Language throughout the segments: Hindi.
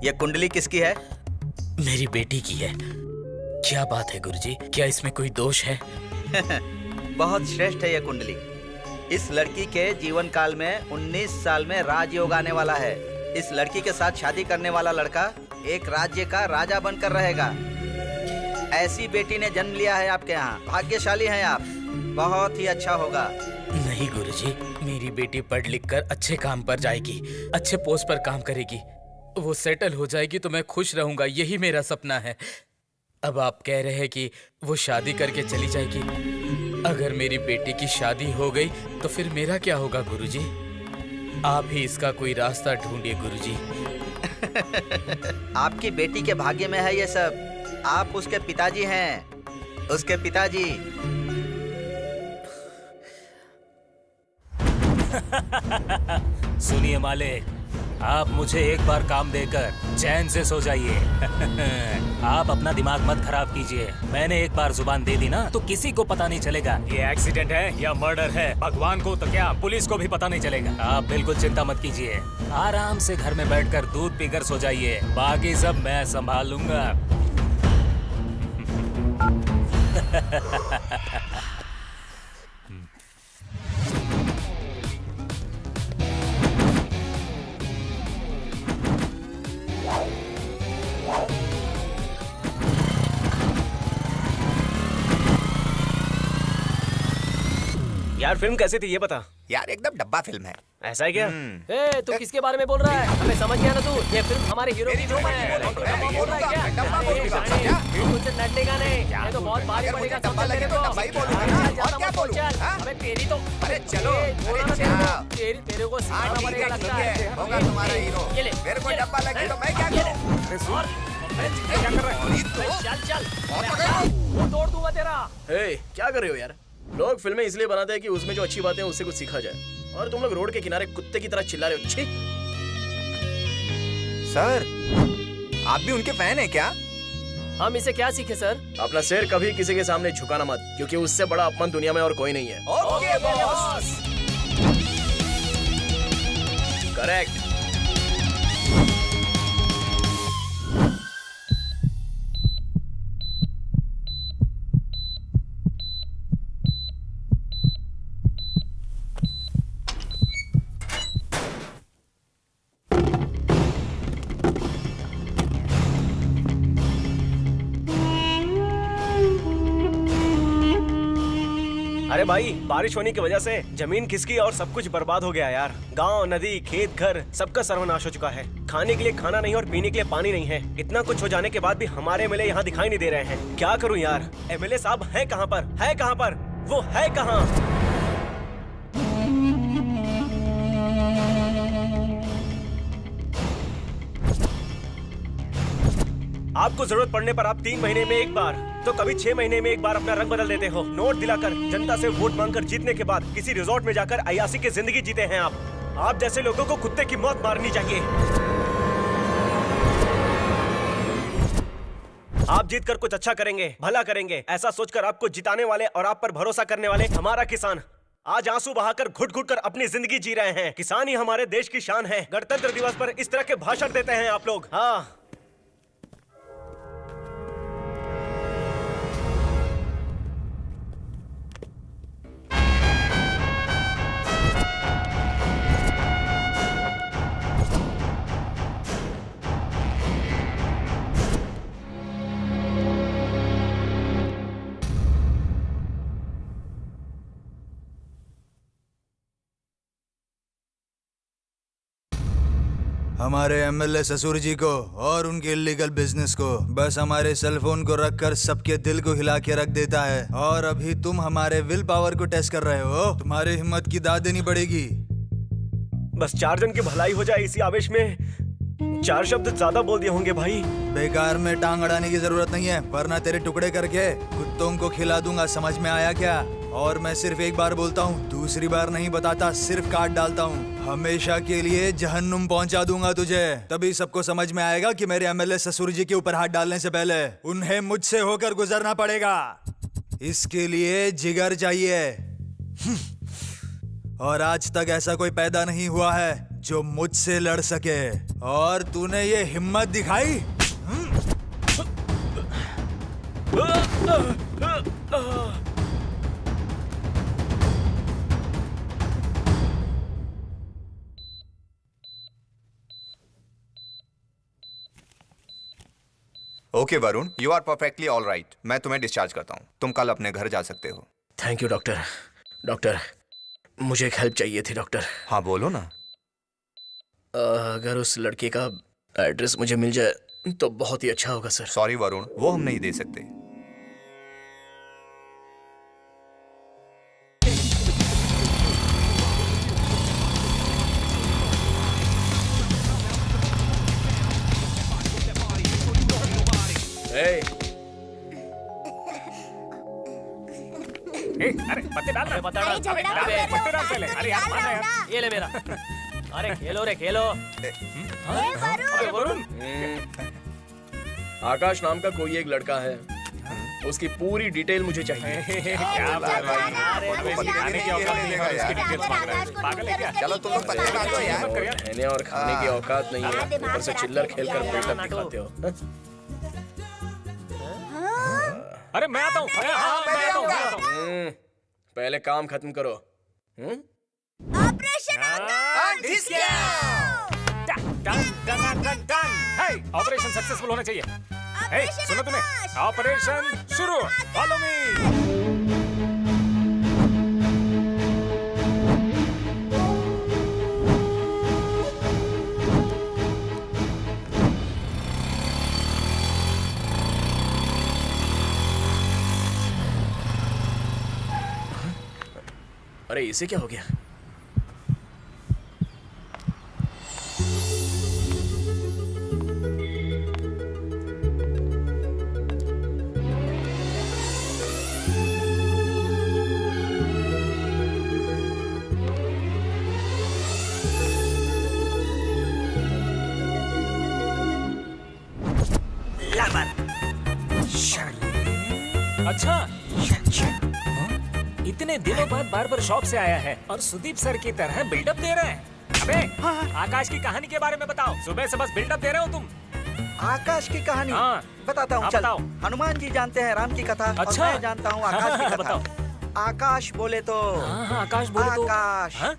ये कुंडली किसकी है? मेरी बेटी की है। क्या बात है गुरुजी, क्या इसमें कोई दोष है? बहुत श्रेष्ठ है ये कुंडली। इस लड़की के जीवन काल में 19 साल में राजयोग आने वाला है। इस लड़की के साथ शादी करने वाला लड़का एक राज्य का राजा बनकर रहेगा। ऐसी बेटी ने जन्म लिया है आपके यहाँ। भाग्यशाली हैं आप। बहुत ही अच्छा होगा। नहीं गुरुजी, मेरी बेटी पढ़ लिख कर अच्छे काम पर जाएगी, अच्छे पोस्ट पर काम करेगी, वो सेटल हो जाएगी तो मैं खुश रहूंगा। यही मेरा सपना है। अब आप कह रहे हैं कि वो शादी करके चली जाएगी। अगर मेरी बेटी की शादी हो गई तो फिर मेरा क्या होगा गुरुजी? आप ही इसका कोई रास्ता ढूंढिए गुरुजी। आपकी बेटी के भाग्य में है ये सब। आप उसके पिताजी हैं, उसके पिताजी। सुनिए मालिक, आप मुझे एक बार काम देकर चैन से सो जाइए। आप अपना दिमाग मत खराब कीजिए। मैंने एक बार जुबान दे दी ना तो किसी को पता नहीं चलेगा ये एक्सीडेंट है या मर्डर है। भगवान को तो क्या, पुलिस को भी पता नहीं चलेगा। आप बिल्कुल चिंता मत कीजिए। आराम से घर में बैठकर दूध पीकर सो जाइए। बाकी सब मैं संभाल लूंगा। यार फिल्म कैसी थी ये बता। यार एकदम डब्बा फिल्म है। ऐसा है क्या? ए, तू किसके बारे में बोल रहा है? हमें समझ गया ना तू। ये फिल्म हमारे हीरो की फिल्म है। डब्बा बोल रहा है क्या? तुझसे नटेगा नहीं। ये तो बहुत भारी पड़ेगा। डब्बा लगे तो डब्बा ही बोलूंगा ना। और क्या बोलूं? हमें तेरी तो अरे चलो, अरे जाओ। तेरे को सिखाना पड़ेगा लगता है। होगा तुम्हारा हीरो। मेरे को डब्बा लगे तो मैं क्या करूं? क्या कर रहा है? चल वो तोड़ दूंगा तेरा। क्या कर रहे हो यार? लोग फिल्में इसलिए बनाते हैं कि उसमें जो अच्छी बातें हैं उससे कुछ सीखा जाए, और तुम लोग रोड के किनारे कुत्ते की तरह चिल्ला रहे हो। छी! सर, आप भी उनके फैन हैं क्या? हम इसे क्या सीखे सर? अपना सिर कभी किसी के सामने झुकाना मत, क्योंकि उससे बड़ा अपमान दुनिया में और कोई नहीं है। Okay boss. करेक्ट। अरे भाई, बारिश होने की वजह से जमीन खिसकी और सब कुछ बर्बाद हो गया यार। गांव, नदी, खेत, घर सबका सर्वनाश हो चुका है। खाने के लिए खाना नहीं और पीने के लिए पानी नहीं है। इतना कुछ हो जाने के बाद भी हमारे एमएलए यहाँ दिखाई नहीं दे रहे हैं। क्या करूँ यार? एमएलए साहब है कहाँ पर? है कहाँ पर? वो है कहाँ? आपको जरूरत पड़ने पर आप 3 महीने में एक बार तो कभी 6 महीने में एक बार अपना रंग बदल देते हो। नोट दिलाकर, जनता से वोट मांगकर जीतने के बाद किसी रिजॉर्ट में जाकर अयासी की जिंदगी जीते हैं आप। आप जैसे लोगों को कुत्ते की मौत मारनी चाहिए। आप जीतकर कुछ अच्छा करेंगे, भला करेंगे, ऐसा सोचकर आपको जिताने वाले और आप पर भरोसा करने वाले हमारा किसान आज आंसू बहाकर घुट घुट कर अपनी जिंदगी जी रहे हैं। किसान ही हमारे देश की शान है। गणतंत्र दिवस पर इस तरह के भाषण देते हैं आप लोग। हाँ, हमारे एमएलए ससुर जी को और उनके इलीगल बिजनेस को बस हमारे सेल फोन को रखकर सबके दिल को हिला के रख देता है। और अभी तुम हमारे विल पावर को टेस्ट कर रहे हो। तुम्हारी हिम्मत की दाद देनी पड़ेगी। बस 4 जन की भलाई हो जाए इसी आवेश में 4 शब्द ज्यादा बोल दिए होंगे भाई। बेकार में टांग अड़ाने की जरूरत नहीं है, वरना तेरे टुकड़े करके कुत्तों को खिला दूंगा। समझ में आया क्या? और मैं सिर्फ एक बार बोलता हूँ, दूसरी बार नहीं बताता, सिर्फ काट डालता हूँ। हमेशा के लिए जहन्नुम पहुँचा दूंगा तुझे। तभी सबको समझ में आएगा कि मेरे एमएलए ससुर जी के ऊपर हाथ डालने से पहले उन्हें मुझसे होकर गुजरना पड़ेगा। इसके लिए जिगर चाहिए। और आज तक ऐसा कोई पैदा नहीं हुआ है जो मुझसे लड़ सके, और तूने ये हिम्मत दिखाई। Okay Varun, you are perfectly all right. मैं तुम्हें डिस्चार्ज करता हूँ, तुम कल अपने घर जा सकते हो। Thank you doctor. डॉक्टर, मुझे एक हेल्प चाहिए थी डॉक्टर। हाँ बोलो ना। अगर उस लड़के का एड्रेस मुझे मिल जाए तो बहुत ही अच्छा होगा सर। सॉरी वरुण, वो हम नहीं दे सकते। अरे पत्ते डाल ना, पत्ता डाल, अरे डाल दे, पत्ते डाल पहले। अरे यार मान यार। ये ले मेरा। अरे खेलो रे खेलो। अबे वरुण, आकाश नाम का कोई एक लड़का है, उसकी पूरी डिटेल मुझे चाहिए। क्या बात है, अरे खाने की औकात नहीं है, इसकी डिटेल्स मांग रहा है। पागल है क्या? चलो तुम लोग पत्ते डालो यार। रहने और खाने की औकात नहीं है, ऊपर से चिल्लर खेल कर पेटअप दिखाते हो। अरे मैं आता हूँ। मैं आता हूँ। पहले काम खत्म करो। ऑपरेशन सक्सेसफुल होना चाहिए। हे, सुनो तुम्हें, ऑपरेशन शुरू। Follow me. अरे इसे क्या हो गया? अच्छा, इतने दिनों बाद बार शॉप से आया है और सुदीप सर की तरह बिल्डअप दे रहे हैं। अबे, आकाश की कहानी के बारे में बताओ। सुबह से बस बिल्डअप दे रहे हो तुम। आकाश की कहानी हाँ। बताता हूँ। हाँ, चल, बताओ। हनुमान जी जानते हैं राम की कथा। अच्छा। और मैं जानता हूँ आकाश की कथा। बताओ। आकाश बोले तो हाँ, आकाश बोले तो। आकाश। हाँ?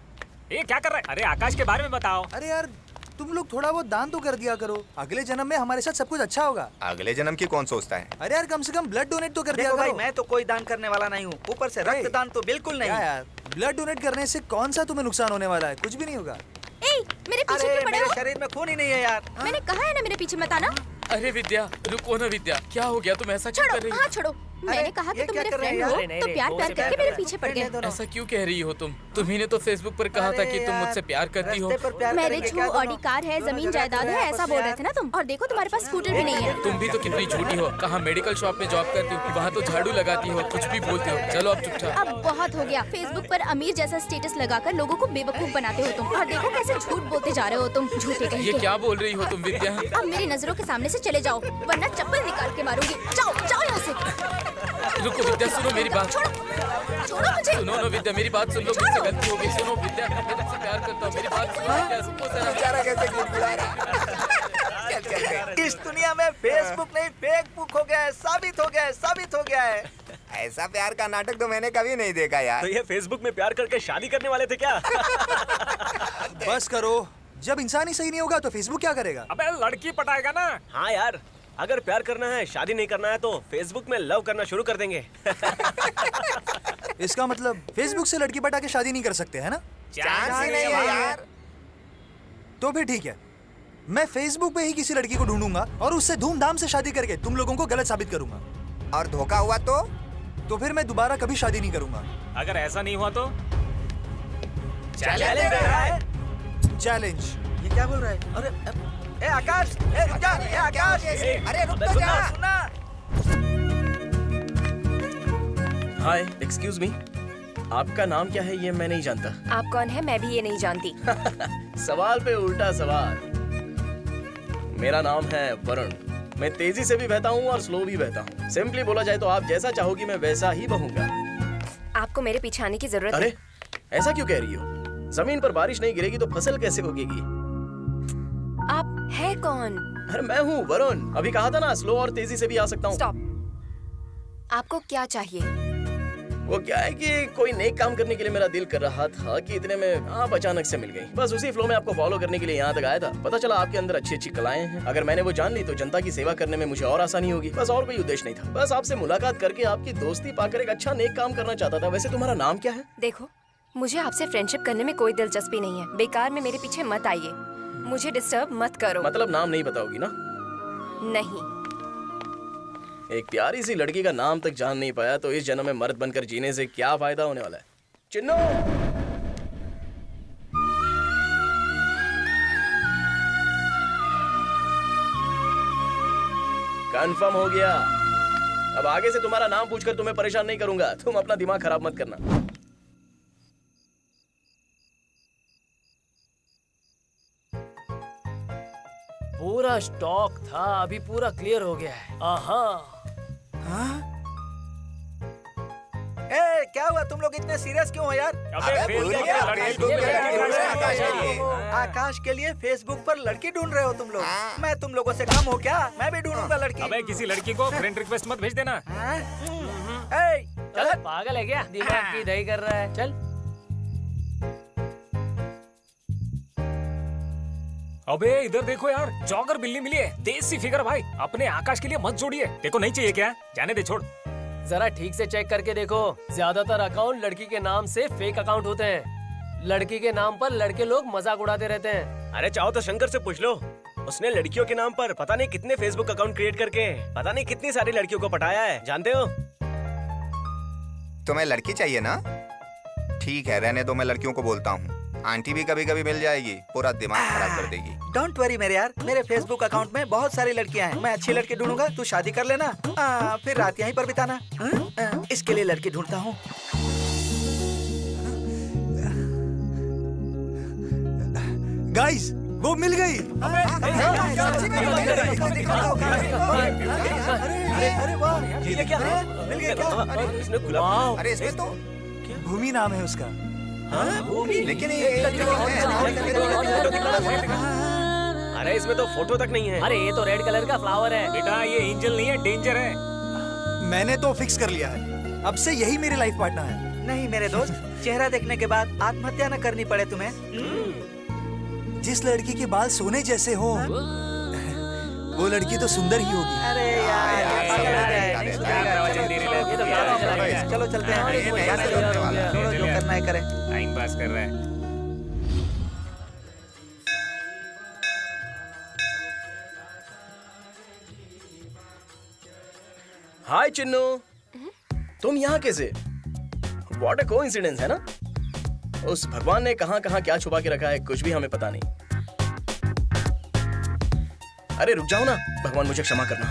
ये क्या कर रहा है? अरे आकाश के बारे में बताओ। अरे यार, तुम लोग थोड़ा बहुत दान तो कर दिया करो, अगले जन्म में हमारे साथ सब कुछ अच्छा होगा। अगले जन्म की कौन सोचता है? अरे यार, कम से कम ब्लड डोनेट तो कर दिया देखो भाई, करो। मैं तो कोई दान करने वाला नहीं हूँ, ऊपर से रक्तदान तो बिल्कुल नहीं। क्या यार, ब्लड डोनेट करने से कौन सा तुम्हें नुकसान होने वाला है? कुछ भी नहीं होगा। मेरे पीछे अरे क्यों पड़े मेरे हो? शरीर में खून ही नहीं है यार। मैंने कहा है ना मेरे पीछे मत आना। अरे विद्या, रुको ना विद्या, क्या हो गया? तुम ऐसा क्यों कर रही छोड़ो, हाँ छोड़ो। मैंने कहा कि ये तुम क्या मेरे कर रहे फ्रेंड हैं हो, यार? तो प्यार प्यार करके मेरे पीछे पड़ गए। हो? ऐसा क्यों कह रही हो तुम? तुम्ही ने तो फेसबुक पर कहा था कि तुम मुझसे प्यार करती हो। मैरिज हो, ऑडी कार है, जमीन जायदाद है, ऐसा बोल रहे थे ना तुम। और देखो तुम्हारे पास स्कूटर भी नहीं है। तुम भी तो कितनी झूठी हो। कहाँ मेडिकल शॉप में जॉब करती हो, वहाँ तो झाड़ू लगाती हो, कुछ भी बोलती हो। चलो अब चुपचाप। अब बहुत हो गया। फेसबुक पर अमीर जैसा स्टेटस लगाकर लोगों को बेवकूफ बनाते हो तुम। और देखो कैसे झूठ बोलते जा रहे हो तुम, झूठे कहीं ये के। क्या बोल रही हो तुम विद्या? अब मेरी नजरों के सामने से चले जाओ, वरना चप्पल निकाल के मारूंगी। जाओ जाओ यहाँ से। रुको विद्या, सुनो मेरी बात। छोड़ो मुझे। सुनो ना विद्या, मेरी बात सुन लो, मुझसे गलती हो गई। सुनो विद्या, मैं तुमसे प्यार करता हूँ, मेरी बात सुनो विद्या, सुनो जरा। बेचारा कैसे गुड़गुड़ा रहा है। चल चल चल। इस दुनिया में फेसबुक नहीं फेसबुक हो गया है, साबित हो गया है, साबित हो गया है। ऐसा प्यार का नाटक तो मैंने कभी नहीं देखा यार। तो ये फेसबुक में प्यार करके शादी करने वाले थे क्या? बस करो, जब इंसान ही सही नहीं होगा तो फेसबुक क्या करेगा? अबे लड़की पटाएगा ना। हाँ यार, अगर प्यार करना है, शादी नहीं करना है तो फेसबुक में लव करना शुरू कर देंगे। इसका मतलब फेसबुक से लड़की पटा के शादी नहीं कर सकते, है ना? चांस ही नहीं है यार। तो फिर ठीक है, मैं फेसबुक पे ही किसी लड़की को ढूंढूंगा और उससे धूमधाम से शादी करके तुम लोगों को गलत साबित करूंगा। और धोखा हुआ तो फिर मैं दोबारा कभी शादी नहीं करूंगा। अगर ऐसा नहीं हुआ तो चैलेंज दे रहा है। चैलेंज। ये क्या बोल रहा है? अरे ए आकाश, ए रुक जा, ए आकाश, अरे रुक तो जा। सुनना। हाय, एक्सक्यूज मी, आपका नाम क्या है ये मैं नहीं जानता। आप कौन है? मैं भी ये नहीं जानती। सवाल पे उल्टा सवाल। मेरा नाम है वरुण। मैं तेजी से भी बहता हूँ और स्लो भी बहता हूँ। सिंपली बोला जाए तो आप जैसा चाहोगी मैं वैसा ही बहूंगा। आपको मेरे पीछे आने की जरूरत अरे है। ऐसा क्यों कह रही हो? जमीन पर बारिश नहीं गिरेगी तो फसल कैसे उगेगी? आप है कौन? अरे मैं हूँ वरुण। अभी कहा था ना स्लो और तेजी से भी आ सकता हूँ। स्टॉप। आपको क्या चाहिए? वो क्या है कि कोई नेक काम करने के लिए मेरा दिल कर रहा था कि इतने में आप अचानक से मिल गई। बस उसी फ्लो में आपको फॉलो करने के लिए यहाँ तक आया था। पता चला आपके अंदर अच्छी अच्छी कलाएं हैं। अगर मैंने वो जान ली तो जनता की सेवा करने में मुझे और आसानी होगी। बस और कोई उद्देश्य नहीं था। बस आपसे मुलाकात करके आपकी दोस्ती पाकर एक अच्छा नेक काम करना चाहता था। वैसे तुम्हारा नाम क्या है? देखो, मुझे आपसे फ्रेंडशिप करने में कोई दिलचस्पी नहीं है। बेकार में मेरे पीछे मत आइए। मुझे डिस्टर्ब मत करो। मतलब नाम नहीं बताओगी ना? नहीं। एक प्यारी सी लड़की का नाम तक जान नहीं पाया तो इस जन्म में मर्द बनकर जीने से क्या फायदा होने वाला है? चिन्नो! कंफर्म हो गया। अब आगे से तुम्हारा नाम पूछकर तुम्हें परेशान नहीं करूंगा। तुम अपना दिमाग खराब मत करना। पूरा स्टॉक था, अभी पूरा क्लियर हो गया है। आहा। ए, क्या हुआ? तुम लोग इतने सीरियस क्यों हो यार? आकाश के लिए फेसबुक पर लड़की ढूंढ रहे हो तुम लोग? मैं तुम लोगों से कम हो क्या? मैं भी ढूंढूंगा लड़की। अबे किसी लड़की को फ्रेंड रिक्वेस्ट मत भेज देना। चल, पागल है क्या? दिमाग की दही कर रहा है। चल। अबे इधर देखो यार, जॉगर बिल्ली मिली है। देसी फिगर भाई, अपने आकाश के लिए मत जोड़िए। देखो नहीं चाहिए क्या? जाने दे, छोड़। जरा ठीक से चेक करके देखो। ज्यादातर अकाउंट लड़की के नाम से फेक अकाउंट होते हैं। लड़की के नाम पर लड़के लोग मजाक उड़ाते रहते हैं। अरे चाहो तो शंकर से पूछ लो। उसने लड़कियों के नाम पर पता नहीं कितने फेसबुक अकाउंट क्रिएट करके पता नहीं कितनी सारी लड़कियों को पटाया है। जानते हो? तुम्हें लड़की चाहिए ना? ठीक है, रहने दो, मैं लड़कियों को बोलता हूँ। आंटी भी कभी कभी मिल जाएगी, पूरा दिमाग खराब कर देगी। डोंट वरी मेरे यार, मेरे फेसबुक अकाउंट में बहुत सारी लड़कियां हैं। मैं अच्छी लड़की ढूंढूंगा, तू शादी कर लेना। फिर रात यहीं पर बिताना। इसके लिए लड़की ढूंढता हूँ। गाइस, वो मिल गई। अरे वाह, ये क्या है? मिल गया क्या? इसने खुला। अरे इसमें तो भूमि नाम है उसका। लेकिन ये अरे इसमें तो फोटो तक नहीं है। अरे ये तो रेड कलर का फ्लावर है। बेटा ये एंजल नहीं है, डेंजर है। मैंने तो फिक्स कर लिया है, अब से यही मेरी लाइफ पार्टनर है। नहीं मेरे दोस्त, चेहरा देखने के बाद आत्महत्या न करनी पड़े तुम्हें। जिस लड़की के बाल सोने जैसे हो, वो लड़की तो सुंदर ही होगी। अरे यार, नहीं सुधरेगा। चलो चलते हैं। छोड़ो, जो करना है करे। टाइम पास कर रहा है। हाय चिन्नू, तुम यहाँ कैसे? व्हाट अ कोइंसिडेंस है ना? उस भगवान ने कहाँ कहाँ क्या छुपा के रखा है कुछ भी हमें पता नहीं। अरे रुक जाओ ना, भगवान मुझे क्षमा करना।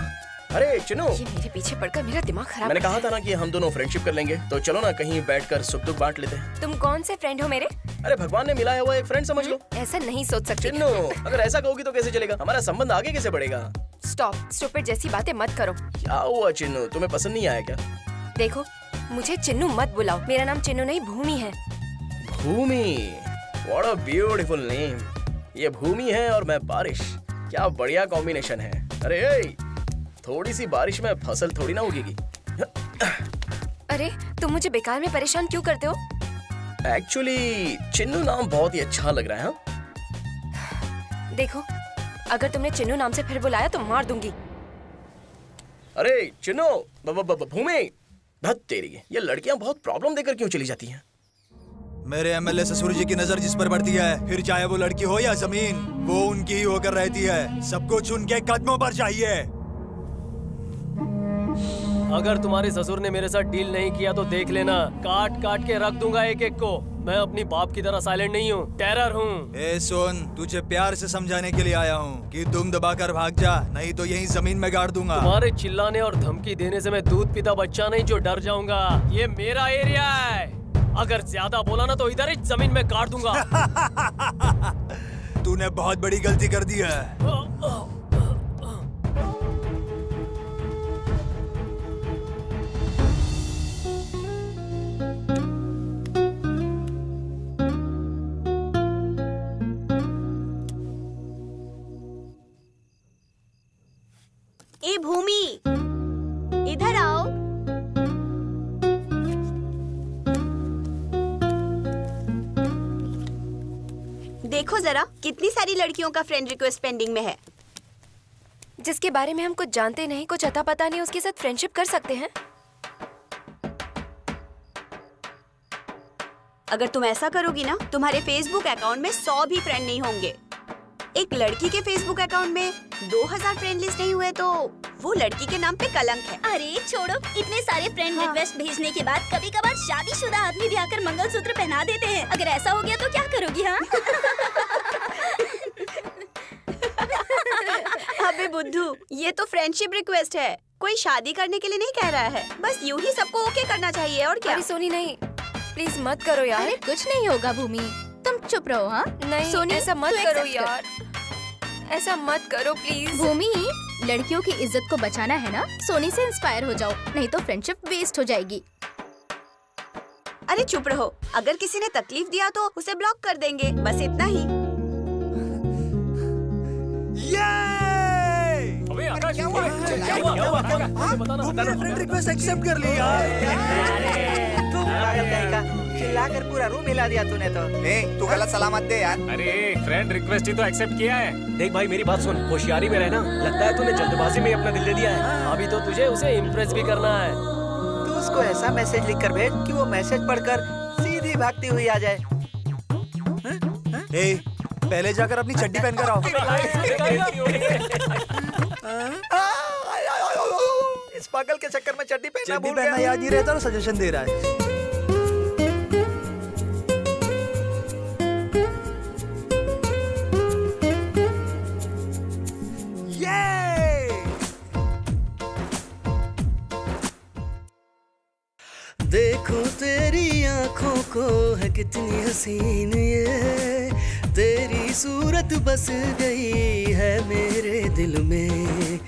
अरे चिन्नू, ये मेरे पीछे पड़कर मेरा दिमाग खराब मैंने कर कहा था ना कि हम दोनों फ्रेंडशिप कर लेंगे, तो चलो ना कहीं बैठकर सुख दुख बांट लेते हैं। तुम कौन से फ्रेंड हो मेरे? अरे भगवान ने मिलाया हुआ एक फ्रेंड समझ लो। ऐसा नहीं सोच सकती। चिन्नू, अगर ऐसा कहोगी तो कैसे चलेगा? हमारा संबंध आगे कैसे बढ़ेगा? स्टॉप, स्टूपिड जैसी बातें मत करो। क्या हुआ चिन्नू, तुम्हें पसंद नहीं आया क्या? देखो, मुझे चिन्नू मत बुलाओ। मेरा नाम चिन्नू नहीं भूमि है। भूमि, व्हाट अ ब्यूटीफुल नेम। ये भूमि है और मैं बारिश, क्या बढ़िया कॉम्बिनेशन है। अरे थोड़ी सी बारिश में फसल थोड़ी ना उगेगी। अरे तुम मुझे बेकार में परेशान क्यों करते हो? एक्चुअली चिन्नू नाम बहुत ही अच्छा लग रहा है। हाँ? देखो, अगर तुमने चिन्नू नाम से फिर बुलाया तो मार दूंगी। अरे चिन्नू, भूमि, धत तेरी, ये लड़कियां बहुत प्रॉब्लम देकर क्यों चली जाती हैं? मेरे एमएलए ससुर जी की नजर जिस पर पड़ती है, फिर चाहे वो लड़की हो या जमीन, वो उनकी ही होकर रहती है। सब कुछ उनके कदमों पर चाहिए। अगर तुम्हारे ससुर ने मेरे साथ डील नहीं किया तो देख लेना, काट काट के रख दूंगा एक एक को। मैं अपनी बाप की तरह साइलेंट नहीं हूँ, टेरर हूँ। ए सुन, तुझे प्यार से समझाने के लिए आया हूँ कि तुम दबाकर भाग जा, नहीं तो यहीं जमीन में गाड़ दूंगा। तुम्हारे चिल्लाने और धमकी देने से मैं दूध पीता बच्चा नहीं जो डर जाऊंगा। ये मेरा एरिया है, अगर ज्यादा बोला ना तो इधर ही जमीन में काट दूंगा। तूने बहुत बड़ी गलती कर दी है। इधर आओ। देखो जरा कितनी सारी लड़कियों का फ्रेंड रिक्वेस्ट पेंडिंग में है। जिसके बारे में हम कुछ जानते नहीं, कुछ अता पता नहीं, उसके साथ फ्रेंडशिप कर सकते हैं? अगर तुम ऐसा करोगी ना, तुम्हारे फेसबुक अकाउंट में 100 भी फ्रेंड नहीं होंगे। एक लड़की के फेसबुक अकाउंट में 2000 फ्रेंड लिस्ट नहीं हुए तो वो लड़की के नाम पे कलंक है। अरे छोड़ो, इतने सारे फ्रेंड रिक्वेस्ट भेजने के बाद कभी कभार शादीशुदा आदमी भी आकर मंगलसूत्र पहना देते हैं। अगर ऐसा हो गया तो क्या करोगी? हाँ अबे बुद्धू, ये तो फ्रेंडशिप रिक्वेस्ट है, कोई शादी करने के लिए नहीं कह रहा है। बस यूं ही सबको ओके करना चाहिए और क्या। अरे सोनी नहीं, प्लीज मत करो यार। अरे कुछ नहीं होगा भूमि, तुम चुप रहो। हाँ नहीं सोनी, ऐसा मत तू करो accept कर। यार, ऐसा मत करो प्लीज। भूमि, लड़कियों की इज्जत को बचाना है ना, सोनी से इंस्पायर हो जाओ, नहीं तो फ्रेंडशिप वेस्ट हो जाएगी। अरे चुप रहो, अगर किसी ने तकलीफ दिया तो उसे ब्लॉक कर देंगे, बस इतना ही। अबे आकाश, क्या हुआ? फ्रेंड रिक्वेस्ट एक्सेप्ट कर ली यार। तू पागल कहीं का, चिल्लाकर पूरा रूम हिला दिया तूने तो। तू गलत सलामत दे यार। अरे फ्रेंड रिक्वेस्ट ही तो एक्सेप्ट किया है। देख भाई मेरी बात सुन, होशियारी में रहना। लगता है तूने जल्दबाजी में अपना दिल दे दिया है। अभी तो तुझे उसे इम्प्रेस भी करना है। तू उसको ऐसा मैसेज लिख कर भेज कि वो मैसेज पढ़कर सीधी भागती हुई आ जाए। पहले जाकर अपनी चड्डी पहन कर आओ। इस पागल के चक्कर में चड्डी पहनना चड्डी भूल पहनना गया। याद नहीं रहता तो सजेशन दे रहा है। देखो तेरी आंखों को है कितनी हसीन ये, तेरी सूरत बस गई है मेरे दिल में।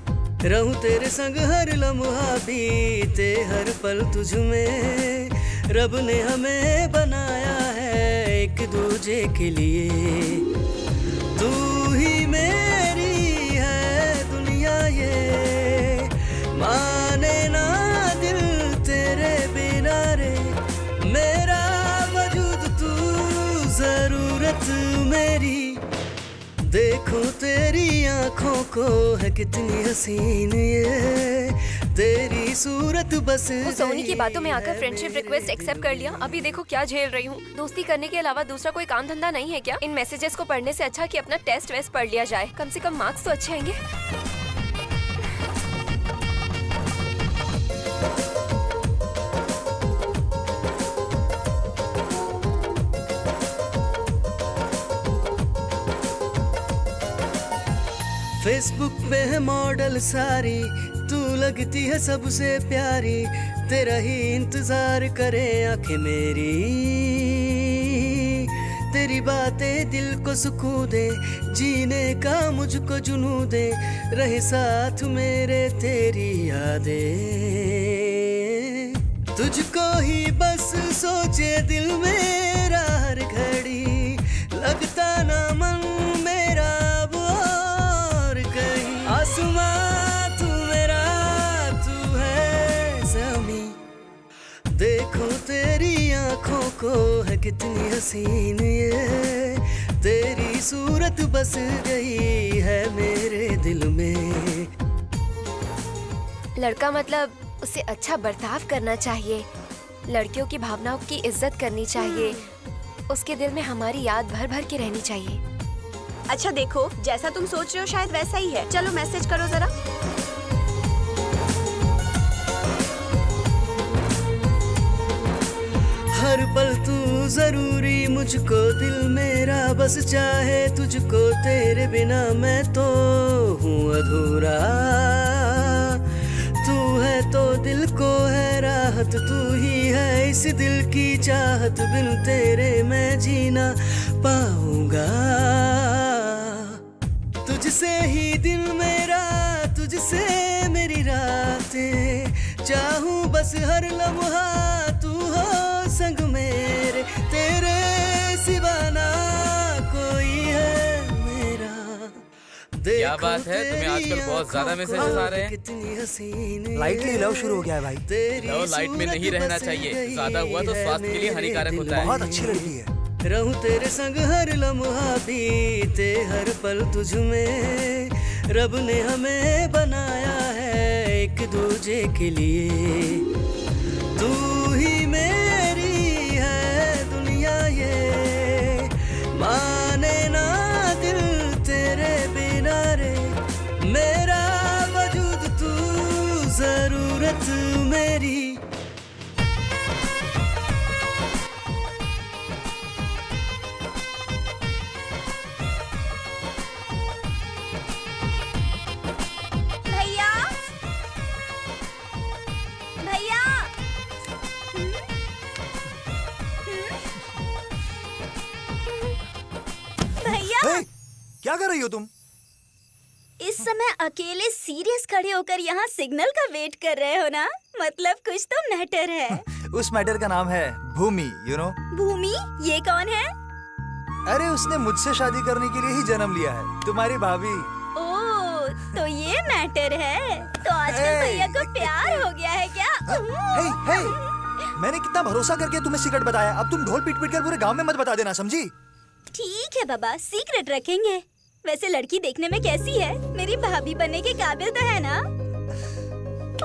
रहूं तेरे संग हर लम्हा बीते हर पल तुझ में। रब ने हमें बनाया है एक दूजे के लिए। तू ही मेरी है दुनिया ये, माने ना दिल तेरे बिना रे। मेरा वजूद तू जरूरत मेरी। देखो तेरी आंखों को है कितनी हसीन ये, तेरी सूरत बस। वो सोनी की बातों में आकर फ्रेंडशिप रिक्वेस्ट एक्सेप्ट कर लिया। अभी देखो क्या झेल रही हूँ। दोस्ती करने के अलावा दूसरा कोई काम धंधा नहीं है क्या? इन मैसेजेस को पढ़ने से अच्छा कि अपना टेस्ट वेस्ट पढ़ लिया जाए, कम से कम मार्क्स तो अच्छे आएंगे। फेसबुक पे है मॉडल सारी, तू लगती है सबसे प्यारी। तेरा ही इंतजार करे आंखें मेरी। तेरी बातें दिल को सुकून दे, जीने का मुझको जुनून दे। रहे साथ मेरे तेरी यादें, तुझको ही बस सोचे दिल मेरा हर घड़ी। लगता ना मन मेरा अब और कहीं। आसमां तू मेरा, तू है ज़मीं। देखो तेरी आंखों को है कितनी हसीन ये, तेरी सूरत बस गई है मेरे दिल में। लड़का मतलब उसे अच्छा बर्ताव करना चाहिए, लड़कियों की भावनाओं की इज्जत करनी चाहिए, उसके दिल में हमारी याद भर भर के रहनी चाहिए। अच्छा देखो, जैसा तुम सोच रहे हो शायद वैसा ही है। चलो मैसेज करो जरा। हर पल तू जरूरी मुझको, दिल मेरा बस चाहे तुझको। तेरे बिना मैं तो हूँ अधूरा। तू है तो दिल को है राहत, तू ही है इस दिल की चाहत। बिन तेरे मैं जीना पाऊंगा। तुझसे ही दिल मेरा, तुझसे मेरी रातें। चाहूं बस हर लम्हा तू हो संग मेरे। तेरे सिवा ना कोई है मेरा। क्या बात है, तुम्हें आजकल बहुत ज्यादा मैसेजेस आ रहे हैं। कितनी हसीन लाइटली लव शुरू हो गया है भाई। लव लाइट में नहीं रहना चाहिए, ज्यादा हुआ तो स्वास्थ्य के लिए हानिकारक होता है। बहुत अच्छी लड़की है। रहूं तेरे संग हर लम्हा बीते हर पल तुझ में, रब ने हमें बनाया है एक दूजे के लिए। तू ही मेरी है दुनिया ये, माने ना दिल तेरे बिना रे, मेरा वजूद तू जरूरत मेरी। भैया भैया भैया हे, क्या कर रही हो तुम? इस समय अकेले सीरियस खड़े होकर यहाँ सिग्नल का वेट कर रहे हो ना? मतलब कुछ तो मैटर है। उस मैटर का नाम है भूमि, यू नो। भूमि? ये कौन है? अरे उसने मुझसे शादी करने के लिए ही जन्म लिया है, तुम्हारी भाभी। ओह, तो ये मैटर है। तो आजकल Hey! भैया को प्यार हो गया है क्या? हे, हे, मैंने कितना भरोसा करके तुम्हें सीक्रेट बताया, अब तुम ढोल पीट पीट कर पूरे गांव में मत बता देना, समझी? ठीक है बाबा, सीक्रेट रखेंगे। वैसे लड़की देखने में कैसी है? मेरी भाभी बनने के काबिल तो है ना?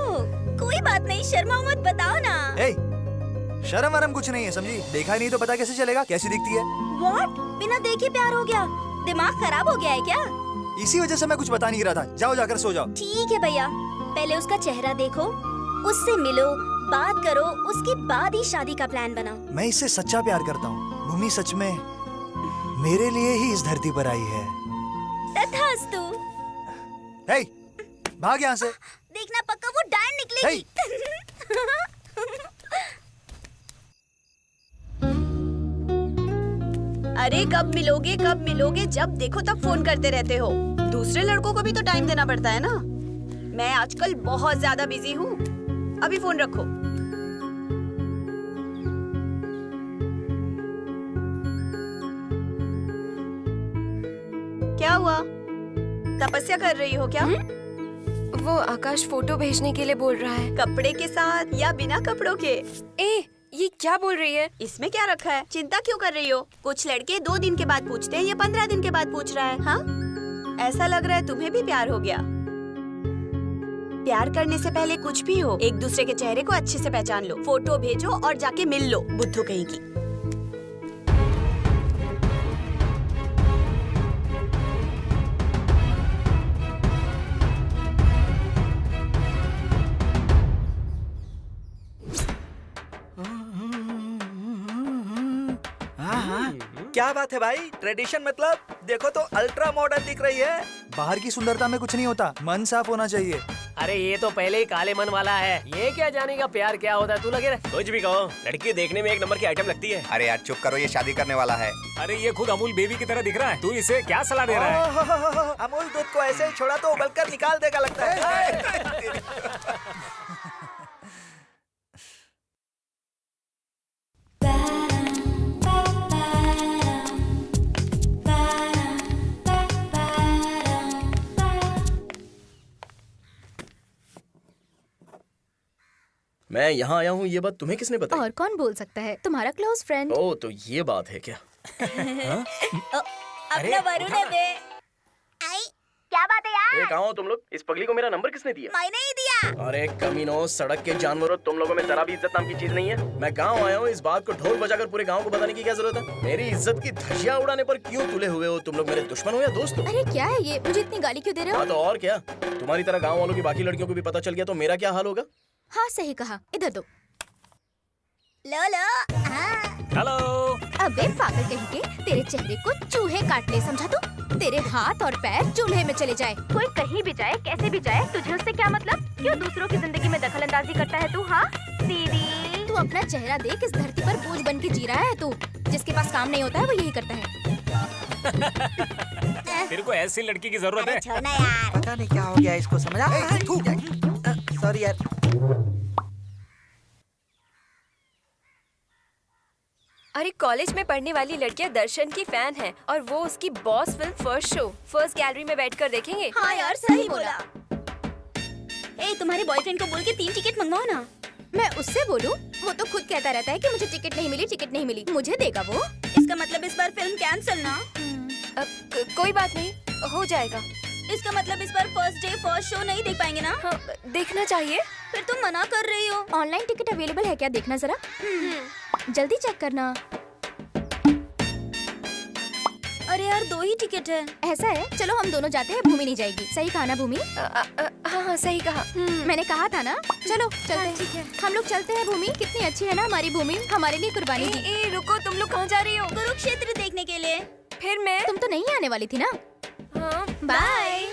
ओह, कोई बात नहीं, शर्माओ मत, बताओ ना। हे, शर्म वरम कुछ नहीं है, समझी? देखा ही नहीं तो पता कैसे चलेगा कैसी दिखती है? What? बिना देखे प्यार हो गया? दिमाग खराब हो गया है क्या? इसी वजह से मैं कुछ बता नहीं रहा था। जाओ जाकर सो जाओ। ठीक है भैया, पहले उसका चेहरा देखो, उससे मिलो, बात करो, उसके बाद ही शादी का प्लान बनाओ। मैं इससे सच्चा प्यार करता हूँ। भूमि सच में मेरे लिए ही इस धरती पर आई है। तथास्तु। हे, भाग यहाँ से। देखना पक्का वो डायन निकलेगी। अरे कब मिलोगे कब मिलोगे, जब देखो तब फोन करते रहते हो। दूसरे लड़कों को भी तो टाइम देना पड़ता है ना। मैं आजकल बहुत ज्यादा बिजी हूँ, अभी फोन रखो। क्या हुआ, तपस्या कर रही हो क्या? वो आकाश फोटो भेजने के लिए बोल रहा है। कपड़े के साथ या बिना कपड़ों के? ए, ये क्या बोल रही है? इसमें क्या रखा है, चिंता क्यों कर रही हो? कुछ लड़के 2 दिन के बाद पूछते हैं या 15 दिन के बाद पूछ रहा है। हाँ, ऐसा लग रहा है तुम्हें भी प्यार हो गया। प्यार करने से पहले कुछ भी हो, एक दूसरे के चेहरे को अच्छे से पहचान लो, फोटो भेजो और जाके मिल लो, बुद्धू कहीं की। क्या बात है भाई, ट्रेडिशन मतलब देखो तो अल्ट्रा मॉडर्न दिख रही है। बाहर की सुंदरता में कुछ नहीं होता, मन साफ होना चाहिए। अरे ये तो पहले ही काले मन वाला है, ये क्या जानेगा प्यार क्या होता है? तू लगे रहे। कुछ भी कहो, लड़की देखने में एक नंबर की आइटम लगती है। अरे यार चुप करो, ये शादी करने वाला है। अरे ये खुद अमूल बेबी की तरह दिख रहा है, तू इसे क्या सलाह दे रहा है? अमूल दूध को ऐसे ही छोड़ा तो उबलकर निकाल देगा लगता है। मैं यहाँ आया हूँ, ये बात तुम्हें किसने बताई? और कौन बोल सकता है, तुम्हारा क्लोज फ्रेंड। ओ, तो ये बात है क्या? अपना वरुण है बे। आई, क्या बात है यार? कहाँ हो तुम लोग? इस पगली को मेरा नंबर किसने दिया? मैंने ही दिया। अरे कमीनो, सड़क के जानवरों, तुम लोगों में जरा भी इज्जत नाम की चीज नहीं है। मैं गांव आया हूँ, इस बात को ढोल बजाकर पूरे गांव को बताने की क्या जरूरत है? मेरी इज्जत की धज्जियां उड़ाने पर क्यों तुले हुए हो? तुम लोग मेरे दुश्मन हो या दोस्त हो? अरे क्या है ये, मुझे इतनी गाली क्यों दे रहे हो? हाँ तो और क्या, तुम्हारी तरह गाँव वालों की बाकी लड़कियों को भी पता चल गया तो मेरा क्या हाल होगा? हाँ सही कहा, इधर दो। लो लो। हेलो। अबे पागल कहीं के, तेरे चेहरे को चूहे काट ले, समझा तू? तेरे हाथ और पैर चूल्हे में चले जाए। कोई कहीं भी जाए, कैसे भी जाए, तुझे उससे क्या मतलब? क्यों दूसरों की जिंदगी में दखल अंदाजी करता है तू? हाँ दीदी, तू अपना चेहरा देख, इस धरती पर बोझ बन के जी रहा है तू। जिसके पास काम नहीं होता है वो यही करता है। तेरे को ऐसी लड़की की जरूरत है? छोड़ना यार। पता नहीं क्या हो गया इसको, समझा? सॉरी यार। अरे कॉलेज में पढ़ने वाली लड़कियां दर्शन की फैन हैं और वो उसकी boss film first show first gallery में बैठकर देखेंगे। हाँ यार सही बोला। ए तुम्हारे बॉयफ्रेंड को बोल के 3 टिकट मंगवाओ ना। मैं उससे बोलूं? वो तो खुद कहता रहता है कि मुझे टिकट नहीं मिली, टिकट नहीं मिली। मुझे देगा वो? इसका मतलब इस बार फिल्म कैंसिल ना। कोई बात नहीं, हो जाएगा। इसका मतलब इस बार फर्स्ट डे फर्स्ट शो नहीं देख पाएंगे ना? हाँ, देखना चाहिए। फिर तुम मना कर रही हो। ऑनलाइन टिकट अवेलेबल है क्या? देखना जरा, जल्दी चेक करना। अरे यार 2 ही टिकट है। ऐसा है, चलो हम दोनों जाते हैं। भूमि नहीं जाएगी। सही कहा ना भूमि? हाँ सही कहा। मैंने कहा था ना। चलो चलते हैं। ठीक है, हम लोग चलते हैं। भूमि कितनी अच्छी है ना हमारी भूमि, हमारे लिए कुर्बानी दी। रुको, तुम लोग कहाँ जा रही हो? कुरुक्षेत्र देखने के लिए। फिर मैं? तुम तो नहीं आने वाली थी ना। हाँ बाय।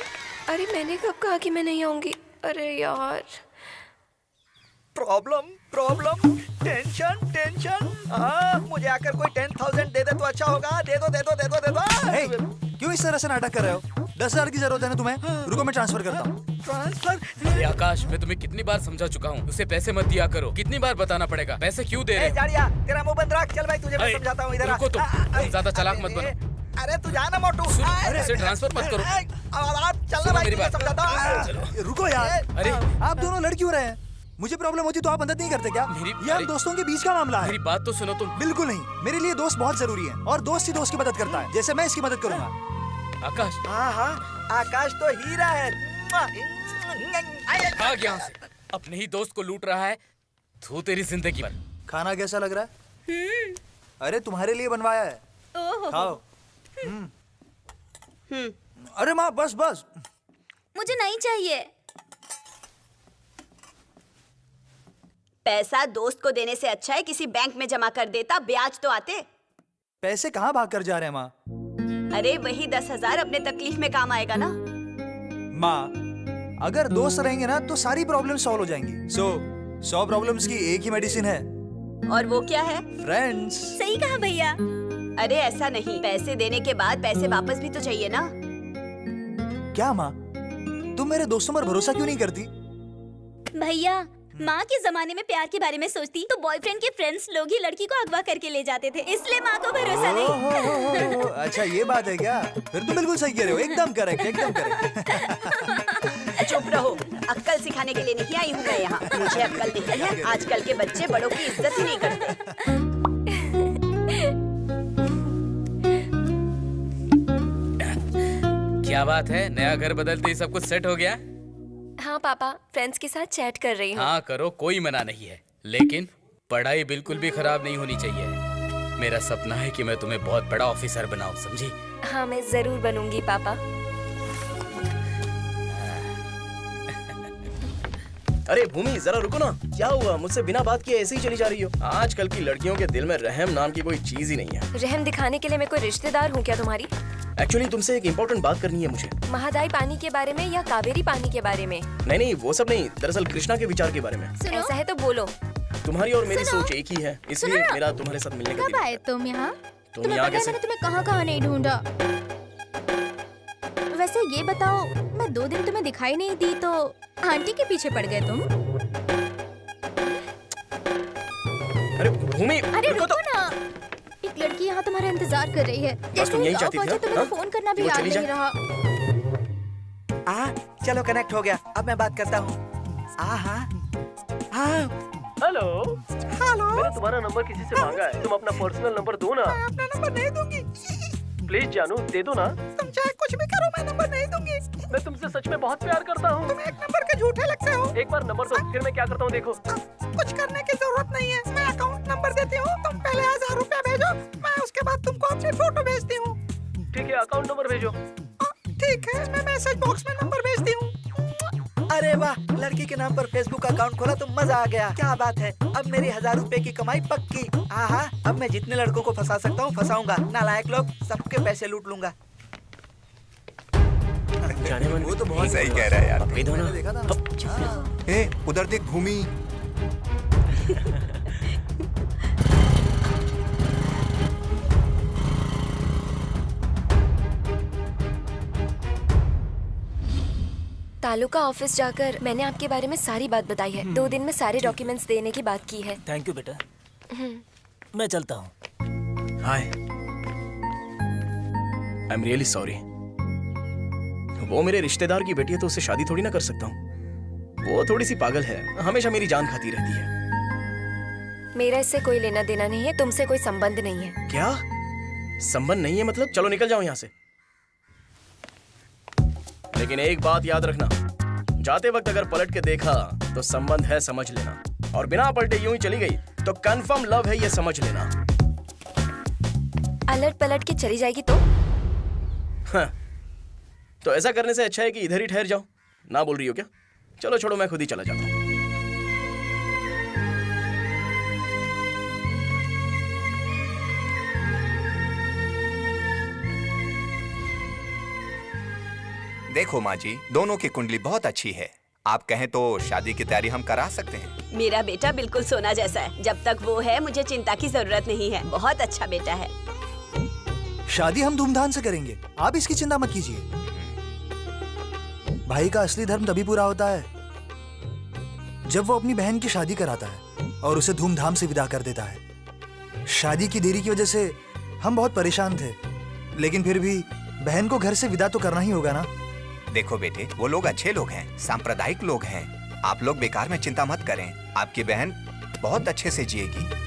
अरे मैंने कब कहा कि मैं नहीं आऊंगी? अरे यार प्रॉब्लम टेंशन। मुझे आकर कोई 10,000 दे दे तो अच्छा होगा। दे दो। हे, क्यों इस तरह से नाटक कर रहे हो? 10,000 की जरूरत है ना तुम्हें? रुको मैं ट्रांसफर करता हूँ। ट्रांसफर? अरे आकाश, मैं तुम्हें कितनी बार समझा चुका हूँ, उसे पैसे मत दिया करो। कितनी बार बताना पड़ेगा? पैसे क्यों दे रहे हो? जाड़िया, तेरा मुंह बंद रख। चल भाई, तुझे मैं अरे, समझाता हूँ। इधर रुको तुम ज्यादा चालाक मत बनो। अरे तू जा ना मोटू। उसे ट्रांसफर मत करो। चलना भाई, तुझे समझाता हूँ। रुको यार। अरे आप दोनों लड़ क्यों रहे हैं? मुझे प्रॉब्लम होती तो आप मदद नहीं करते क्या? ये हम दोस्तों के बीच का मामला है। मेरी बात तो सुनो तुम। बिल्कुल नहीं, मेरे लिए दोस्त बहुत जरूरी है और दोस्त ही दोस्त की मदद करता है, जैसे मैं इसकी मदद करूंगा। आकाश। हाँ, आकाश तो हीरा है। भाग यहाँ से। अपने ही दोस्त को लूट रहा है। तू तेरी जिंदगी पर। खाना कैसा लग रहा है? अरे तुम्हारे लिए बनवाया है, खाओ। अरे माँ बस। मुझे नहीं चाहिए। पैसा दोस्त को देने से अच्छा है किसी बैंक में जमा कर देता, ब्याज तो आते। पैसे कहाँ भाग कर जा रहे हैं माँ? अरे वही 10,000 अपने तकलीफ में काम आएगा ना। माँ, अगर दोस्त रहेंगे ना तो सारी प्रॉब्लम सॉल्व हो जाएंगी। 100 प्रॉब्लम्स की एक ही मेडिसिन है। और वो क्या है? फ्रेंड्स। सही कहा भैया। अरे ऐसा नहीं, पैसे देने के बाद पैसे वापस भी तो चाहिए ना। क्या माँ, तुम मेरे दोस्तों पर भरोसा क्यों नहीं करती? भैया, माँ के जमाने में प्यार के बारे में सोचती तो बॉयफ्रेंड के फ्रेंड्स लोग ही लड़की को अगवा करके ले जाते थे, इसलिए माँ को भरोसा नहीं। अच्छा ये बात है क्या? फिर तुम बिल्कुल सही कह रहे हो। एकदम करेक्ट। चुप रहो, अक्कल सिखाने के लिए नहीं आई हूँ मैं यहाँ। मुझे अक्कल नहीं है। आजकल के बच्चे बड़ों की इज्जत ही नहीं करते। क्या बात है, नया घर बदलते ही सब कुछ सेट हो गया? हाँ पापा, फ्रेंड्स के साथ चैट कर रही हूँ। हाँ करो, कोई मना नहीं है, लेकिन पढ़ाई बिल्कुल भी खराब नहीं होनी चाहिए। मेरा सपना है कि मैं तुम्हें बहुत बड़ा ऑफिसर बनाऊं, समझी? हाँ मैं जरूर बनूंगी पापा। अरे भूमि जरा रुको ना। क्या हुआ? मुझसे बिना बात किए ऐसे ही चली जा रही हो? आजकल की लड़कियों के दिल में रहम नाम की कोई चीज ही नहीं है। रहम दिखाने के लिए मैं कोई रिश्तेदार हूँ क्या तुम्हारी? एक्चुअली तुमसे एक इम्पोर्टेंट बात करनी है मुझे। महादाई पानी के बारे में या कावेरी पानी के बारे में? नहीं, वो सब नहीं, दरअसल कृष्णा के विचार के बारे में। ऐसा है तो बोलो। तुम्हारी और मेरी सोच एक ही है, इसलिए मेरा तुम्हारे साथ मिलने का कब आए तुम यहाँ? तुम यहाँ कैसे? मैंने तुम्हें कहाँ नहीं ढूंढा। वैसे ये बताओ, मैं 2 दिन तुम्हें दिखाई नहीं दी तो आंटी के पीछे पड़ गए तुम? अरे भूमि, अरे रुको ना, एक लड़की यहाँ तुम्हारा इंतजार कर रही है। तुम यही चाहती थी? तुम्हें फोन करना भी याद नहीं रहा। चलो कनेक्ट हो गया, अब मैं बात करता हूँ। हेलो। मैंने तुम्हारा नंबर किसी से मांगा है, तुम अपना पर्सनल नंबर दो ना। अपना नंबर नहीं दूंगी। प्लीज जानू, दे दो ना। तुम चाहे कुछ भी करो, मैं नंबर नहीं दूंगी। मैं तुमसे सच में बहुत प्यार करता हूँ। तुम एक नंबर के झूठे लगते हो। एक बार नंबर दो, फिर मैं क्या करता हूँ देखो। कुछ करने की जरूरत नहीं है, मैं अकाउंट नंबर देती हूँ। तुम पहले 1000 रुपया भेजो, मैं उसके बाद तुमको अपनी फोटो भेजती हूँ। ठीक है, अकाउंट नंबर भेजो। ठीक है, मैं मैसेज बॉक्स में नंबर भेजती हूँ। अरे वाह, लड़की के नाम पर फेसबुक अकाउंट खोला तो मजा आ गया। क्या बात है, अब मेरी 1000 रुपए की कमाई पक्की। अब मैं जितने लड़कों को फंसा सकता हूँ फंसाऊंगा। नालायक लोग, सबके पैसे लूट लूंगा। जाने मन वो तो बहुत सही कह रहा है यार। दे दो ना। देखा था? ए, उधर देख भूमि। तालुका ऑफिस जाकर मैंने आपके बारे में सारी बात बताई है। 2 दिन में सारे डॉक्यूमेंट्स देने की बात की है। थैंक यू बेटा, मैं चलता हूँ। हाय, आई एम रियली सॉरी। वो मेरे रिश्तेदार की बेटी है तो उससे शादी थोड़ी ना कर सकता हूँ। वो थोड़ी सी पागल है, हमेशा मेरी जान खाती रहती है। मेरा इससे कोई लेना देना नहीं है, तुमसे कोई संबंध नहीं है। क्या संबंध नहीं है मतलब? चलो निकल जाओ यहाँ से। लेकिन एक बात याद रखना, जाते वक्त अगर पलट के देखा तो संबंध है समझ लेना, और बिना पलटे यूं ही चली गई तो कंफर्म लव है ये समझ लेना। अलट पलट के चली जाएगी तो? हाँ, तो ऐसा करने से अच्छा है कि इधर ही ठहर जाओ। ना बोल रही हो क्या? चलो छोड़ो, मैं खुद ही चला जाता हूँ। देखो माँ जी, दोनों की कुंडली बहुत अच्छी है। आप कहें तो शादी की तैयारी हम करा सकते हैं। मेरा बेटा बिल्कुल सोना जैसा है। जब तक वो है मुझे चिंता की जरूरत नहीं है। बहुत अच्छा बेटा है। शादी हम धूमधाम से करेंगे, आप इसकी चिंता मत कीजिए। भाई का असली धर्म तभी पूरा होता है जब वो अपनी बहन की शादी कराता है और उसे धूमधाम से विदा कर देता है। शादी की देरी की वजह से हम बहुत परेशान थे, लेकिन फिर भी बहन को घर से विदा तो करना ही होगा ना। देखो बेटे, वो लोग अच्छे लोग हैं, सांप्रदायिक लोग हैं। आप लोग बेकार में चिंता मत करें। आपकी बहन बहुत अच्छे से जिएगी।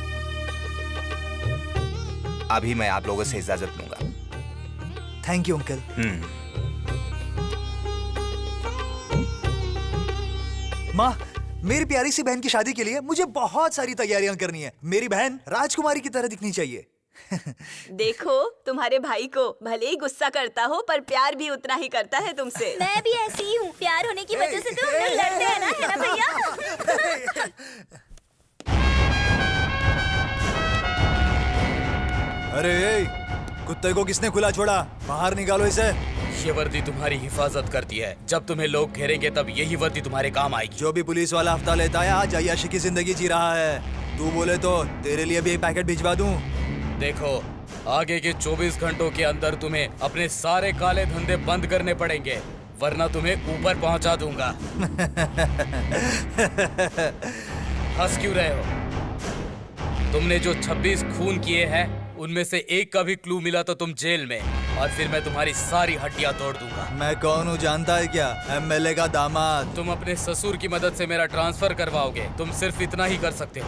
अभी मैं आप लोगों से इजाजत लूंगा। Thank you uncle. माँ, मेरी प्यारी सी बहन की शादी के लिए मुझे बहुत सारी तैयारियां करनी है। मेरी बहन राजकुमारी की तरह दिखनी चाहिए। देखो, तुम्हारे भाई को भले ही गुस्सा करता हो पर प्यार भी उतना ही करता है तुमसे। मैं भी ऐसी ही हूँ। प्यार होने की वजह से तो हम लोग लड़ते हैं ना, है ना भैया? अरे कुत्ते को किसने खुला छोड़ा? बाहर निकालो इसे। ये वर्दी तुम्हारी हिफाजत करती है। जब तुम्हें लोग घेरेंगे तब यही वर्दी तुम्हारे काम आएगी। जो भी पुलिस वाला हफ्ता लेता है आज अय्याशी की जिंदगी जी रहा है। तू बोले तो तेरे लिए भी एक पैकेट भिजवा दूं। देखो, आगे के 24 घंटों के अंदर तुम्हें अपने सारे काले धंधे बंद करने पड़ेंगे, वरना तुम्हें ऊपर पहुंचा दूंगा। हंस क्यों रहे हो? तुमने जो 26 खून किए हैं उनमें से एक का भी क्लू मिला तो तुम जेल में, और फिर मैं तुम्हारी सारी हड्डियां तोड़ दूंगा। मैं कौन हूँ जानता है क्या? एमएलए का दामाद। तुम अपने ससुर की मदद से मेरा ट्रांसफर करवाओगे। तुम सिर्फ इतना ही कर सकते हो।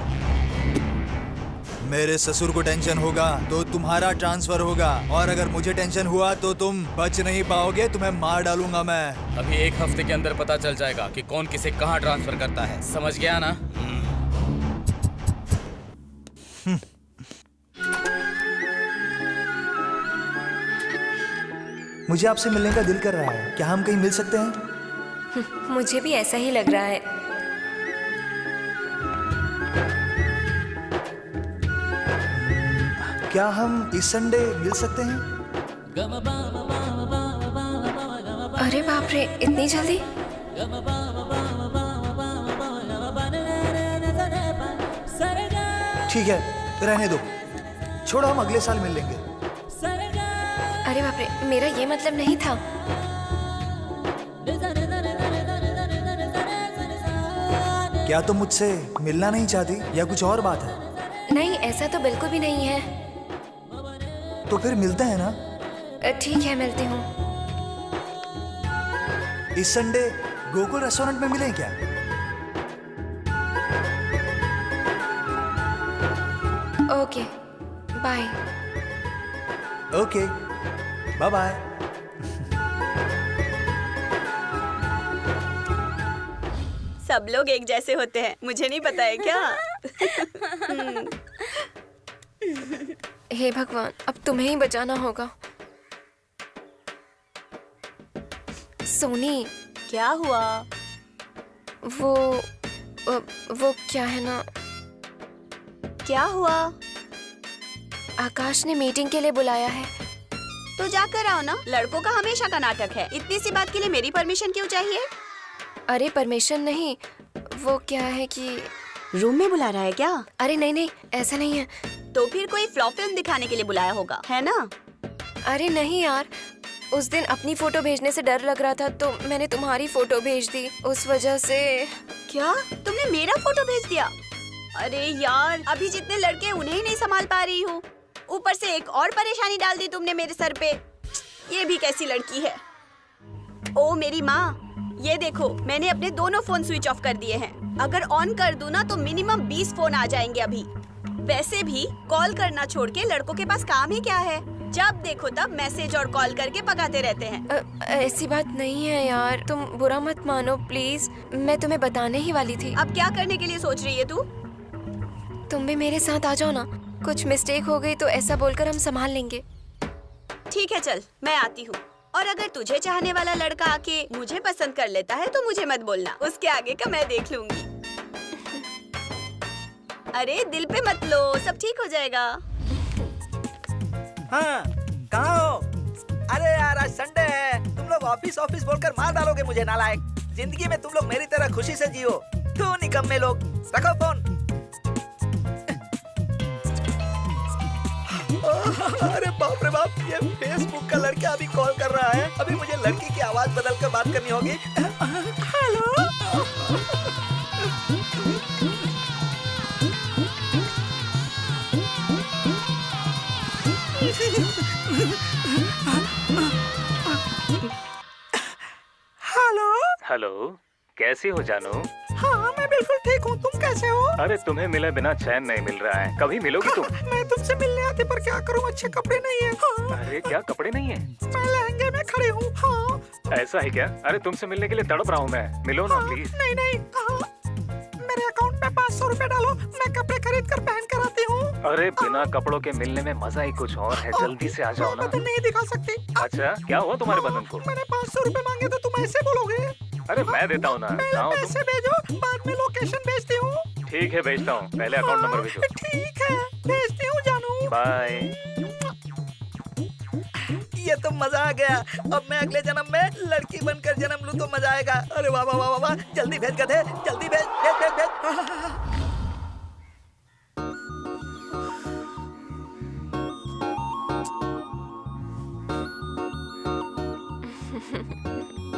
मेरे ससुर को टेंशन होगा तो तुम्हारा ट्रांसफर होगा, और अगर मुझे टेंशन हुआ तो तुम बच नहीं पाओगे। तुम्हें मार डालूंगा मैं। अभी एक हफ्ते के अंदर पता चल जाएगा कि कौन किसे कहाँ ट्रांसफर करता है। समझ गया ना? मुझे आपसे मिलने का दिल कर रहा है। क्या हम कहीं मिल सकते हैं? मुझे भी ऐसा ही लग रहा है। क्या हम इस संडे मिल सकते हैं? अरे बाप रे, इतनी जल्दी? ठीक है, रहने दो। छोड़ो, हम अगले साल मिल लेंगे। अरे बाप रे, मेरा ये मतलब नहीं था। क्या तुम मुझसे मिलना नहीं चाहती या कुछ और बात है? नहीं, ऐसा तो बिल्कुल भी नहीं है। तो फिर मिलते हैं ना? ठीक है, मिलती हूँ। इस संडे गोकुल रेस्टोरेंट में मिलें क्या? Okay, bye. Okay, bye bye. सब लोग एक जैसे होते हैं, मुझे नहीं पता है क्या? हे भगवान, अब तुम्हें ही बचाना होगा। सोनी, क्या हुआ? वो क्या है ना? क्या हुआ? आकाश ने मीटिंग के लिए बुलाया है। तो जाकर आओ ना। लड़कों का हमेशा का नाटक है। इतनी सी बात के लिए मेरी परमिशन क्यों चाहिए? अरे परमिशन नहीं, वो क्या है कि रूम में बुला रहा है क्या? अरे नहीं नहीं, ऐसा नहीं है। तो फिर कोई फ्लॉप फिल्म दिखाने के लिए बुलाया होगा, है ना? अरे नहीं यार, उस दिन अपनी फोटो भेजने से डर लग रहा था तो मैंने तुम्हारी फोटो भेज दी, उस वजह से। क्या तुमने मेरा फोटो भेज दिया? अरे यार, अभी जितने लड़के उन्हें ही नहीं संभाल पा रही हूँ, ऊपर से एक और परेशानी डाल दी तुमने मेरे सर पे। ये भी कैसी लड़की है। ओ मेरी माँ, ये देखो मैंने अपने दोनों फोन स्विच ऑफ कर दिए हैं। अगर ऑन कर दूं ना तो मिनिमम 20 फोन आ जाएंगे अभी। वैसे भी कॉल करना छोड़ के लड़कों के पास काम ही क्या है, जब देखो तब मैसेज और कॉल करके पकाते रहते हैं। ऐसी बात नहीं है यार, तुम बुरा मत मानो प्लीज, मैं तुम्हें बताने ही वाली थी। अब क्या करने के लिए सोच रही है तू? तुम भी मेरे साथ आ जाओ ना, कुछ मिस्टेक हो गई तो ऐसा बोलकर हम संभाल लेंगे। ठीक है चल, मैं आती हूँ। और अगर तुझे चाहने वाला लड़का आके मुझे पसंद कर लेता है तो मुझे मत बोलना, उसके आगे का मैं देख लूंगी। अरे दिल पे मत लो, सब ठीक हो जाएगा। हाँ, कहाँ हो? अरे यार आज संडे है, तुम लोग ऑफिस ऑफिस बोलकर मार डालोगे मुझे नालायक। जिंदगी में तुम लोग मेरी तरह खुशी से जियो। तू निकम्मे लोग, रखो फोन। अरे बाप रे बाप, ये फेसबुक का लड़का अभी कॉल कर रहा है। अभी मुझे लड़की की आवाज बदल कर बात करनी होगी। हेलो। हेलो। हेलो, कैसी हो जानू? हाँ मैं बिल्कुल ठीक हूँ, तुम कैसे हो? अरे तुम्हें मिले बिना चैन नहीं मिल रहा है, कभी मिलोगी तुम? मैं तुमसे मिलने आती पर क्या करूँ, अच्छे कपड़े नहीं है। हाँ। अरे क्या कपड़े नहीं है? मैं लहंगे में खड़ी हूँ। हाँ। ऐसा है क्या? अरे तुमसे मिलने के लिए तड़प रहा हूँ मैं, मिलो ना प्लीज। नहीं नहीं, हाँ। मेरे अकाउंट में 500 रुपए डालो, मैं कपड़े खरीद कर पहन कर आती हूँ। अरे बिना कपड़ों के मिलने में मजा ही कुछ और है, जल्दी से आ जाओ ना। बदन नहीं दिखा सकती। अच्छा क्या हुआ तुम्हारे बदन को? मैंने 500 रुपए मांगे तो तुम ऐसे बोलोगे? अरे मैं देता हूँ ना, कहाँ हो तुम? पैसे भेजो, बाद में लोकेशन भेजती हूँ। ठीक है भेजता हूँ, पहले अकाउंट नंबर भेजो। ठीक है, भेजती हूँ जानू। बाय। ये तो मजा आ गया। अब मैं अगले जन्म में लड़की बनकर जन्म लूँ तो मजा आएगा। अरे वाह वाह वाह वाह, जल्दी भेज गधे, जल्दी भेज भेज भेज भेज।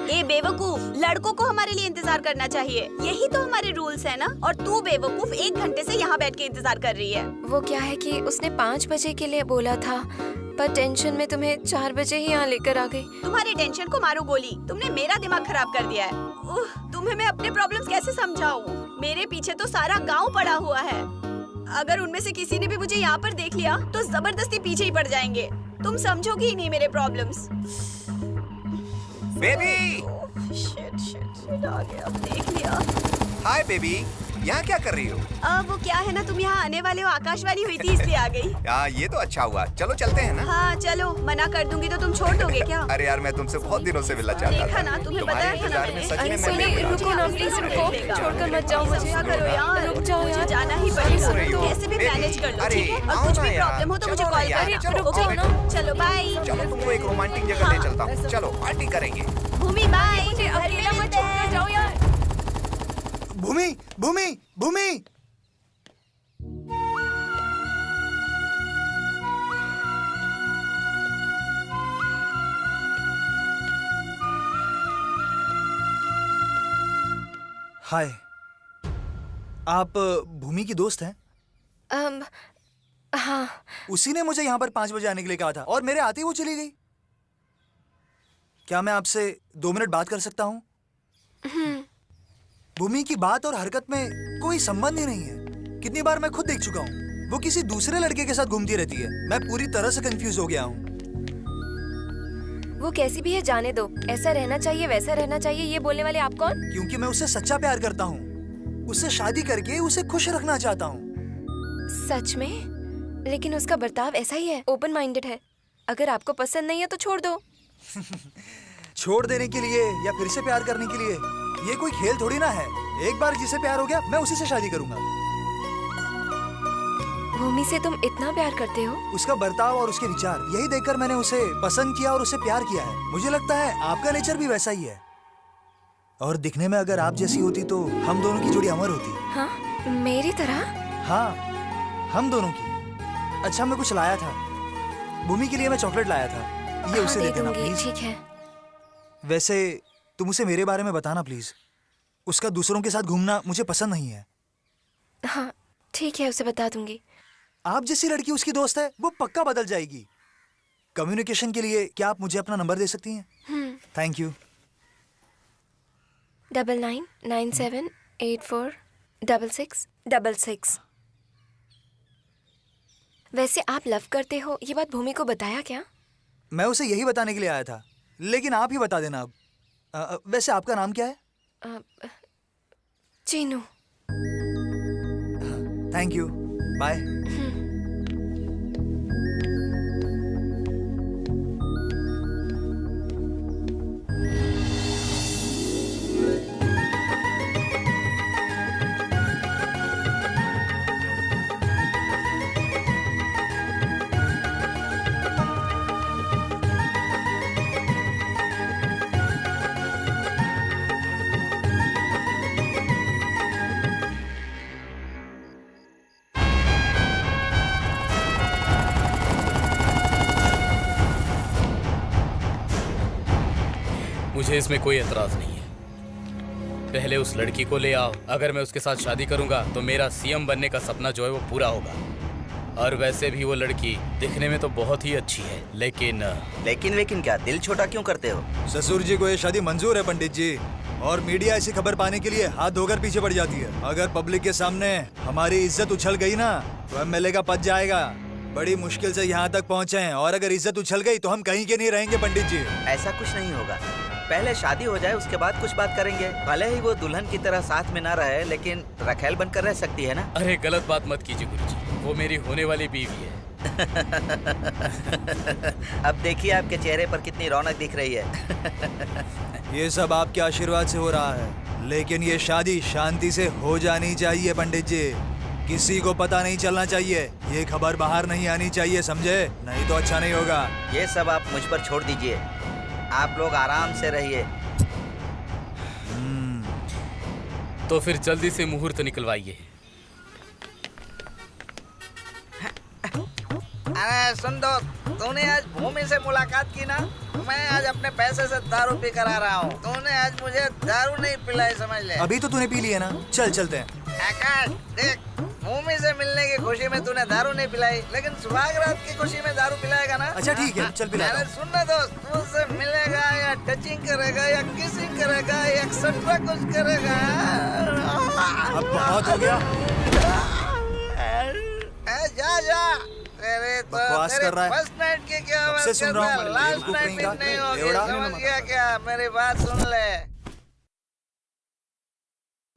ए बेवकूफ, लड़कों को हमारे लिए इंतजार करना चाहिए, यही तो हमारे रूल्स है ना। और तू बेवकूफ 1 घंटे से यहाँ बैठ के इंतजार कर रही है। वो क्या है कि उसने 5 बजे के लिए बोला था, पर टेंशन में तुम्हें 4 बजे ही यहाँ लेकर आ गई। तुम्हारी टेंशन को मारो गोली, तुमने मेरा दिमाग खराब कर दिया है। तुम्हें मैं अपने प्रॉब्लम्स कैसे समझाऊं? मेरे पीछे तो सारा गांव पड़ा हुआ है। अगर उनमें से किसी ने भी मुझे यहाँ पर देख लिया तो जबरदस्ती पीछे ही पड़ जाएंगे। तुम समझोगी ही नहीं मेरे प्रॉब्लम्स। बेबी। शिट आ गया, देख लिया। हाय बेबी, यहाँ क्या कर रही हो? वो क्या है ना, तुम यहाँ आने वाले हो, आकाशवाणी हुई थी इसलिए आ गई। ये तो अच्छा हुआ, चलो चलते हैं ना। हाँ चलो, मना कर दूंगी तो तुम छोड़ दोगे क्या? अरे यार मैं तुमसे बहुत दिनों से मिलना चाहता था। देखा ना, तुम्हें पता है ना मैंने। अरे सुनिए, रुको ना प्लीज, रुको, छोड़कर मत जाओ मुझे। क्या करो यार, रुक जाओ मुझे यार। जाना ही पड़ेगा। कैसे भी मैनेज कर लो, ठीक है? और कुछ भी प्रॉब्लम हो तो मुझे कॉल करना। रुक जाओ ना। चलो बाय। चलो तुमको एक रोमांटिक जगह ले चलता हूँ, चलो पार्टी करेंगे। भूमि बाय। मुझे अकेला मत छोड़कर जाओ यार। भूमि भूमि भूमि। हाय, आप भूमि की दोस्त हैं? हाँ। उसी ने मुझे यहाँ पर 5 बजे आने के लिए कहा था और मेरे आते ही वो चली गई। क्या मैं आपसे 2 मिनट बात कर सकता हूँ? भूमि की बात और हरकत में कोई संबंध ही नहीं है। कितनी बार मैं खुद देख चुका हूँ, वो किसी दूसरे लड़के के साथ घूमती रहती है। मैं पूरी तरह से कंफ्यूज हो गया हूँ। वो कैसी भी है जाने दो, ऐसा रहना चाहिए वैसा रहना चाहिए, ये बोलने वाले आप कौन? क्योंकि मैं उससे सच्चा प्यार करता हूँ, उससे शादी करके उसे खुश रखना चाहता हूँ। सच में? लेकिन उसका बर्ताव ऐसा ही है, ओपन माइंडेड है। अगर आपको पसंद नहीं है तो छोड़ दो। छोड़ देने के लिए या फिर से प्यार करने के लिए ये कोई खेल थोड़ी ना है। एक बार जिसे प्यार हो गया मैं उसी से शादी करूंगा। भूमि से तुम इतना प्यार करते हो? उसका बर्ताव और उसके विचार, यही देखकर मैंने उसे पसंद किया और उसे प्यार किया है। मुझे लगता है आपका नेचर भी वैसा ही है। और दिखने में अगर आप जैसी होती तो हम दोनों की जोड़ी अमर होती। हाँ, मेरी तरह? हाँ, हम दोनों की। अच्छा मैं कुछ लाया था, भूमि के लिए मैं चॉकलेट लाया था, ये उसे दे देना प्लीज। ठीक है। वैसे तुम उसे मेरे बारे में बताना प्लीज। उसका दूसरों के साथ घूमना मुझे पसंद नहीं है। हाँ ठीक है, उसे बता दूंगी। आप जैसी लड़की उसकी दोस्त है, वो पक्का बदल जाएगी। कम्युनिकेशन के लिए क्या आप मुझे अपना नंबर दे सकती हैं? Thank you. 9997846666। वैसे आप लव करते हो, ये बात भूमि को बताया क्या? मैं उसे यही बताने के लिए आया था, लेकिन आप ही बता देना अब। वैसे आपका नाम क्या है? चीनू। Thank you, bye. मुझे इसमें कोई एतराज नहीं है। पहले उस लड़की को ले आओ। अगर मैं उसके साथ शादी करूंगा तो मेरा सीएम बनने का सपना जो है वो पूरा होगा। और वैसे भी वो लड़की दिखने में तो बहुत ही अच्छी है, लेकिन क्या, दिल छोटा क्यों करते हो? ससुर जी को ये शादी मंजूर है पंडित जी, और मीडिया ऐसी खबर पाने के लिए हाथ धोकर पीछे पड़ जाती है। अगर पब्लिक के सामने हमारी इज्जत उछल गई ना तो एमएलए का पद जाएगा। बड़ी मुश्किल से यहाँ तक पहुँचे हैं, और अगर इज्जत उछल गई तो हम कहीं के नहीं रहेंगे पंडित जी। ऐसा कुछ नहीं होगा, पहले शादी हो जाए उसके बाद कुछ बात करेंगे। भले ही वो दुल्हन की तरह साथ में ना रहे, लेकिन रखेल बनकर रह सकती है ना। अरे गलत बात मत कीजिए गुरुजी, वो मेरी होने वाली बीवी है। अब देखिए आपके चेहरे पर कितनी रौनक दिख रही है। ये सब आपके आशीर्वाद से हो रहा है, लेकिन ये शादी शांति से हो जानी चाहिए पंडित जी। किसी को पता नहीं चलना चाहिए, ये खबर बाहर नहीं आनी चाहिए, समझे? नहीं तो अच्छा नहीं होगा। ये सब आप मुझ पर छोड़ दीजिए, आप लोग आराम से रहिए। तो फिर जल्दी से मुहूर्त निकलवाइए। अरे सुन दो, तूने आज भूमि से मुलाकात की ना, मैं आज अपने पैसे से दारू पी कर आ रहा हूँ। तूने आज मुझे दारू नहीं पिलाई, समझ ले। अभी तो तूने पी ली है ना, चल चलते हैं। आकाश देख, भूमि से मिलने की खुशी में तूने दारू नहीं पिलाई, लेकिन सुहागरात की खुशी में दारू पिलाएगा ना। अच्छा ठीक है, चल पिलाता अरे सुन ना दोस्त, तू उससे मिलेगा या टचिंग करेगा या किसिंग करेगा या एक्सेट्रा कुछ करेगा। अब बहुत हो गया। जा तेरे तो बकवास कर रहा है। फर्स्ट नाइट की क्या कब से सुन रहा हूँ, लास्ट नाइट नहीं होगी, समझ गया क्या? मेरी बात सुन ले।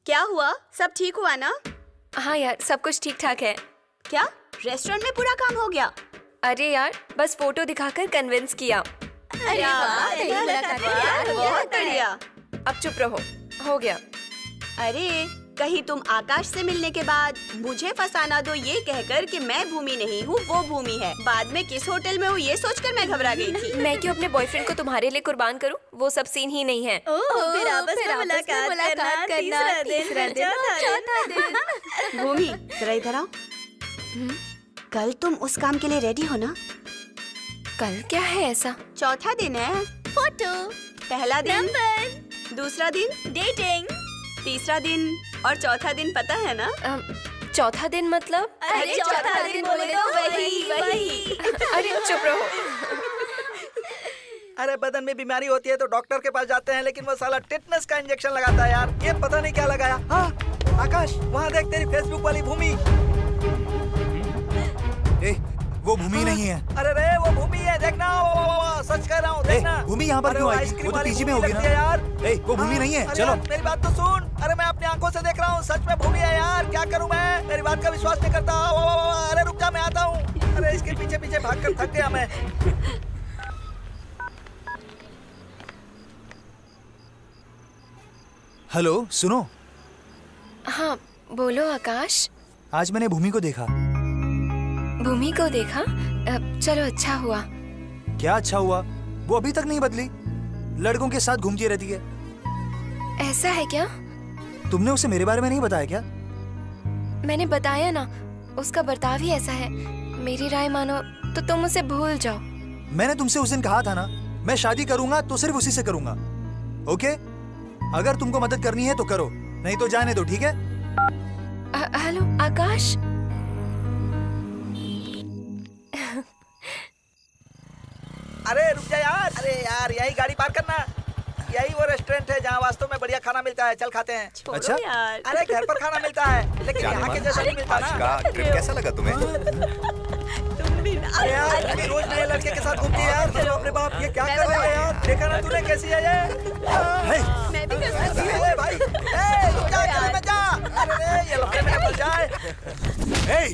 क्या हुआ? सब ठीक हुआ ना? हाँ यार, सब कुछ ठीक ठाक है। क्या रेस्टोरेंट में पूरा काम हो गया? अरे यार, बस फोटो दिखाकर कन्विंस किया। अरे वाह, बहुत बढ़िया। अब चुप रहो, हो गया। अरे कहीं तुम आकाश से मिलने के बाद मुझे फंसाना दो ये कहकर कि मैं भूमि नहीं हूँ, वो भूमि है। बाद में किस होटल में हूँ ये सोचकर मैं घबरा गई थी। मैं क्यों अपने बॉयफ्रेंड को तुम्हारे लिए कुर्बान करूँ? वो सब सीन ही नहीं है। फिर आपस में मुलाकात करना, तीसरा दिन, चौथा दिन। भूमि जरा इधर आओ। कल तुम उस काम के लिए रेडी हो ना? कल क्या है ऐसा? चौथा दिन है फोटो, पहला दिन दूसरा दिन डेटिंग, तीसरा दिन और चौथा दिन पता है ना? चौथा दिन मतलब? अरे चौथा दिन बोले तो वही। अरे चुप रहो। अरे बदन में बीमारी होती है तो डॉक्टर के पास जाते हैं, लेकिन वो साला टिटनेस का इंजेक्शन लगाता है यार। ये पता नहीं क्या लगाया। हाँ आकाश, वहाँ देख तेरी फेसबुक वाली भूमि। वो भूमि नहीं है। अरे रे वो भूमि है, देखना, सच कह रहा हूँ, देखना। भूमि यहाँ पर क्यों आएगी? वो तो पीछे में होगी ना यार। वो भूमि नहीं है, चलो। मेरी बात तो सुन। अरे मैं अपनी आंखों से देख रहा हूँ, सच में भूमि है यार। क्या करूँ मैं, मेरी बात का विश्वास नहीं करता। अरे रुक जा, मैं आता हूँ। अरे इसके पीछे पीछे भागकर थक गया मैं। हेलो सुनो। हाँ बोलो आकाश। आज मैंने भूमि को देखा। भूमि को देखा? चलो अच्छा हुआ। क्या अच्छा हुआ? वो अभी तक नहीं बदली, लड़कों के साथ घूमती रहती है। ऐसा है क्या? तुमने उसे मेरे बारे में नहीं बताया क्या? मैंने बताया ना, उसका बर्ताव ही ऐसा है। मेरी राय मानो तो तुम उसे भूल जाओ। मैंने तुमसे उस दिन कहा था ना, मैं शादी करूंगा तो सिर्फ उसी से करूंगा। ओके? अगर तुमको मदद करनी है तो करो, नहीं तो जाने दो, ठीक है? हेलो आकाश। अरे यार यही गाड़ी पार्क करना, यही वो रेस्टोरेंट है जहाँ वास्तव में बढ़िया खाना मिलता है। चल खाते हैं। अच्छा यार अरे घर पर खाना मिलता है लेकिन यहाँ के जैसा नहीं मिलता आज ना। का ट्रिप कैसा लगा तुम्हें? तुम भी ना अरे यार अभी रोज नए लड़के के साथ घूमती है यार। चलो अपने बाप ये क्या कर रहे हो यार? देखा ना तूने कैसी है ये? मैं भी कर सकती हूँ। अरे भाई रुक जा, चले मत जा। अरे ये लफड़े में फंस जाए। हे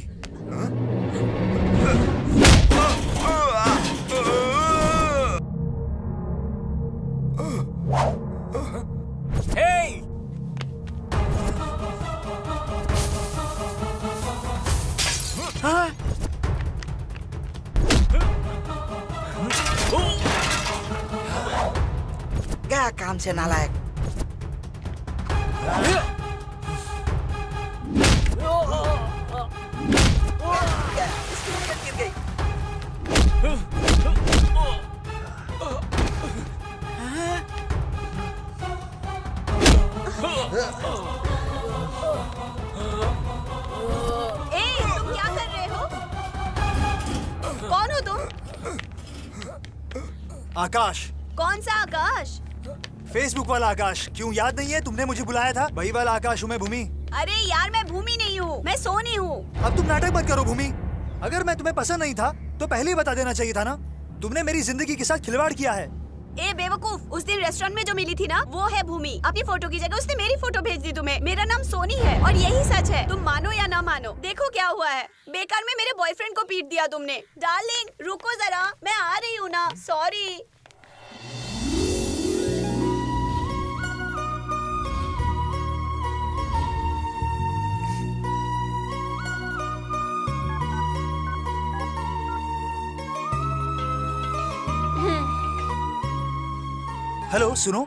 हे क्या काम से नालायक। गिर गई। ए, तुम क्या कर रहे हो? कौन हो तुम? आकाश, कौन सा आकाश? फेसबुक वाला आकाश। क्यों याद नहीं है? तुमने मुझे बुलाया था। वही वाला आकाश हूँ मैं, भूमि। अरे यार मैं भूमि नहीं हूँ, मैं सोनी हूँ। अब तुम नाटक मत करो भूमि। अगर मैं तुम्हें पसंद नहीं था तो पहले ही बता देना चाहिए था ना। तुमने मेरी जिंदगी के साथ खिलवाड़ किया है। ए बेवकूफ, उस दिन रेस्टोरेंट में जो मिली थी ना वो है भूमि। अपनी फोटो की जगह उसने मेरी फोटो भेज दी तुम्हें। मेरा नाम सोनी है और यही सच है, तुम मानो या ना मानो। देखो क्या हुआ है, बेकार में मेरे बॉयफ्रेंड को पीट दिया तुमने। डार्लिंग रुको जरा, मैं आ रही हूँ ना। सॉरी। हेलो सुनो,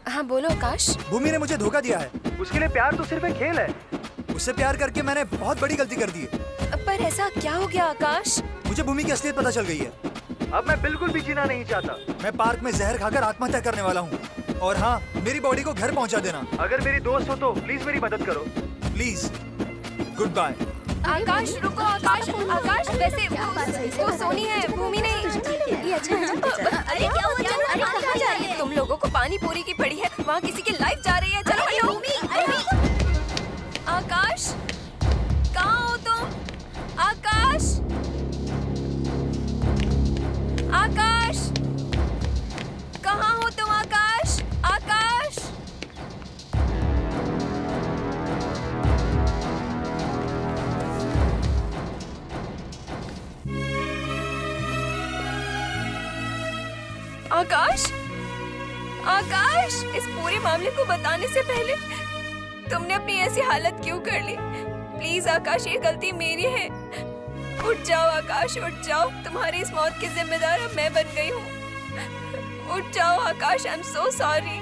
हाँ बोलो आकाश। भूमि ने मुझे धोखा दिया है। उसके लिए प्यार तो सिर्फ एक खेल है। उससे प्यार करके मैंने बहुत बड़ी गलती कर दी है। पर ऐसा क्या हो गया आकाश? मुझे भूमि की असलियत पता चल गई है। अब मैं बिल्कुल भी जीना नहीं चाहता। मैं पार्क में जहर खाकर आत्महत्या करने वाला हूँ। और हाँ, मेरी बॉडी को घर पहुँचा देना। अगर मेरी दोस्त हो तो प्लीज मेरी मदद करो, प्लीज। Good bye. आकाश रुको, आकाश आकाश वैसे वो सोनी है, भूमि नहीं। ये अच्छा है। अरे क्या हुआ? चलो, अरे कहाँ जा रही है? तुम लोगों को पानी पूरी की पड़ी है, वहाँ किसी की लाइफ जा रही है। चलो हटो। आकाश कहाँ हो तुम? आकाश, आकाश कहाँ हो तुम? आकाश, आकाश। आकाश, आकाश, इस पूरे मामले को बताने से पहले तुमने अपनी ऐसी हालत क्यों कर ली? प्लीज आकाश, ये गलती मेरी है। उठ जाओ आकाश, उठ जाओ। तुम्हारी इस मौत की जिम्मेदार अब मैं बन गई हूँ। उठ जाओ Akash, I am so sorry.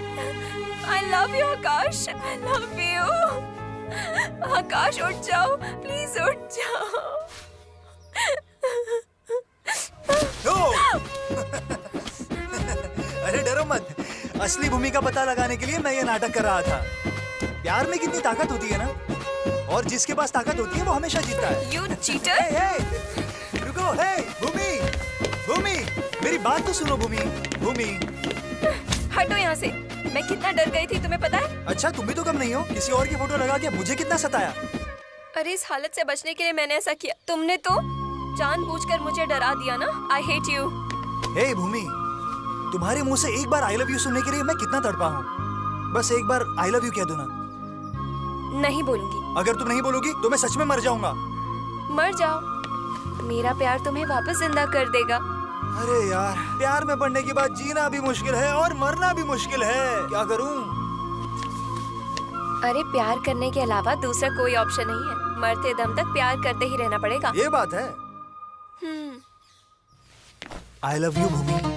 I love you Akash, I love you. Akash उठ जाओ, प्लीज उठ जाओ। अरे डरो मत, असली भूमि का पता लगाने के लिए मैं ये नाटक कर रहा था। प्यार में कितनी ताकत होती है ना, और जिसके पास ताकत होती है वो हमेशा जीतता है। You cheater! रुको, भूमि, भूमि, मेरी बात तो सुनो भूमि, भूमि। हटो यहाँ से। मैं कितना डर गई थी तुम्हें पता है? अच्छा तुम भी तो कम नहीं हो, किसी और की फोटो लगा के मुझे कितना सताया। अरे इस हालत से बचने के लिए मैंने ऐसा किया। तुमने तो जानबूझकर मुझे डरा दिया ना। I hate you। हे भूमि, तुम्हारे मुंह से एक बार आई लव यू सुनने के लिए मैं कितना तड़पा हूँ। बस एक बार आई लव यू कह दो ना। नहीं बोलूंगी। अगर तुम नहीं बोलोगी तो मैं सच में मर जाऊंगा। मर जाओ, मेरा प्यार तुम्हें वापस जिंदा कर देगा। अरे यार, प्यार में पड़ने के बाद जीना भी मुश्किल है और मरना भी मुश्किल है। क्या करूं? अरे प्यार करने के अलावा दूसरा कोई ऑप्शन नहीं है। मरते दम तक प्यार करते ही रहना पड़ेगा। ये बात है। आई लव यू भूमि।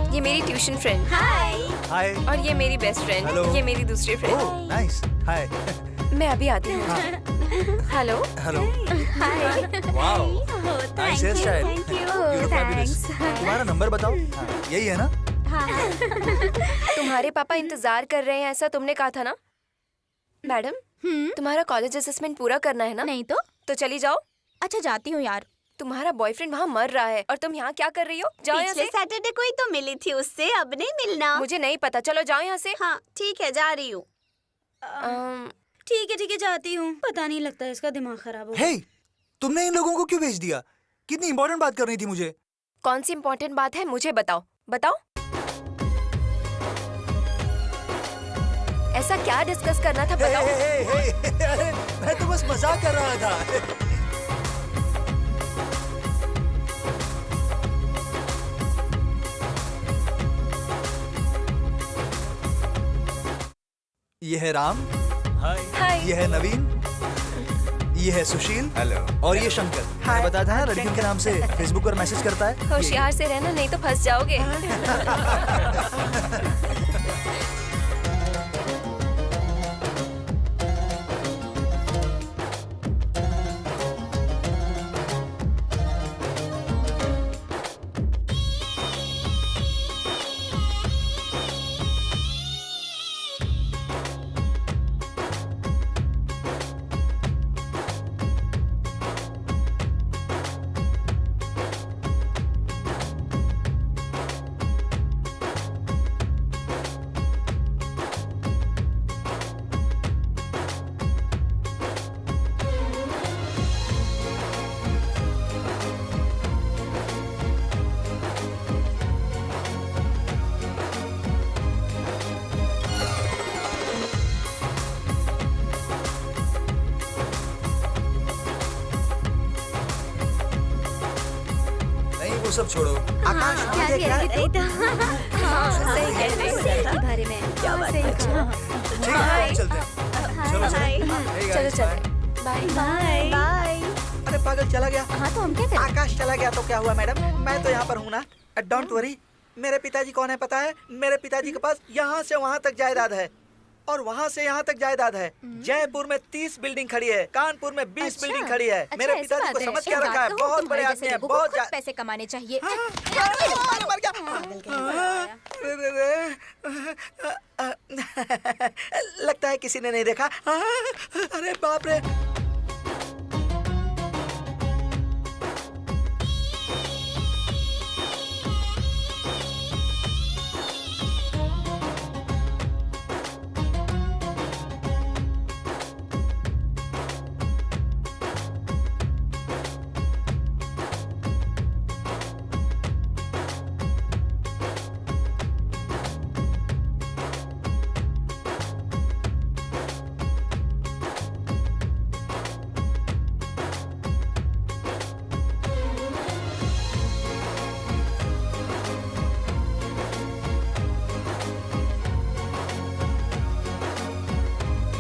ये मेरी ट्यूशन फ्रेंड। हाय। हाय। और ये मेरी बेस्ट फ्रेंड, हेलो। ये मेरी दूसरी फ्रेंड। नाइस। हाय। मैं अभी आती हूँ। Hello. Hello. Wow, nice hair style. You look fabulous। तुम्हारा नंबर बताओ। हाँ, यही है ना? तुम्हारे पापा इंतजार कर रहे हैं, ऐसा तुमने कहा था ना? मैडम, तुम्हारा कॉलेज असेसमेंट पूरा करना है ना? नहीं तो चली जाओ। अच्छा जाती हूँ यार। तुम्हारा बॉयफ्रेंड वहाँ मर रहा है और तुम यहाँ क्या कर रही हो? जाओ यहाँ पिछले से। सैटरडे को ही तो मिली थी उससे, अब नहीं मिलना। मुझे नहीं पता, चलो जाओ यहाँ से। हाँ ठीक है, जा रही हूँ। ठीक है जाती हूँ। पता नहीं लगता इसका दिमाग खराब हो गया। हे, तुमने इन लोगों को क्यों भेज दिया? कितनी इंपॉर्टेंट बात करनी थी मुझे। कौन सी इम्पोर्टेंट बात है मुझे बताओ, बताओ। ऐसा क्या डिस्कस करना था, बताओ। अरे मैं तो बस मजाक कर रहा था। ये है राम। हाय। ये है नवीन। ये है सुशील। हेलो। और ये शंकर। मैं बताया था ना, लड़कियों के नाम से फेसबुक पर मैसेज करता है। होशियार से रहना, नहीं तो फंस जाओगे। वो सब छोड़ो। आकाश क्या ये क्या है? सही कह रहे हो के बारे में। क्या सही कहा। ठीक है, चलते हैं। चलो चलो चलो, बाय बाय बाय। अरे पागल चला गया। हाँ तो हम क्या करें? आकाश चला गया तो क्या हुआ मैडम, मैं तो यहाँ पर हूँ ना। Don't worry. मेरे पिताजी कौन है पता है? मेरे पिताजी के पास यहाँ से वहाँ तक जायदाद है और वहाँ से यहाँ तक जायदाद है। जयपुर में 30 बिल्डिंग खड़ी है, कानपुर में 20 बिल्डिंग खड़ी है। मेरे पिताजी को समझ क्या रखा है, बहुत बड़े आदमी है, बहुत पैसे कमाने चाहिए। लगता है किसी ने नहीं देखा। अरे बाप रे।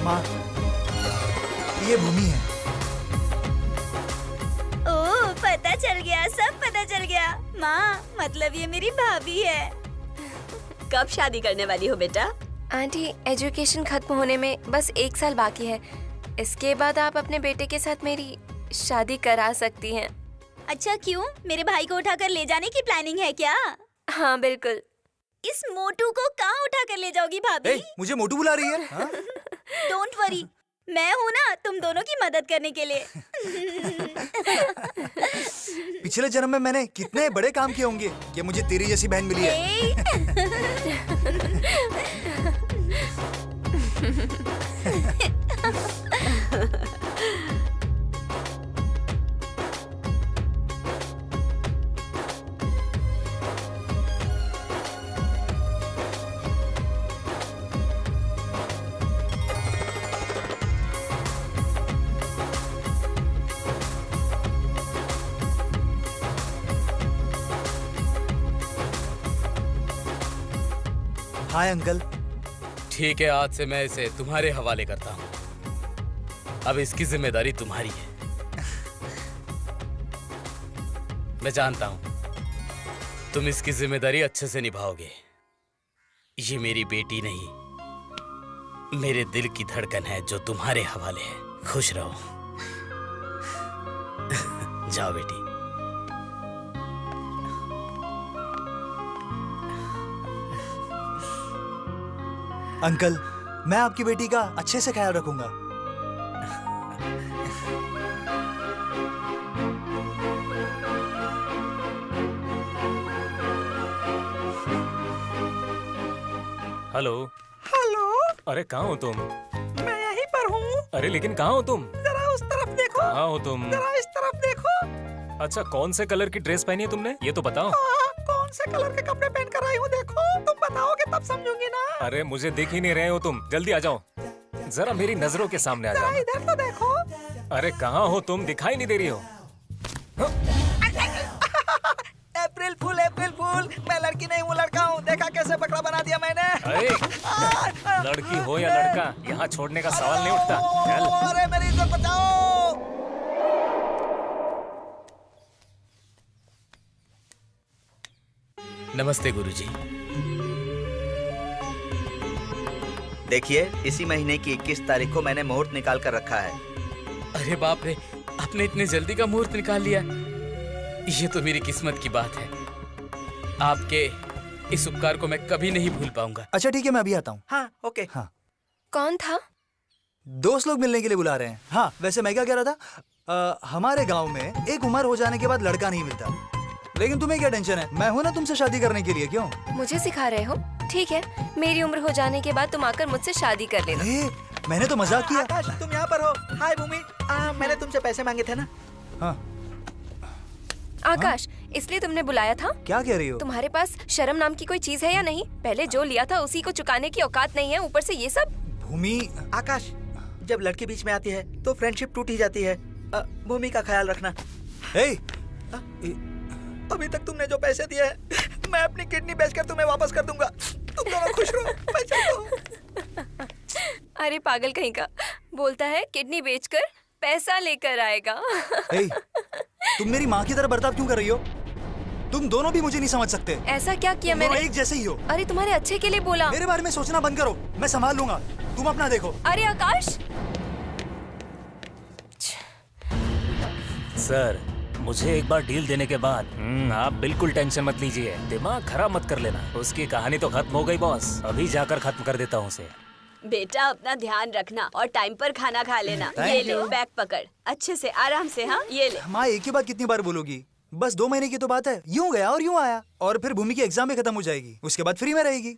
माँ, ये भूमि है। ओह, पता चल गया, सब पता चल गया। माँ, मतलब ये मेरी भाभी है। कब शादी करने वाली हो बेटा? आंटी, एजुकेशन खत्म होने में बस 1 साल बाकी है। इसके बाद आप अपने बेटे के साथ मेरी शादी करा सकती हैं। अच्छा क्यों? मेरे भाई को उठाकर ले जाने की प्लानिंग है क्या? हाँ बिल्कुल। इस मोटू को कहाँ उठाकर ले जाओगी भाभी? ए, मुझे मोटू बुला रही है? हाँ? डोंट वरी, मैं हूँ ना तुम दोनों की मदद करने के लिए। पिछले जन्म में मैंने कितने बड़े काम किए होंगे कि मुझे तेरी जैसी बहन मिली है। Hi uncle. ठीक है, आज से मैं इसे तुम्हारे हवाले करता हूँ। अब इसकी जिम्मेदारी तुम्हारी है। मैं जानता हूँ तुम इसकी जिम्मेदारी अच्छे से निभाओगे। ये मेरी बेटी नहीं, मेरे दिल की धड़कन है जो तुम्हारे हवाले है। खुश रहो। जाओ बेटी। अंकल, मैं आपकी बेटी का अच्छे से ख्याल रखूंगा। हेलो। हेलो। अरे कहाँ हो तुम? मैं यहीं पर हूँ। अरे लेकिन कहाँ हो तुम? जरा उस तरफ देखो। कहाँ हो तुम? जरा इस तरफ देखो। अच्छा, कौन से कलर की ड्रेस पहनी है तुमने? ये तो बताओ। कौन से कलर के कपड़े पहन कर आई हूँ देखो। तुम बताओगे तब समझूंगी ना। अरे मुझे देख ही नहीं रहे हो तुम। जल्दी आ जाओ, जरा मेरी नजरों के सामने आ जाओ। इधर तो देखो। अरे कहाँ हो तुम? दिखाई नहीं दे रही हो। अप्रैल फूल, अप्रैल फूल। मैं लड़की नहीं हूँ, लड़का हूँ। देखा कैसे बकरा बना दिया मैंने। अरे लड़की हो या लड़का, यहाँ छोड़ने का सवाल नहीं उठता। चल। अरे मेरी इज्जत बचाओ। नमस्ते गुरुजी। देखिए, इसी महीने की 21 तारीख को मैंने मुहूर्त निकाल कर रखा है। अरे बाप रे, आपने इतने जल्दी का मुहूर्त निकाल लिया। ये तो मेरी किस्मत की बात है। आपके इस उपकार को मैं कभी नहीं भूल पाऊंगा। अच्छा ठीक है, मैं अभी आता हूँ। हाँ, ओके। हाँ। कौन था? दोस्त लोग मिलने के लिए बुला रहे हैं। हाँ, वैसे मैं क्या कह रहा था, हमारे गांव में एक उम्र हो जाने के बाद लड़का नहीं मिलता। लेकिन तुम्हें क्या टेंशन है? मैं हूं ना तुमसे शादी करने के लिए। क्यों? मुझे सिखा रहे हो? ठीक है, मेरी उम्र हो जाने के बाद तुम आकर मुझसे शादी कर लेना। मैंने तो मजाक किया। आकाश, तुम यहाँ पर हो। हाय भूमि। मैंने तुमसे पैसे मांगे थे ना। हाँ। आकाश, इसलिए तुमने बुलाया था? क्या कह रही हो? तुम्हारे पास शर्म नाम की कोई चीज है या नहीं? पहले जो लिया था उसी को चुकाने की औकात नहीं है, ऊपर से ये सब। भूमि। आकाश, जब लड़की बीच में आती है तो फ्रेंडशिप टूट ही जाती है। भूमि का ख्याल रखना। अभी तक तुमने जो पैसे दिए हैं, मैं अपनी किडनी बेचकर तुम्हें वापस कर दूंगा। तुम दोनों खुश रहो, मैं चलता हूँ। अरे पागल कहीं का, बोलता है किडनी बेचकर पैसा लेकर आएगा। तुम मेरी माँ की तरह बर्ताव क्यों कर रही हो? तुम दोनों भी मुझे नहीं समझ सकते। ऐसा क्या किया मैंने? एक जैसे ही हो। अरे तुम्हारे अच्छे के लिए बोला। मेरे बारे में सोचना बंद करो, मैं संभाल लूंगा। तुम अपना देखो। अरे आकाश। सर, मुझे एक बार डील देने के बाद आप बिल्कुल टेंशन मत लीजिए, दिमाग खराब मत कर लेना। उसकी कहानी तो खत्म हो गई बॉस, अभी जाकर खत्म कर देता हूँ उसे। बेटा अपना ध्यान रखना और टाइम पर खाना खा लेना। ये ले, बैग पकड़ अच्छे से, आराम से। हाँ, ये ले। माँ, एक ही बात कितनी बार बोलोगी? बस 2 महीने की तो बात है। यूं गया और यूं आया। और फिर भूमि की एग्जाम भी खत्म हो जाएगी, उसके बाद फ्री में रहेगी।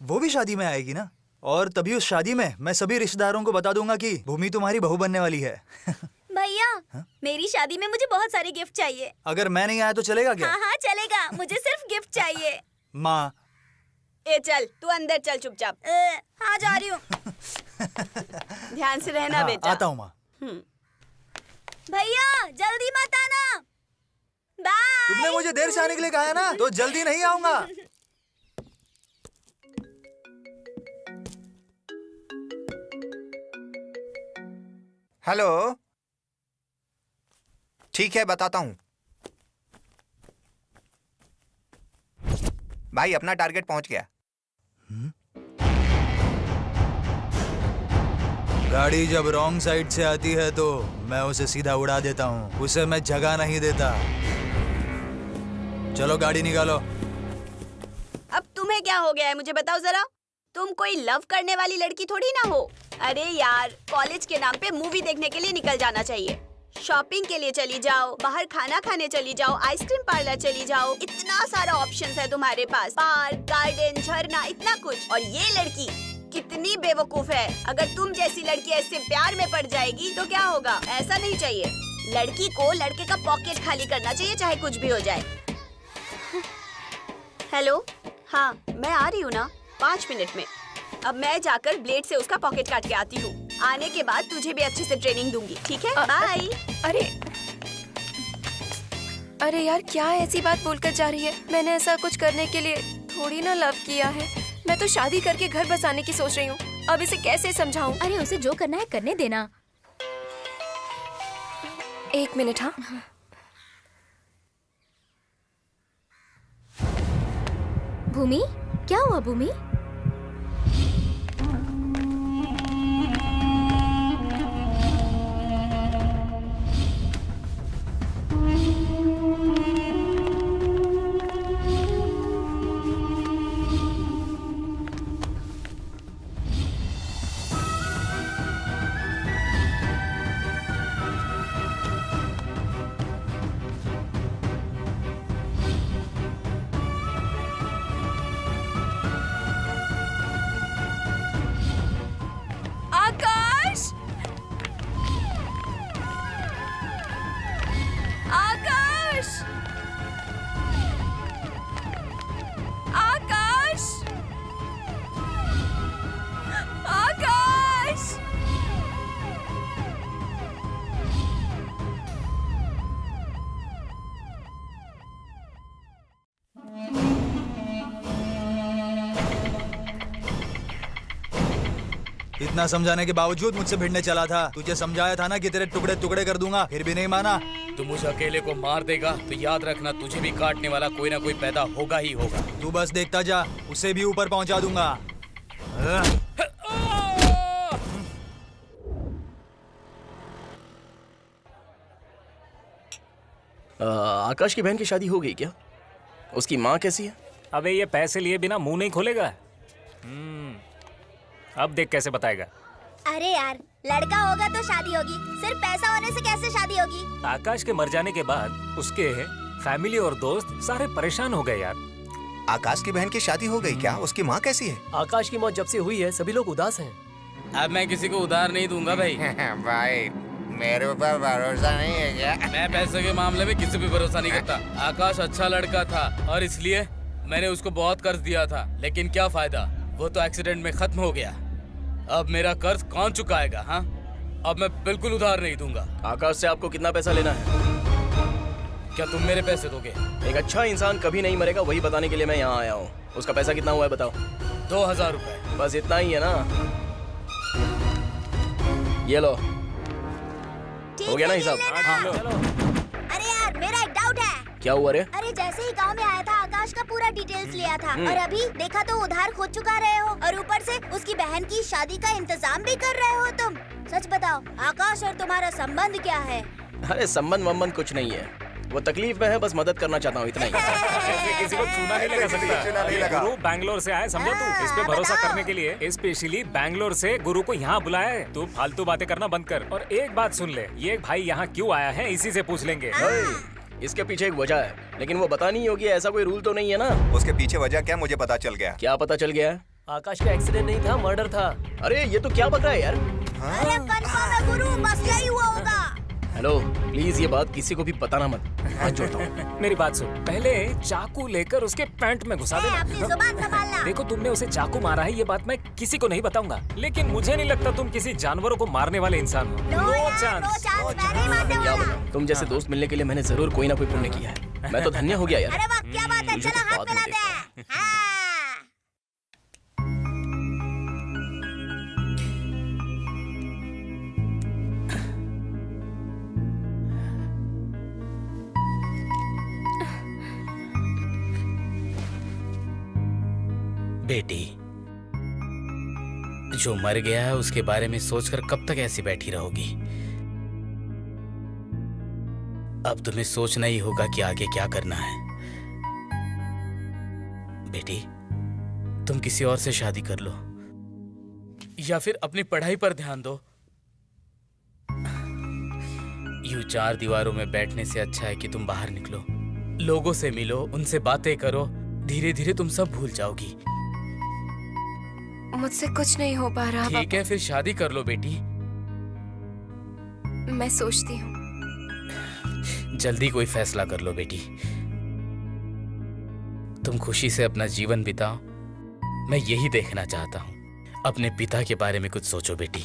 वो भी शादी में आएगी ना, और तभी उस शादी में मैं सभी रिश्तेदारों को बता दूंगा कि भूमि तुम्हारी बहू बनने वाली है। भैया, मेरी शादी में मुझे बहुत सारे गिफ्ट चाहिए। अगर मैं नहीं आया तो चलेगा क्या? हाँ हाँ चलेगा, मुझे सिर्फ गिफ्ट चाहिए। माँ। ए चल, तू अंदर चल चुपचाप। हाँ जा रही हूँ। ध्यान से रहना बेटा। आता हूँ माँ। भैया जल्दी मत आना। बाय। तुमने मुझे देर से आने के लिए कहा है ना, तो जल्दी नहीं आऊंगा। हेलो। ठीक है, बताता हूँ। भाई, अपना टारगेट पहुंच गया। गाड़ी जब रॉन्ग साइड से आती है तो मैं उसे सीधा उड़ा देता हूँ, उसे मैं जगह नहीं देता। चलो गाड़ी निकालो। अब तुम्हें क्या हो गया है, मुझे बताओ जरा। तुम कोई लव करने वाली लड़की थोड़ी ना हो। अरे यार, कॉलेज के नाम पे मूवी देखने के लिए निकल जाना चाहिए, शॉपिंग के लिए चली जाओ, बाहर खाना खाने चली जाओ, आइसक्रीम पार्लर चली जाओ। इतना सारा ऑप्शंस है तुम्हारे पास, पार्क, गार्डन, झरना, इतना कुछ। और ये लड़की कितनी बेवकूफ है। अगर तुम जैसी लड़की ऐसे प्यार में पड़ जाएगी तो क्या होगा? ऐसा नहीं चाहिए। लड़की को लड़के का पॉकेट खाली करना चाहिए, चाहे कुछ भी हो जाए। हेलो, हाँ मैं आ रही हूँ ना 5 मिनट में। अब मैं जाकर ब्लेड से उसका पॉकेट काट के आती हूँ। आने के बाद तुझे भी अच्छे से ट्रेनिंग दूंगी, ठीक है? बाय। अरे यार, क्या ऐसी बात बोलकर जा रही है? मैंने ऐसा कुछ करने के लिए थोड़ी ना लव किया है। मैं तो शादी करके घर बसाने की सोच रही हूँ। अब इसे कैसे समझाऊं? अरे उसे जो करना है करने देना। 1 मिनट। हाँ भूमि, क्या हुआ भूमि? आकाश आकाश आकाश इतना समझाने के बावजूद मुझसे भिड़ने चला था। तुझे समझाया था ना कि तेरे टुकड़े टुकड़े कर दूंगा, फिर भी नहीं माना। तू मुझे अकेले को मार देगा तो याद रखना तुझे भी काटने वाला कोई ना कोई पैदा होगा ही होगा। तू बस देखता जा, उसे भी ऊपर पहुंचा दूंगा। आकाश की बहन की शादी हो गई क्या? उसकी माँ कैसी है? अबे ये पैसे लिए बिना मुंह नहीं खोलेगा। अब देख कैसे बताएगा। अरे यार, लड़का होगा तो शादी होगी, सिर्फ पैसा होने से कैसे शादी होगी? आकाश के मर जाने के बाद उसके फैमिली और दोस्त सारे परेशान हो गए यार। आकाश की बहन की शादी हो गई क्या? उसकी माँ कैसी है? आकाश की मौत जब से हुई है सभी लोग उदास हैं। अब मैं किसी को उधार नहीं दूंगा भाई। भाई मेरे ऊपर भरोसा नहीं है क्या? मैं पैसे के मामले में किसी पे भरोसा नहीं करता। आकाश अच्छा लड़का था और इसलिए मैंने उसको बहुत कर्ज दिया था, लेकिन क्या फायदा, वो तो एक्सीडेंट में खत्म हो गया। अब मेरा कर्ज कौन चुकाएगा? हाँ, अब मैं बिल्कुल उधार नहीं दूंगा। आकाश से आपको कितना पैसा लेना है? क्या तुम मेरे पैसे दोगे? एक अच्छा इंसान कभी नहीं मरेगा, वही बताने के लिए मैं यहाँ आया हूँ। उसका पैसा कितना हुआ है बताओ। 2000 रुपए। बस इतना ही है ना? ये लो, हो गया ना हिसाब? अरे यार, मेरा एक डाउट है। क्या हुआ रे? अरे जैसे ही गांव में आया था आकाश का पूरा डिटेल्स लिया था और अभी देखा तो उधार खुद चुका रहे हो और ऊपर से उसकी बहन की शादी का इंतजाम भी कर रहे हो तुम। सच बताओ, आकाश और तुम्हारा संबंध क्या है? अरे संबंध वंबंध कुछ नहीं है, वो तकलीफ में है, बस मदद करना चाहता हूँ, इतना ही। ऐसे किसी को चूना नहीं लगा सकता। गुरु बैंगलोर से आए, समझा तू? इस पे भरोसा करने के लिए स्पेशली बैंगलोर से गुरु को यहाँ बुलाया है। तू फालतू बातें करना बंद कर और एक बात सुन ले, ये भाई यहाँ क्यों आया है इसी से पूछ लेंगे। इसके पीछे एक वजह है, लेकिन वो बतानी होगी, ऐसा कोई रूल तो नहीं है ना? उसके पीछे वजह क्या मुझे पता चल गया। क्या पता चल गया? आकाश का एक्सीडेंट नहीं था, मर्डर था। अरे ये तो क्या बक रहा है यार। अरे कंफर्म है गुरु, मसला ही हुआ होगा। हेलो, प्लीज ये बात किसी को भी बताना मत, हाथ जोड़ता हूँ। मेरी बात सुन, पहले चाकू लेकर उसके पैंट में घुसा देना। अपनी जुबान संभालना। देखो तुमने उसे चाकू मारा है, ये बात मैं किसी को नहीं बताऊंगा, लेकिन मुझे नहीं लगता तुम किसी जानवरों को मारने वाले इंसान हो। No chance. क्या बताऊं, तुम जैसे दोस्त मिलने के लिए मैंने जरूर कोई ना कोई पुण्य किया है। मैं तो धन्य हो गया यार। अरे वाह, क्या बात है, चलो हाथ मिलाते हैं। बेटी, जो मर गया है उसके बारे में सोचकर कब तक ऐसी बैठी रहोगी? अब तुम्हें सोचना ही होगा कि आगे क्या करना है। बेटी, तुम किसी और से शादी कर लो या फिर अपनी पढ़ाई पर ध्यान दो। यूं 4 दीवारों में बैठने से अच्छा है कि तुम बाहर निकलो, लोगों से मिलो, उनसे बातें करो। धीरे धीरे तुम सब भूल जाओगी। मुझसे कुछ नहीं हो पा रहा। ठीक है, फिर शादी कर लो बेटी। मैं सोचती हूँ। जल्दी कोई फैसला कर लो बेटी। तुम खुशी से अपना जीवन बिताओ, मैं यही देखना चाहता हूँ। अपने पिता के बारे में कुछ सोचो बेटी।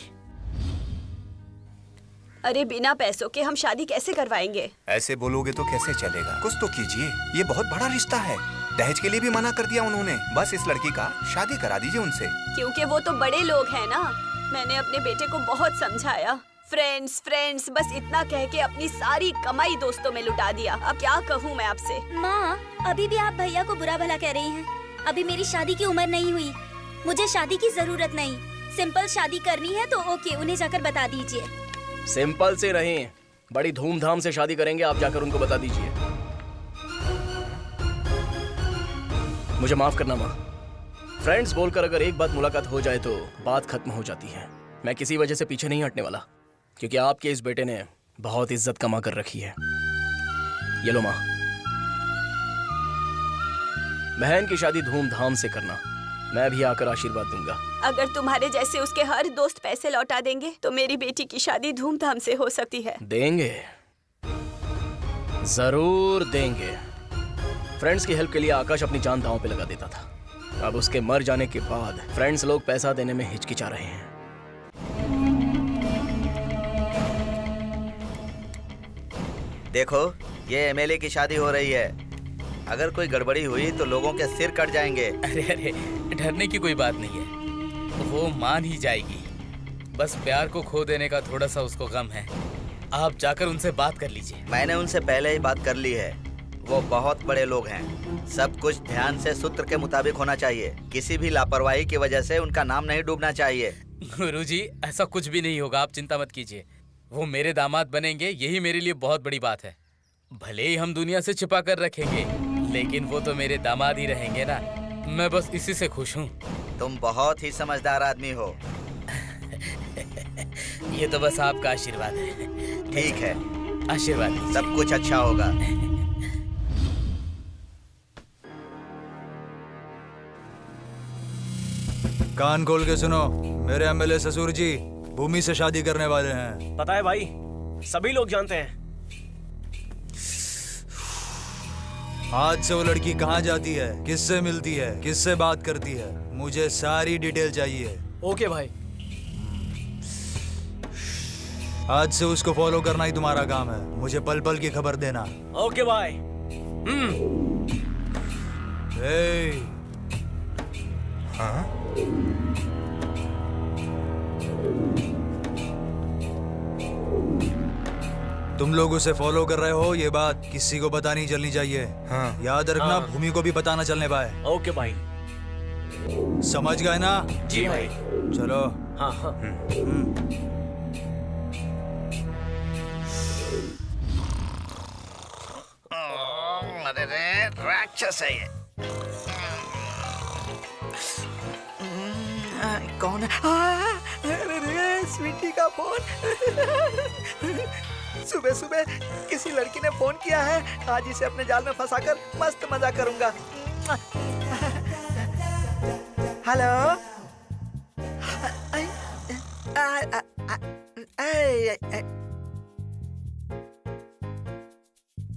अरे बिना पैसों के हम शादी कैसे करवाएंगे? ऐसे बोलोगे तो कैसे चलेगा? कुछ तो कीजिए, ये बहुत बड़ा रिश्ता है। दहेज के लिए भी मना कर दिया उन्होंने। बस इस लड़की का शादी करा दीजिए उनसे। क्योंकि वो तो बड़े लोग हैं ना। मैंने अपने बेटे को बहुत समझाया। फ्रेंड्स फ्रेंड्स बस इतना कह के अपनी सारी कमाई दोस्तों में लुटा दिया। अब क्या कहूँ मैं आपसे? माँ, अभी भी आप भैया को बुरा भला कह रही हैं। अभी मेरी शादी की उम्र नहीं हुई, मुझे शादी की जरूरत नहीं। सिंपल शादी करनी है तो ओके, उन्हें जाकर बता दीजिए। सिंपल से नहीं, बड़ी धूमधाम से शादी करेंगे, आप जाकर उनको बता दीजिए। मुझे माफ करना माँ। फ्रेंड्स बोलकर अगर एक बात मुलाकात हो जाए तो बात खत्म हो जाती है। मैं किसी वजह से पीछे नहीं हटने वाला, क्योंकि आपके इस बेटे ने बहुत इज्जत कमा कर रखी है। ये लो माँ, बहन की शादी धूमधाम से करना, मैं भी आकर आशीर्वाद दूंगा। अगर तुम्हारे जैसे उसके हर दोस्त पैसे लौटा देंगे तो मेरी बेटी की शादी धूमधाम से हो सकती है। देंगे, जरूर देंगे। फ्रेंड्स की हेल्प के लिए आकाश अपनी जान दांव पे लगा देता था। अब उसके मर जाने के बाद फ्रेंड्स लोग पैसा देने में हिचकिचा रहे हैं। देखो, ये एमएलए की शादी हो रही है। अगर कोई गड़बड़ी हुई तो लोगों के सिर कट जाएंगे। अरे अरे, डरने की कोई बात नहीं है, वो मान ही जाएगी। बस प्यार को खो देने का थोड़ा सा उसको गम है। आप जाकर उनसे बात कर लीजिए। मैंने उनसे पहले ही बात कर ली है। वो बहुत बड़े लोग हैं। सब कुछ ध्यान से सूत्र के मुताबिक होना चाहिए। किसी भी लापरवाही की वजह से उनका नाम नहीं डूबना चाहिए। गुरुजी, ऐसा कुछ भी नहीं होगा, आप चिंता मत कीजिए। वो मेरे दामाद बनेंगे, यही मेरे लिए बहुत बड़ी बात है। भले ही हम दुनिया से छिपा कर रखेंगे, लेकिन वो तो मेरे दामाद ही रहेंगे ना। मैं बस इसी से खुश हूँ। तुम बहुत ही समझदार आदमी हो। ये तो बस आपका आशीर्वाद है। ठीक है, आशीर्वाद दीजिए। सब कुछ अच्छा होगा। कान खोल के सुनो, मेरे एमएलए ससुर जी भूमि से शादी करने वाले हैं। पता है भाई, सभी लोग जानते हैं। आज से वो लड़की कहाँ जाती है, किससे मिलती है, किससे बात करती है, मुझे सारी डिटेल चाहिए। ओके भाई। आज से उसको फॉलो करना ही तुम्हारा काम है। मुझे पल पल की खबर देना। ओके भाई। हाँ? तुम लोग उसे फॉलो कर रहे हो, ये बात किसी को पता नहीं चलनी चाहिए। हाँ। याद रखना, हाँ। भूमि को भी पता ना चलने पाए। ओके भाई। समझ गए ना? जी भाई। चलो। हाँ हाँ। अरे रे, राक्षस है ये। कौन है? अरे रे, स्वीटी का फोन। सुबह सुबह किसी लड़की ने फोन किया है। आज इसे अपने जाल में फंसाकर मस्त मजा करूंगा। हेलो।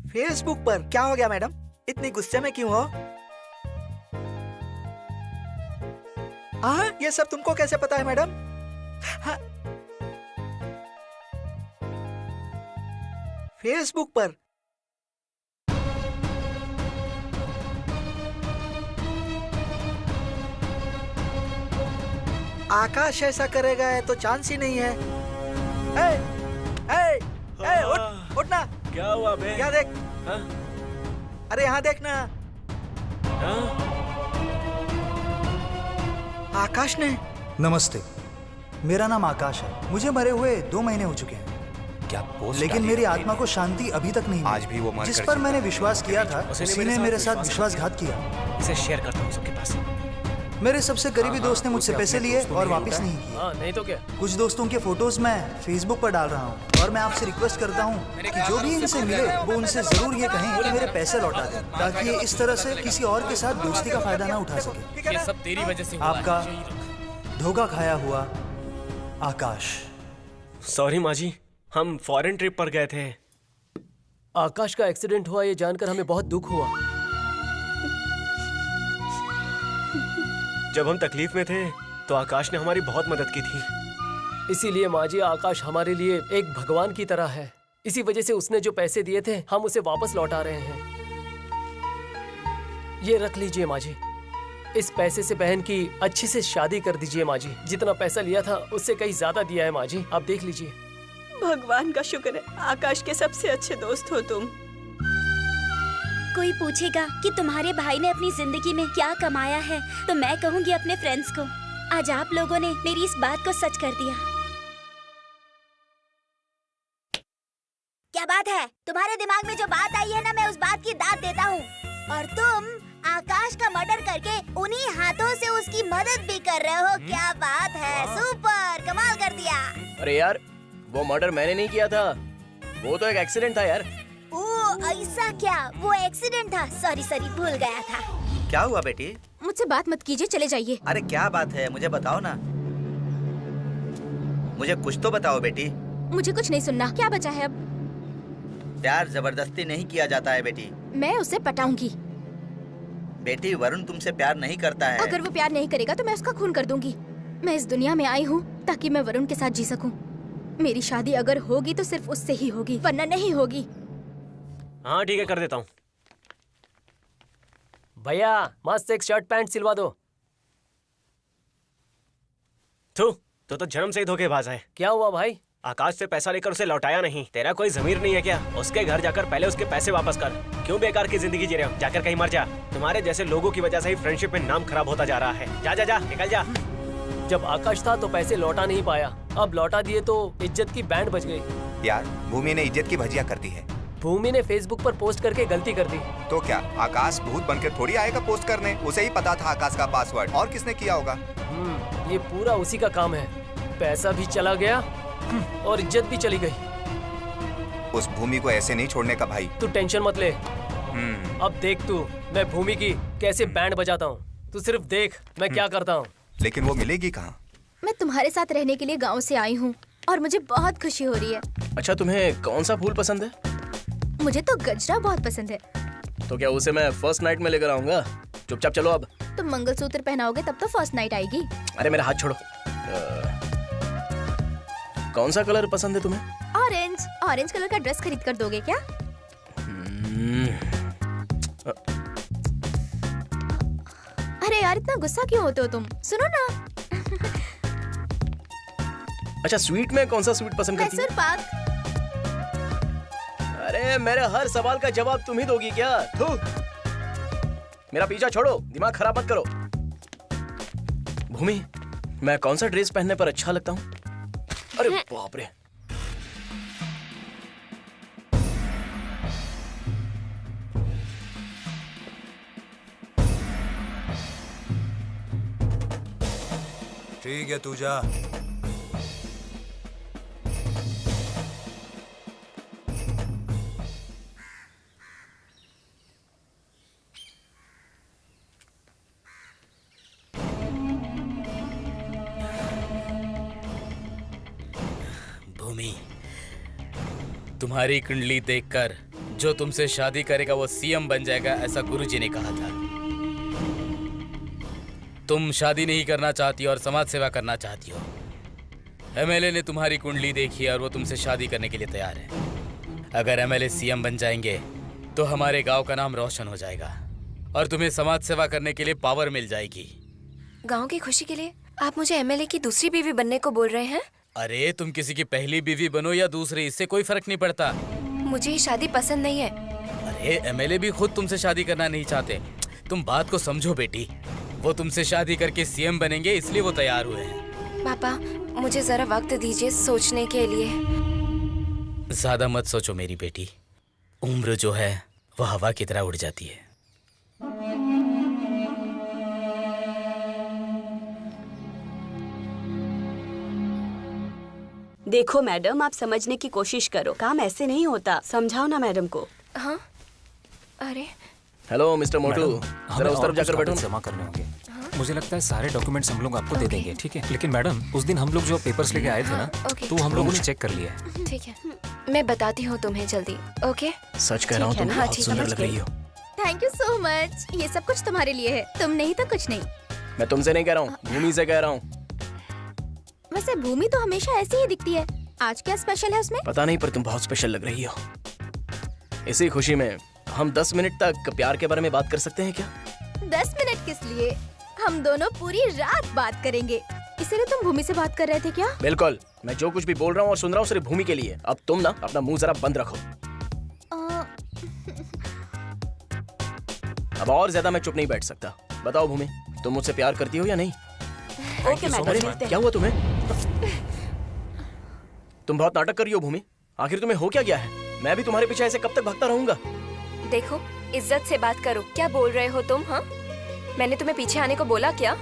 फेसबुक पर क्या हो गया मैडम? इतनी गुस्से में क्यों हो? हाँ, ये सब तुमको कैसे पता है मैडम? हाँ। फेसबुक पर आकाश ऐसा करेगा है तो चांस ही नहीं है। ए, ए, ए, उठ, उठ ना। क्या हुआ बे? क्या देख? हाँ? अरे यहाँ देखना। हाँ? आकाश ने। नमस्ते, मेरा नाम आकाश है। मुझे मरे हुए 2 महीने हो चुके हैं। क्या पोस्ट लेकिन डाली मेरी है आत्मा को शांति अभी तक नहीं आज भी वो मिली। मर जिस कर पर जिंदा मैंने है। विश्वास किया था, उसी ने मेरे साथ विश्वासघात किया। इसे शेयर करता हूँ सबके पास। मेरे सबसे करीबी दोस्त ने मुझसे पैसे लिए और वापस नहीं किए। हाँ, नहीं तो क्या। कुछ दोस्तों के फोटोज मैं फेसबुक पर डाल रहा हूँ और मैं आपसे रिक्वेस्ट करता हूँ कि जो भी इनसे मिले वो उनसे जरूर ये कहें कि मेरे पैसे लौटा दें, ताकि ये इस तरह से किसी और के साथ दोस्ती का फायदा ना उठा सके। ये सब तेरी वजह से हुआ है। आपका धोखा खाया हुआ आकाश। सॉरी माँ जी, हम फॉरेन ट्रिप पर गए थे। आकाश का एक्सीडेंट हुआ ये जानकर हमें बहुत दुख हुआ। जब हम तकलीफ में थे तो आकाश ने हमारी बहुत मदद की थी। इसीलिए माँ जी, आकाश हमारे लिए एक भगवान की तरह है। इसी वजह से उसने जो पैसे दिए थे हम उसे वापस लौटा रहे हैं। ये रख लीजिए माँ जी। इस पैसे से बहन की अच्छी से शादी कर दीजिए माँ जी। जितना पैसा लिया था उससे कहीं ज्यादा दिया है माँ जी, आप देख लीजिए। भगवान का शुक्र है, आकाश के सबसे अच्छे दोस्त हो तुम। कोई पूछेगा कि तुम्हारे भाई ने अपनी जिंदगी में क्या कमाया है, तो मैं कहूँगी अपने फ्रेंड्स को। आज आप लोगों ने मेरी इस बात को सच कर दिया। क्या बात है? तुम्हारे दिमाग में जो बात आई है ना, मैं उस बात की दाद देता हूँ। और तुम आकाश का मर्डर करके उन्हीं हाथों से उसकी मदद भी कर रहे हो। क्या बात है, सुपर, कमाल कर दिया। अरे यार, वो मर्डर मैंने नहीं किया था, वो तो एक एक्सीडेंट था यार। ओह, ऐसा क्या? वो एक्सीडेंट था। सॉरी भूल गया था। क्या हुआ बेटी? मुझसे बात मत कीजिए, चले जाइए। अरे क्या बात है, मुझे बताओ ना। मुझे कुछ तो बताओ बेटी। मुझे कुछ नहीं सुनना। क्या बचा है अब? प्यार जबरदस्ती नहीं किया जाता है बेटी। मैं उसे पटाऊंगी। बेटी वरुण तुमसे प्यार नहीं करता है। अगर वो प्यार नहीं करेगा तो मैं उसका खून कर दूंगी। मैं इस दुनिया में आई हूँ ताकि मैं वरुण के साथ जी सकूं। मेरी शादी अगर होगी तो सिर्फ उससे ही होगी, वरना नहीं होगी। हाँ ठीक है, कर देता हूँ। भैया मस्त एक शर्ट पैंट सिलवा दो। तो जन्म से ही धोखेबाज है। क्या हुआ भाई? आकाश से पैसा लेकर उसे लौटाया नहीं। तेरा कोई जमीर नहीं है क्या? उसके घर जाकर पहले उसके पैसे वापस कर। क्यों बेकार की जिंदगी जी रहे हो? जाकर कहीं मर जा। तुम्हारे जैसे लोगों की वजह से ही फ्रेंडशिप में नाम खराब होता जा रहा है। जा जा जा, निकल जा। जब आकाश था तो पैसे लौटा नहीं पाया, अब लौटा दिए तो इज्जत की बैंड बज गई। यार भूमि ने इज्जत की भजिया कर दी है। भूमि ने फेसबुक पर पोस्ट करके गलती कर दी। तो क्या आकाश भूत बनकर थोड़ी आएगा पोस्ट करने? उसे ही पता था आकाश का पासवर्ड, और किसने किया होगा? ये पूरा उसी का काम है। पैसा भी चला गया और इज्जत भी चली गई। उस भूमि को ऐसे नहीं छोड़ने का भाई। तू टेंशन मत ले। अब देख तू, मैं भूमि की कैसे बैंड बजाता हूँ। तू सिर्फ देख मैं क्या करता हूँ। लेकिन वो मिलेगी कहाँ? मैं तुम्हारे साथ रहने के लिए गाँव से आई हूँ और मुझे बहुत खुशी हो रही है। अच्छा तुम्हें कौन सा फूल पसंद है? मुझे तो गजरा बहुत पसंद है। तो क्या उसे मैं फर्स्ट नाइट में लेकर आऊंगा? चुपचाप चलो अब। तुम मंगलसूत्र पहनाओगे तब तो फर्स्ट नाइट आएगी। अरे मेरा हाथ छोड़ो। कौन सा कलर पसंद है तुम्हें? ऑरेंज। ऑरेंज कलर का ड्रेस खरीद कर दोगे क्या? अरे यार इतना गुस्सा क्यों होते हो तुम? सुनो ना। अच्छा स्वीट में कौन सा स्वीट पसंद करती मैसूर पाक। अरे मेरे हर सवाल का जवाब तुम ही दोगी क्या? थू। मेरा पीछा छोड़ो, दिमाग खराब मत करो। भूमि, मैं कौन सा ड्रेस पहनने पर अच्छा लगता हूँ? अरे बाप रे। ठीक है तू जा। भूमि, तुम्हारी कुंडली देखकर जो तुमसे शादी करेगा वो सीएम बन जाएगा, ऐसा गुरुजी ने कहा था। तुम शादी नहीं करना चाहती और समाज सेवा करना चाहती हो। एमएलए ने तुम्हारी कुंडली देखी और वो तुमसे शादी करने के लिए तैयार है। अगर एमएलए सीएम बन जाएंगे तो हमारे गांव का नाम रोशन हो जाएगा और तुम्हें समाज सेवा करने के लिए पावर मिल जाएगी। गांव की खुशी के लिए आप मुझे एमएलए की दूसरी बीवी बनने को बोल रहे हैं? अरे तुम किसी की पहली बीवी बनो या दूसरी, इससे कोई फर्क नहीं पड़ता। मुझे ये शादी पसंद नहीं है। अरे एमएलए भी खुद तुमसे शादी करना नहीं चाहते। तुम बात को समझो बेटी, वो तुमसे शादी करके सीएम बनेंगे इसलिए वो तैयार हुए हैं। पापा मुझे जरा वक्त दीजिए सोचने के लिए। ज्यादा मत सोचो मेरी बेटी, उम्र जो है वो हवा की तरह उड़ जाती है। देखो मैडम, आप समझने की कोशिश करो। काम ऐसे नहीं होता, समझाओ ना मैडम को। हाँ अरे हेलो मिस्टर मोटू, जरा उस तरफ जाकर बैठो। जमा करने होंगे। मुझे लगता है सारे डॉक्यूमेंट्स हम लोग आपको दे देंगे, ठीक है? लेकिन मैडम उस दिन हम लोग जो पेपर्स लेके आए थे ना, तो हम लोगों ने चेक कर लिया है। ठीक है, मैं बताती हूँ तुम्हें जल्दी। ओके सच कह रहा हूँ, तुम बहुत सुंदर लग रही हो। Thank you so much. ये सब कुछ तुम्हारे लिए है, तुम नहीं तो कुछ नहीं। मैं तुमसे नहीं कह रहा हूँ, भूमि से कह रहा हूँ। वैसे भूमि तो हमेशा ऐसी ही दिखती है, आज क्या स्पेशल है उसमें? पता नहीं, पर तुम बहुत स्पेशल लग रही हो। इसी खुशी में हम 10 मिनट तक प्यार के बारे में बात कर सकते हैं क्या? 10 मिनट किस लिए? हम दोनों पूरी रात बात करेंगे। इसीलिए तुम भूमि से बात कर रहे थे क्या? बिल्कुल, मैं जो कुछ भी बोल रहा हूँ और सुन रहा हूँ सिर्फ भूमि के लिए। अब तुम ना अपना मुंह जरा बंद रखो। अब और ज्यादा मैं चुप नहीं बैठ सकता। बताओ भूमि, तुम मुझसे प्यार करती हो या नहीं? ओके मैडम, मिलते हैं। क्या हुआ तुम्हें? तुम बहुत नाटक कर रही हो भूमि, आखिर तुम्हें हो क्या गया है? मैं भी तुम्हारे पीछे ऐसे कब तक भागता रहूंगा? देखो इज्जत से बात करो। क्या बोल रहे हो तुम? हाँ, मैंने तुम्हें पीछे आने को बोला क्या?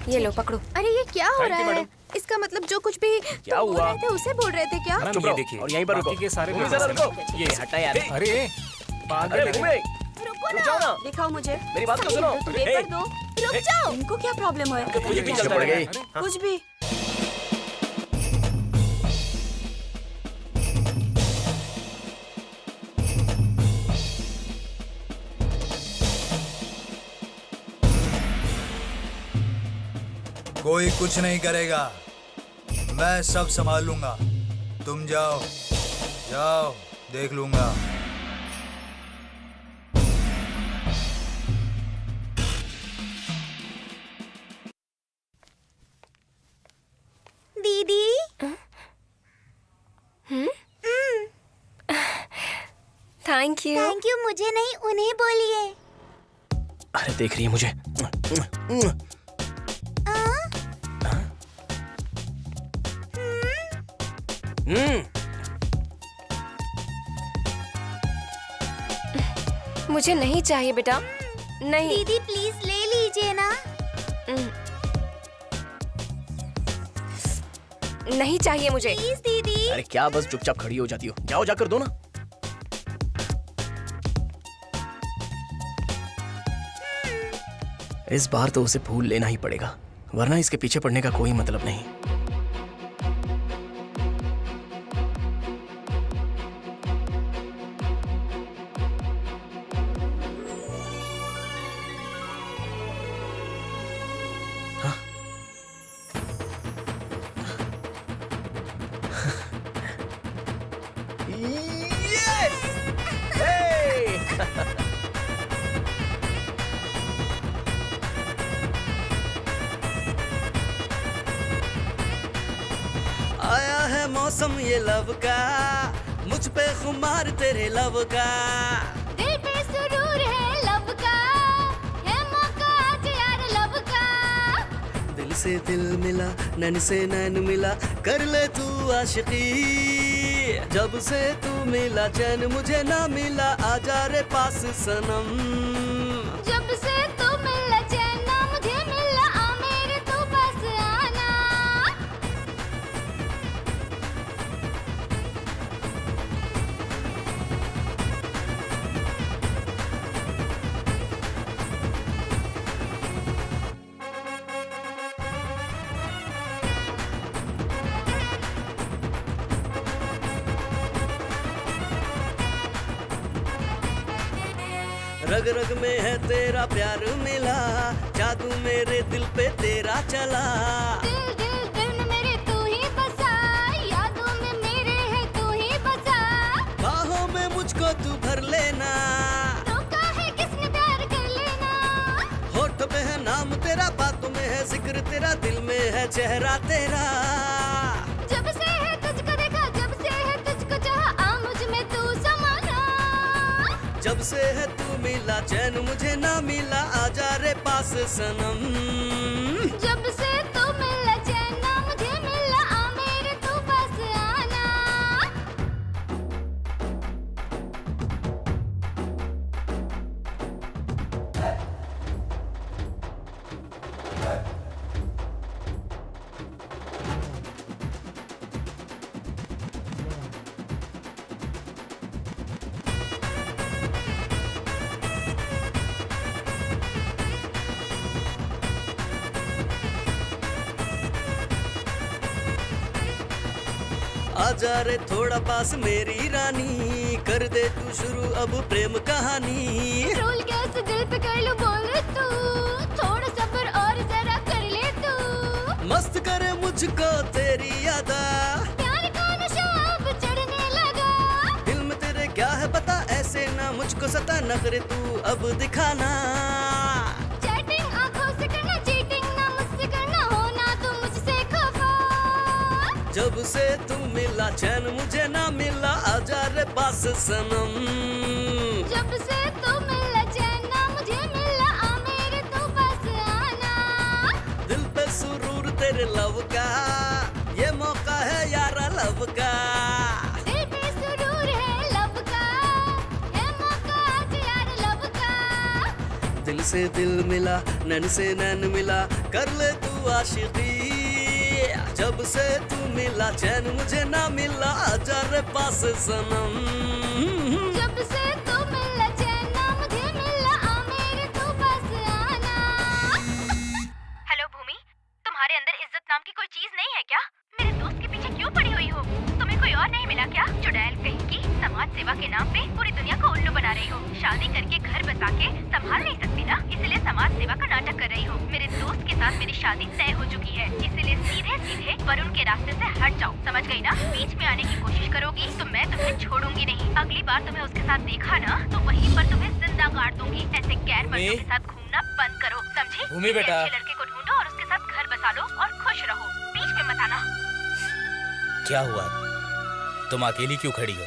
ये लो पकड़ो। अरे ये क्या हो रहा है? इसका मतलब जो कुछ भी क्या तुम बोल हुआ? रहे थे उसे बोल रहे थे क्या? चुप रहो और यहीं पर रुको। के सारे भूमि, जरा रुको। ये हटा यार। अरे अरे भूमि, रुक जाओ ना। दिखाओ मुझे। मेरी बात तो सुनो। तो पेपर दो। रुक जाओ। इनको क्या प्रॉब्लम है? मुझे पीछे पड़ गई। कुछ भी। कोई कुछ नहीं करेगा, मैं सब संभाल लूंगा। तुम जाओ जाओ, देख लूंगा। दीदी। Thank you. थैंक यू मुझे नहीं, उन्हें बोलिए। अरे देख रही है मुझे। मुझे नहीं चाहिए बेटा, नहीं। दीदी प्लीज ले लीजिए ना। नहीं चाहिए मुझे। प्लीज दीदी। अरे क्या बस चुपचाप खड़ी हो जाती हो, जाओ जाकर दो ना। इस बार तो उसे फूल लेना ही पड़ेगा, वरना इसके पीछे पड़ने का कोई मतलब नहीं। आया है मौसम ये लब का, मुझ पे खुमार तेरे लब का। दिल पे सुरूर है लब का, है मौका आज यार लब का। दिल से दिल मिला, नैन से नैन मिला, कर ले तू आशिकी। जब से तू मिला चैन मुझे ना मिला, आजा रे पास सनम। जब से तू मिला चैन ना मुझे मिला, आ मेरे तू पास आना। रग रग में है तेरा प्यार मिला, जादू मेरे दिल पे तेरा चला। दिल दिल दिल में मेरे तू ही बसा, यादों में मेरे है तू ही बसा। बाहों में मुझको तू भर लेना, रोका है किसने प्यार कर लेना। होठ पे है नाम तेरा, बातों में है जिक्र तेरा, दिल में है चेहरा तेरा। जब से है तुझको देखा, जब से है तुझको चाहा, आ मुझ में तू समाना। जब से है तू मिला चैन मुझे ना मिला, आजा रे पास सनम। जब से तू मिला चैन ना मुझे मिला, आ मेरे तू पास आना। आजा रे थोड़ा पास मेरी रानी, कर दे तू शुरू अब प्रेम कहानी। रोल कैसे दिल पे कर लूं बोल तू, थोड़ा सब्र और जरा कर ले तू। मस्त करे मुझको तेरी यादा, प्यार का नशा अब चढ़ने लगा। दिल में तेरे क्या है पता, ऐसे ना मुझको सता, नखरे तू अब दिखाना। चैटिंग आंखों से करना, चीटिंग ना मुझसे करना, होना तू मुझसे खफा। जब से तू मिला चैन मुझे ना मिला, आजा रे पास सनम। जब से तू मिला चैन ना मुझे मिला, आ मेरे तू पास आना। दिल पे सुरूर तेरे लव का, ये मौका है यारा लव का। दिल पे सुरूर है लब का, है मौका आज यार लब का। दिल से दिल मिला, नैन से नैन मिला, कर ले तू आशिकी। जब से तू मिला चैन मुझे ना मिला, आजा रे पास सनम। जब से तू मिला चैन ना मुझे मिला, आ मेरे तू पास आना। हेलो भूमि, तुम्हारे अंदर इज्जत नाम की कोई चीज नहीं है क्या? मेरे दोस्त के पीछे क्यों पड़ी हुई हो? तुम्हें कोई और नहीं मिला क्या? चुड़ैल कहीं की, समाज सेवा के नाम पे पूरी दुनिया को उल्लू बना रही हो? शादी करके घर बसा के संभाल नहीं सकती ना, इसलिए समाज सेवा का नाटक कर रही हो। मेरे दोस्त के साथ मेरी शादी तय हो चुकी है, इसलिए सीधे सीधे वरुण के रास्ते से हट जाओ, समझ गई ना? बीच में आने की कोशिश करोगी तो मैं तुम्हें छोड़ूंगी नहीं। अगली बार तुम्हें उसके साथ देखा ना तो वहीं पर तुम्हें जिंदा काट दूंगी। ऐसे गैर मर्दों के साथ घूमना बंद करो, समझी? भूमि बेटा। अच्छे लड़के को ढूंढो और उसके साथ घर बसा लो और खुश रहो, बीच में मत आना। क्या हुआ? तुम अकेली क्यों खड़ी हो?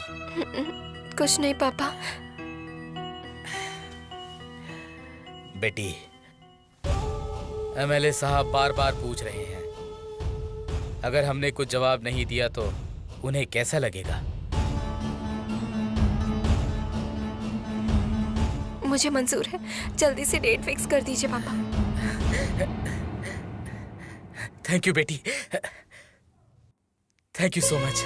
कुछ नहीं पापा। बेटी, एमएलए साहब बार बार पूछ रहे हैं, अगर हमने कुछ जवाब नहीं दिया तो उन्हें कैसा लगेगा? मुझे मंजूर है, जल्दी से डेट फिक्स कर दीजिए पापा। थैंक यू बेटी, थैंक यू सो मच।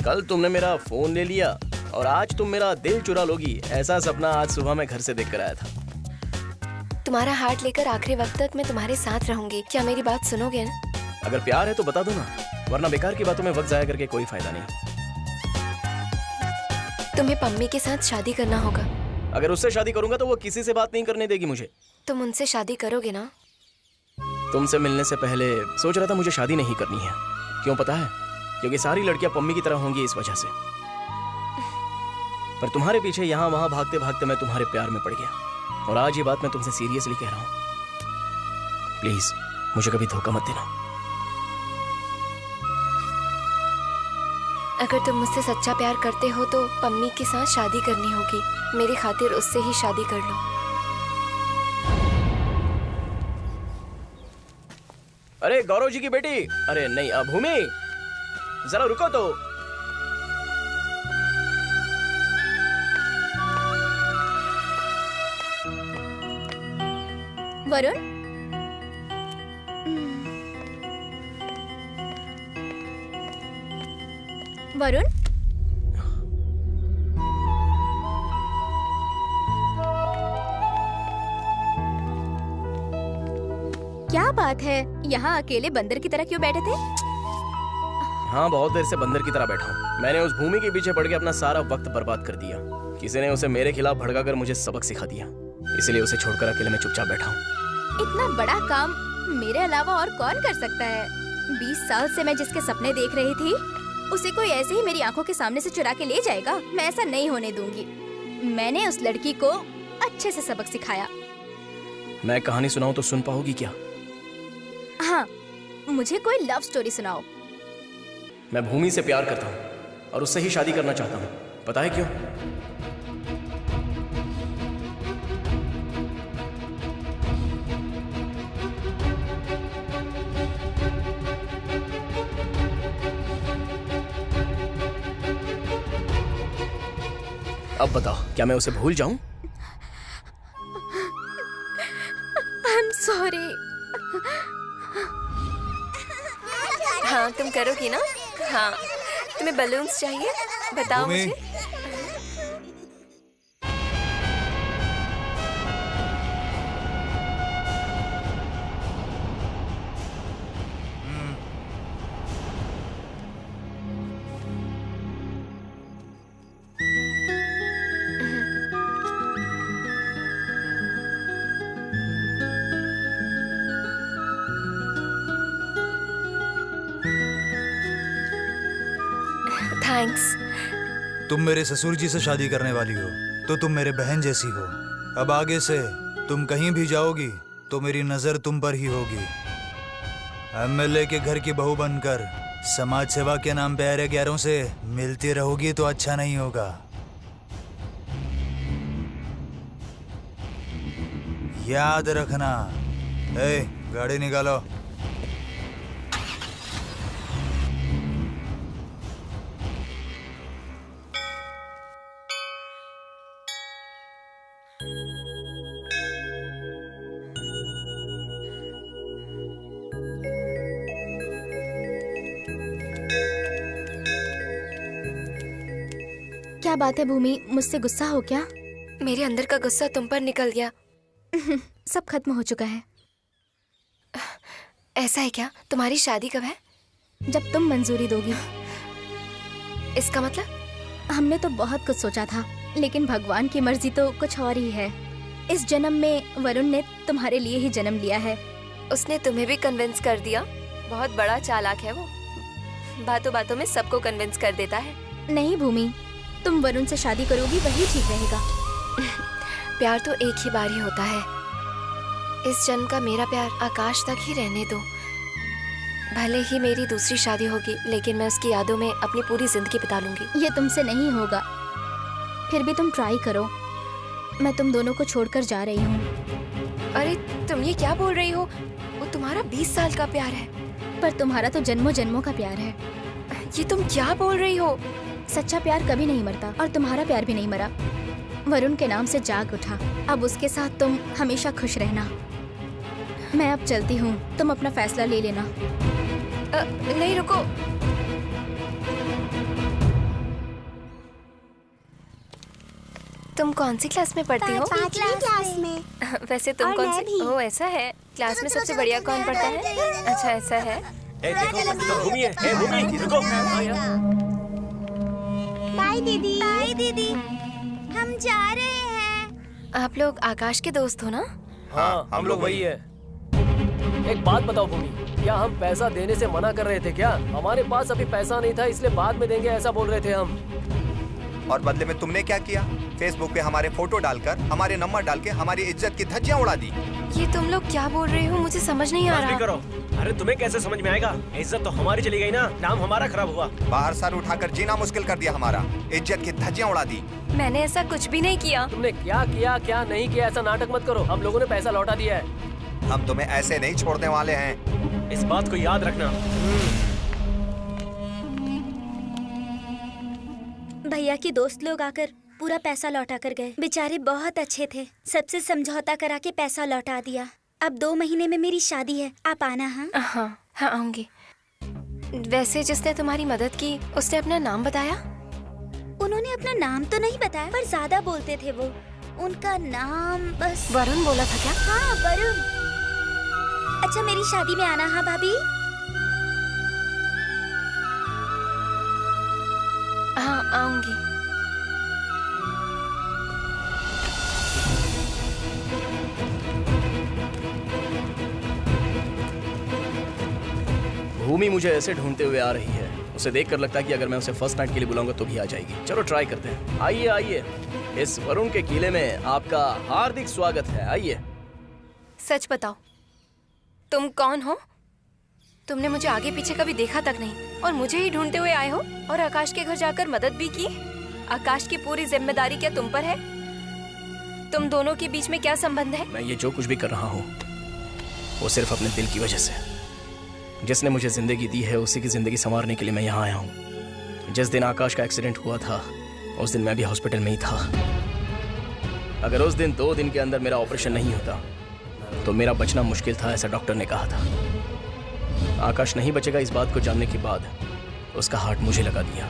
कल तुमने मेरा फोन ले लिया और आज तुम मेरा दिल चुरा लोगी, ऐसा सपना आज सुबह मैं घर से देख कर आया था। तुम्हारा हार्ट लेकर आखिरी वक्त तक मैं तुम्हारे साथ रहूंगी, क्या मेरी बात सुनोगे ना? अगर प्यार है तो बता दो ना, वरना बेकार की बातों में वक्त जाया करके कोई फायदा नहीं। तुम्हें पम्मी के साथ शादी करना होगा। अगर उससे शादी करूंगा तो वो किसी से बात नहीं करने देगी मुझे। तुम उनसे शादी करोगे ना? तुमसे मिलने से पहले सोच रहा था मुझे शादी नहीं करनी है। क्यों पता है? क्योंकि सारी लड़कियां पम्मी की तरह होंगी इस वजह से। पर तुम्हारे पीछे यहाँ वहां भागते भागते मैं तुम्हारे प्यार में पड़ गया और आज ये बात मैं तुमसे सीरियसली कह रहा हूँ। प्लीज मुझे कभी धोखा मत देना। अगर तुम मुझसे सच्चा प्यार करते हो तो पम्मी के साथ शादी करनी होगी। मेरी खातिर उससे ही शादी कर लो। अरे गौरव जी की बेटी, अरे नहीं भूमि, जरा रुको तो। वरुण, वरुण, क्या बात है, यहाँ अकेले बंदर की तरह क्यों बैठे थे? हाँ, बहुत देर से बंदर की तरह बैठा हूँ। मैंने उस भूमि के पीछे पड़ के अपना सारा वक्त बर्बाद कर दिया। किसी ने उसे मेरे खिलाफ भड़काकर मुझे सबक सिखा दिया, इसलिए उसे छोड़कर अकेले मैं चुपचाप बैठा हूँ। इतना बड़ा काम मेरे अलावा और कौन कर सकता है? 20 साल से मैं जिसके सपने देख रही थी, उसे कोई ऐसे ही मेरी आंखों के सामने से चुरा के ले जाएगा? मैं ऐसा नहीं होने दूंगी। मैंने उस लड़की को अच्छे से सबक सिखाया। मैं कहानी सुनाऊं तो सुन पाओगी क्या? हाँ, मुझे कोई लव स्टोरी सुनाओ। मैं भूमि से प्यार करता हूँ और उससे ही शादी करना चाहता हूँ। पता है क्यों? अब बताओ, क्या मैं उसे भूल जाऊं? I'm sorry। हाँ, तुम करोगी ना? हाँ, तुम्हें बलून्स चाहिए? बताओ मुझे। थैंक्स। तुम मेरे ससुर जी से शादी करने वाली हो तो तुम मेरे बहन जैसी हो। अब आगे से तुम कहीं भी जाओगी तो मेरी नजर तुम पर ही होगी। एमएलए के घर की बहू बनकर समाज सेवा के नाम पे अरे गैरों से मिलती रहोगी तो अच्छा नहीं होगा। याद रखना। गाड़ी निकालो। क्या बात है भूमि, मुझसे गुस्सा हो क्या? मेरे अंदर का गुस्सा तुम पर निकल गया। सब खत्म हो चुका है। ऐसा है क्या? तुम्हारी शादी कब है? जब तुम मंजूरी दोगी। इसका मतलब? हमने तो बहुत कुछ सोचा था, लेकिन भगवान की मर्जी तो कुछ और ही है। इस जन्म में वरुण ने तुम्हारे लिए ही जन्म लिया है। उसने तुम्हें भी कन्विंस कर दिया? बहुत बड़ा चालाक है वो, बातों बातों में सबको कन्विंस कर देता है। नहीं भूमि, तुम वरुण से शादी करोगी वही ठीक रहेगा। प्यार तो एक ही बार ही होता है। इस जन्म का मेरा प्यार आकाश तक ही रहने दो। भले ही मेरी दूसरी शादी होगी, लेकिन मैं उसकी यादों में अपनी पूरी जिंदगी बिता लूंगी। ये तुमसे नहीं होगा, फिर भी तुम ट्राई करो। मैं तुम दोनों को छोड़कर जा रही हूँ। अरे तुम ये क्या बोल रही हो? वो तुम्हारा 20 साल का प्यार है। पर तुम्हारा तो जन्मों जन्मों का प्यार है। ये तुम क्या बोल रही हो? सच्चा प्यार कभी नहीं मरता, और तुम्हारा प्यार भी नहीं मरा। वरुण के नाम से जाग उठा। अब उसके साथ तुम हमेशा खुश रहना। मैं अब चलती हूँ, तुम अपना फैसला ले लेना। नहीं रुको। तुम कौन सी क्लास में पढ़ती हो? 5वीं क्लास में। वैसे तुम कौन सी? ओह ऐसा है। क्लास में सबसे बढ़िया कौन पढ़ता है? अच्छा ऐसा है। देखो भूमि है। भूमि रुको। बाय दीदी। बाय दीदी, हम जा रहे हैं। आप लोग आकाश के दोस्त हो ना? हाँ, हम लोग वही है। एक बात बताओ भूमि, क्या हम पैसा देने से मना कर रहे थे क्या? हमारे पास अभी पैसा नहीं था, इसलिए बाद में देंगे ऐसा बोल रहे थे हम। और बदले में तुमने क्या किया? फेसबुक पे हमारे फोटो डालकर, हमारे नंबर डाल के हमारी इज्जत की धज्जियां उड़ा दी। ये तुम लोग क्या बोल रहे हो? मुझे समझ नहीं आ रहा। करो। अरे तुम्हें कैसे समझ में आएगा? इज्जत तो हमारी चली गई ना, नाम हमारा खराब हुआ। बाहर सर उठाकर जीना मुश्किल कर दिया हमारा, इज्जत की धज्जियां उड़ा दी। मैंने ऐसा कुछ भी नहीं किया। तुमने क्या किया क्या नहीं किया, ऐसा नाटक मत करो। हम लोगों ने पैसा लौटा दिया है। हम तुम्हें ऐसे नहीं छोड़ने वाले हैं। इस बात को याद रखना। भैया के दोस्त लोग आकर पूरा पैसा लौटा कर गए। बेचारे बहुत अच्छे थे, सबसे समझौता करा के पैसा लौटा दिया। अब 2 महीने में मेरी शादी है, आप आना। हाँ हाँ आऊंगी। वैसे जिसने तुम्हारी मदद की, उसने अपना नाम बताया? उन्होंने अपना नाम तो नहीं बताया, पर ज्यादा बोलते थे वो। उनका नाम बस वरुण बोला था क्या? हाँ वरुण। अच्छा मेरी शादी में आना। हाँ भाभी। हाँ आऊंगी। भूमि मुझे ऐसे ढूंढते हुए आ रही है, उसे देखकर लगता है कि अगर मैं उसे फर्स्ट नाइट के लिए बुलाऊंगा तो भी आ जाएगी। चलो ट्राई करते हैं। आइए आइए, इस वरुण के किले में आपका हार्दिक स्वागत है। आइए। सच बताओ, तुम कौन हो? तुमने मुझे आगे पीछे कभी देखा तक नहीं, और मुझे ही ढूंढते हुए आए हो, और आकाश के घर जाकर मदद भी की। आकाश की पूरी जिम्मेदारी क्या तुम पर है? तुम दोनों के बीच में क्या संबंध है? मैं ये जो कुछ भी कर रहा हूँ वो सिर्फ अपने दिल की वजह से। जिसने मुझे जिंदगी दी है उसी की जिंदगी संवारने के लिए मैं यहाँ आया हूँ। जिस दिन आकाश का एक्सीडेंट हुआ था उस दिन मैं भी हॉस्पिटल में ही था। अगर उस दिन 2 दिन के अंदर मेरा ऑपरेशन नहीं होता तो मेरा बचना मुश्किल था, ऐसा डॉक्टर ने कहा था। आकाश नहीं बचेगा, इस बात को जानने के बाद उसका हार्ट मुझे लगा दिया।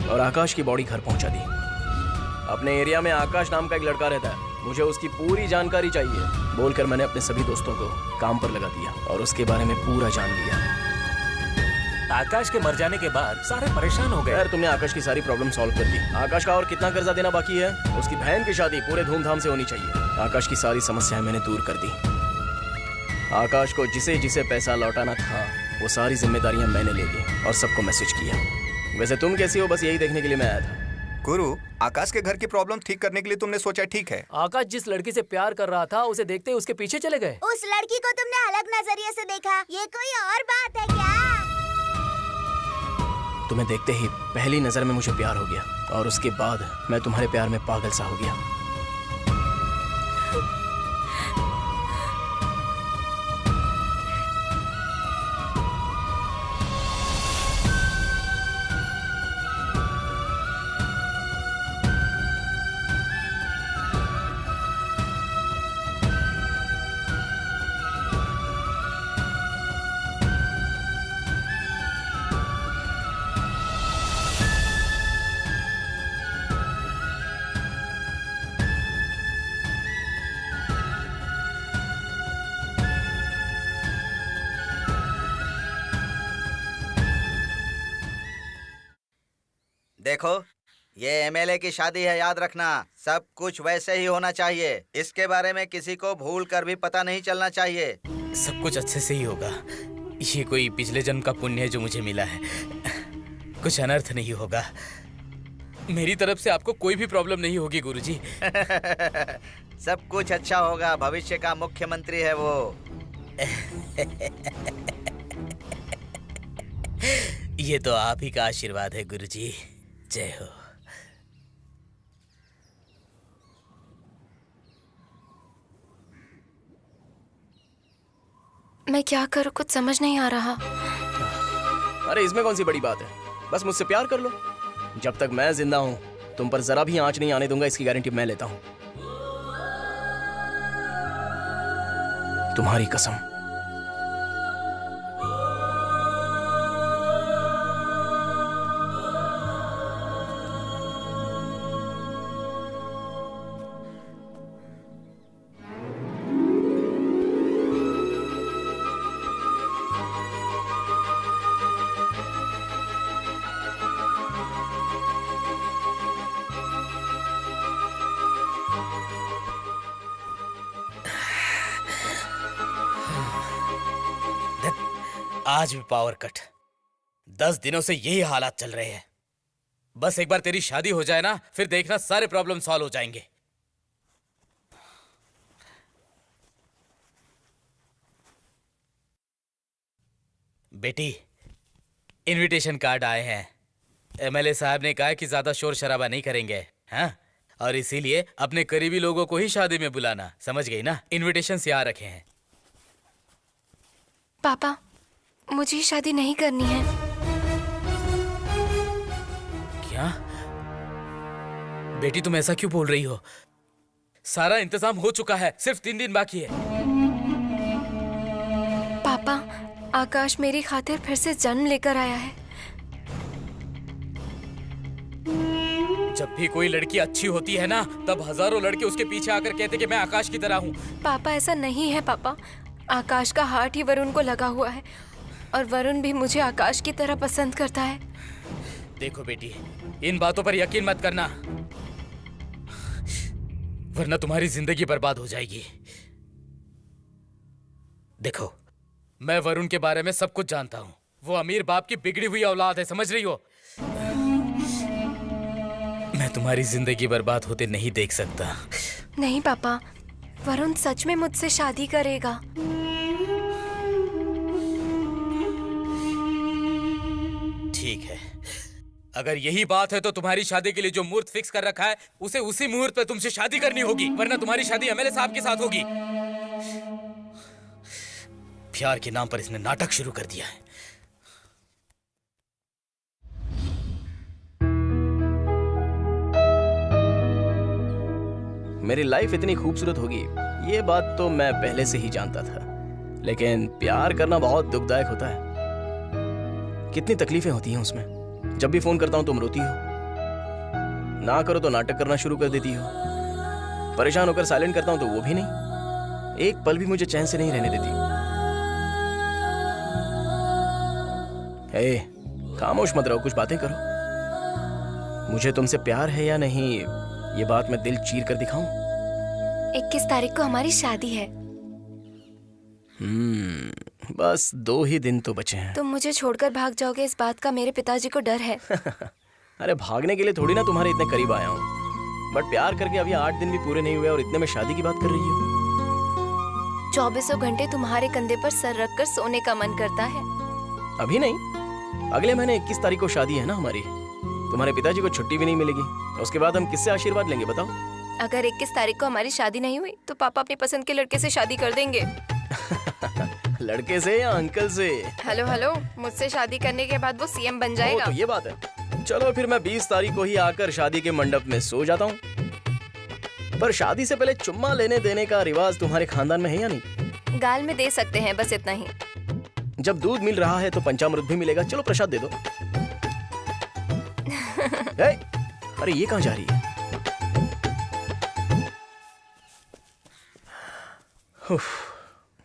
और आकाश की बॉडी घर पहुंचा दी। अपने एरिया में आकाश नाम का एक लड़का रहता है, मुझे उसकी पूरी जानकारी चाहिए। बोलकर मैंने अपने सभी दोस्तों को काम पर लगा दिया और उसके बारे में पूरा जान लिया। आकाश के मर जाने के बाद सारे परेशान हो गए। यार तुमने आकाश की सारी प्रॉब्लम सॉल्व कर दी। आकाश का और कितना कर्जा देना बाकी है? उसकी बहन की शादी पूरे धूमधाम से होनी चाहिए। आकाश की सारी समस्याएं मैंने दूर कर दी। आकाश को जिसे जिसे पैसा लौटाना था वो सारी जिम्मेदारियां मैंने ले ली और सबको मैसेज किया। वैसे तुम कैसी हो, बस यही देखने के लिए मैं आया था। गुरु, आकाश के घर की प्रॉब्लम ठीक करने के लिए तुमने सोचा ठीक है। आकाश जिस लड़की से प्यार कर रहा था उसे देखते ही उसके पीछे चले गए। उस लड़की को तुमने अलग नजरिए से देखा, ये कोई और बात है क्या? तुम्हें देखते ही पहली नजर में मुझे प्यार हो गया और उसके बाद मैं तुम्हारे प्यार में पागल सा हो गया। देखो, ये एमएलए की शादी है, याद रखना। सब कुछ वैसे ही होना चाहिए। इसके बारे में किसी को भूल कर भी पता नहीं चलना चाहिए। सब कुछ अच्छे से ही होगा। ये कोई पिछले जन्म का पुण्य है जो मुझे मिला है। कुछ अनर्थ नहीं होगा। मेरी तरफ से आपको कोई भी प्रॉब्लम नहीं होगी गुरुजी। सब कुछ अच्छा होगा। भविष्य का मुख्यमंत्री है वो। ये तो आप ही का आशीर्वाद है गुरुजी। जय हो। मैं क्या करूं, कुछ समझ नहीं आ रहा। अरे इसमें कौन सी बड़ी बात है, बस मुझसे प्यार कर लो। जब तक मैं जिंदा हूं तुम पर जरा भी आंच नहीं आने दूंगा, इसकी गारंटी मैं लेता हूं। तुम्हारी कसम। आज भी पावर कट। 10 दिनों से यही हालात चल रहे हैं। बस एक बार तेरी शादी हो जाए ना, फिर देखना सारे प्रॉब्लम सॉल्व हो जाएंगे। बेटी, इनविटेशन कार्ड आए हैं। एमएलए साहब ने कहा कि ज्यादा शोर शराबा नहीं करेंगे, हाँ? और इसीलिए अपने करीबी लोगों को ही शादी में बुलाना, समझ गई ना? इनविटेशंस यहाँ रखे हैं। पापा, मुझे शादी नहीं करनी है। क्या बेटी, तुम ऐसा क्यों बोल रही हो? सारा इंतजाम हो चुका है, सिर्फ 3 दिन बाकी है। पापा, आकाश मेरी खातिर फिर से जन्म लेकर आया है। जब भी कोई लड़की अच्छी होती है ना, तब हजारों लड़के उसके पीछे आकर कहते कि मैं आकाश की तरह हूँ। पापा, ऐसा नहीं है पापा। आकाश का हार्ट ही वरुण को लगा हुआ है और वरुण भी मुझे आकाश की तरह पसंद करता है। देखो बेटी, इन बातों पर यकीन मत करना, वरना तुम्हारी जिंदगी बर्बाद हो जाएगी। देखो, मैं वरुण के बारे में सब कुछ जानता हूँ। वो अमीर बाप की बिगड़ी हुई औलाद है, समझ रही हो? मैं तुम्हारी जिंदगी बर्बाद होते नहीं देख सकता। नहीं पापा, वरुण सच में मुझसे शादी करेगा। ठीक है, अगर यही बात है तो तुम्हारी शादी के लिए जो मुहूर्त फिक्स कर रखा है, उसे उसी मुहूर्त पे तुमसे शादी करनी होगी, वरना तुम्हारी शादी एमएलए साहब के साथ होगी। प्यार के नाम पर इसने नाटक शुरू कर दिया है। मेरी लाइफ इतनी खूबसूरत होगी, ये बात तो मैं पहले से ही जानता था। लेकिन प्यार करना बहुत दुखदायक होता है। कितनी तकलीफें होती हैं उसमें। जब भी फोन करता हूं तुम रोती हो, ना करो तो नाटक करना शुरू कर देती हो, परेशान होकर साइलेंट करता हूं तो वो भी नहीं। एक पल भी मुझे चैन से नहीं रहने देती। हे, खामोश मत रहो, कुछ बातें करो। मुझे तुमसे प्यार है या नहीं, ये बात मैं दिल चीर कर दिखाऊं? 21 तारीख को हमारी शादी है। बस 2 ही दिन तो बचे हैं। तुम मुझे छोड़कर भाग जाओगे, इस बात का मेरे पिताजी को डर है। अरे भागने के लिए थोड़ी ना तुम्हारे इतने करीब आया हूँ, बट प्यार करके अभी 8 दिन भी पूरे नहीं हुए और इतने में शादी की बात कर रही हो। 24 घंटे तुम्हारे कंधे पर सर रखकर सोने का मन करता है। अभी नहीं, अगले महीने 21 तारीख को शादी है ना हमारी। तुम्हारे पिताजी को छुट्टी भी नहीं मिलेगी, उसके बाद हम किससे आशीर्वाद लेंगे बताओ? अगर 21 तारीख को हमारी शादी नहीं हुई तो पापा अपनी पसंद के लड़के से शादी कर देंगे। लड़के से या अंकल से? हेलो हेलो, मुझसे शादी करने के बाद वो सीएम बन जाएगा। तो ये बात है। चलो फिर मैं 20 तारीख को ही आकर शादी के मंडप में सो जाता हूँ। पर शादी से पहले चुम्मा लेने देने का रिवाज तुम्हारे खानदान में है या नहीं? गाल में दे सकते हैं, बस इतना ही। जब दूध मिल रहा है तो पंचामृत भी मिलेगा। चलो प्रसाद दे दो। अरे ये कहाँ जा रही है?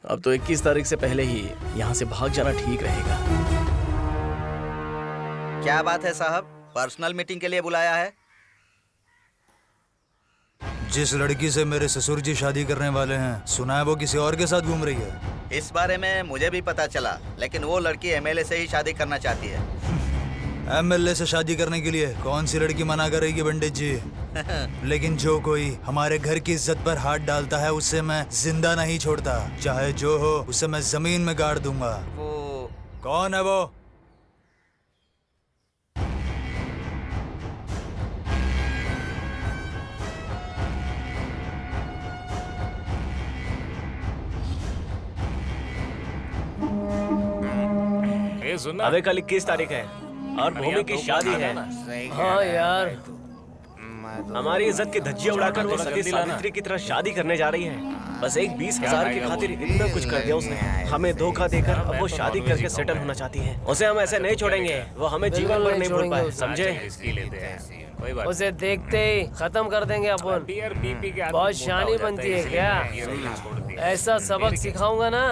अब तो 21 तारीख से पहले ही यहाँ से भाग जाना ठीक रहेगा। क्या बात है साहब, पर्सनल मीटिंग के लिए बुलाया है? जिस लड़की से मेरे ससुर जी शादी करने वाले हैं, सुना है वो किसी और के साथ घूम रही है। इस बारे में मुझे भी पता चला, लेकिन वो लड़की एमएलए से ही शादी करना चाहती है। एमएलए से शादी करने के लिए कौन सी लड़की मना करेगी पंडित जी? लेकिन जो कोई हमारे घर की इज्जत पर हाथ डालता है उसे मैं जिंदा नहीं छोड़ता, चाहे जो हो उसे मैं जमीन में गाड़ दूंगा। वो कौन है वो? सुनना, अबे कल 21 तारीख है और भूमि की शादी है। हाँ यार, हमारी इज्जत की धज्जियां उड़ाकर वो सती सावित्री की तरह शादी करने जा रही है। बस एक 20,000 की खातिर इतना कुछ कर दिया उसने। हमें धोखा देकर अब वो शादी करके सेटल होना चाहती है। उसे हम ऐसे नहीं छोड़ेंगे, वो हमें जीवन भर नहीं भूल पाए, समझे? उसे देखते ही खत्म कर देंगे अपन। बहुत शानी बनती है क्या? ऐसा सबक सिखाऊंगा ना,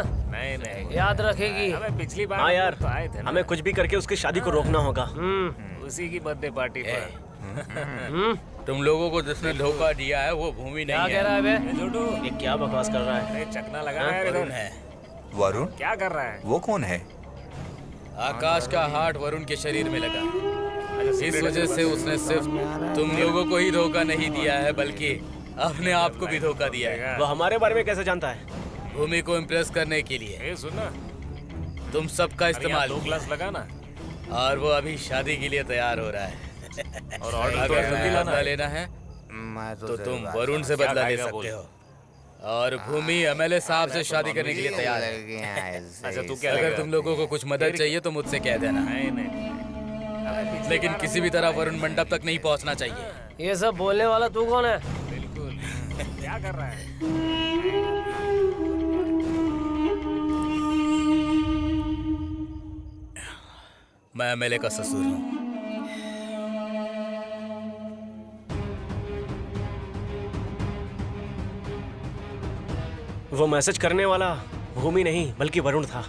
याद रखेगी। पिछली बार हाँ यार, हमें कुछ भी करके उसकी शादी को रोकना होगा। उसी की बर्थडे पार्टी पर। तुम लोगों को जिसने धोखा दिया है वो भूमि नहीं है। क्या कह रहा है बे? ये क्या बकवास कर रहा है? चकना लगा वरुण है। वरुण? क्या कर रहा है? वो कौन है? आकाश का हार्ट वरुण के शरीर में लगा, इस वजह से उसने सिर्फ तुम लोगों को ही धोखा नहीं दिया है बल्कि अपने आप को भी धोखा दिया है। वो हमारे बारे में कैसे जानता है? भूमि को इम्प्रेस करने के लिए सुनना, तुम सबका इस्तेमाल 2 ग्लास लगाना। और वो अभी शादी के लिए तैयार हो रहा है। और ऑर्डर अगर तुम्हें बदला लेना है तो तुम वरुण से बदला ले सकते हो, और भूमि एमएलए साहब से शादी करने के लिए तैयार है। अच्छा तू क्या? अगर तुम लोगों को कुछ मदद चाहिए तो मुझसे कह देना, लेकिन किसी भी तरह वरुण मंडप तक नहीं पहुंचना चाहिए। ये सब बोलने वाला तू कौन है? बिल्कुल। क्या कर रहा है? मैं एमएलए का ससुर हूँ। वो मैसेज करने वाला भूमि नहीं बल्कि वरुण था।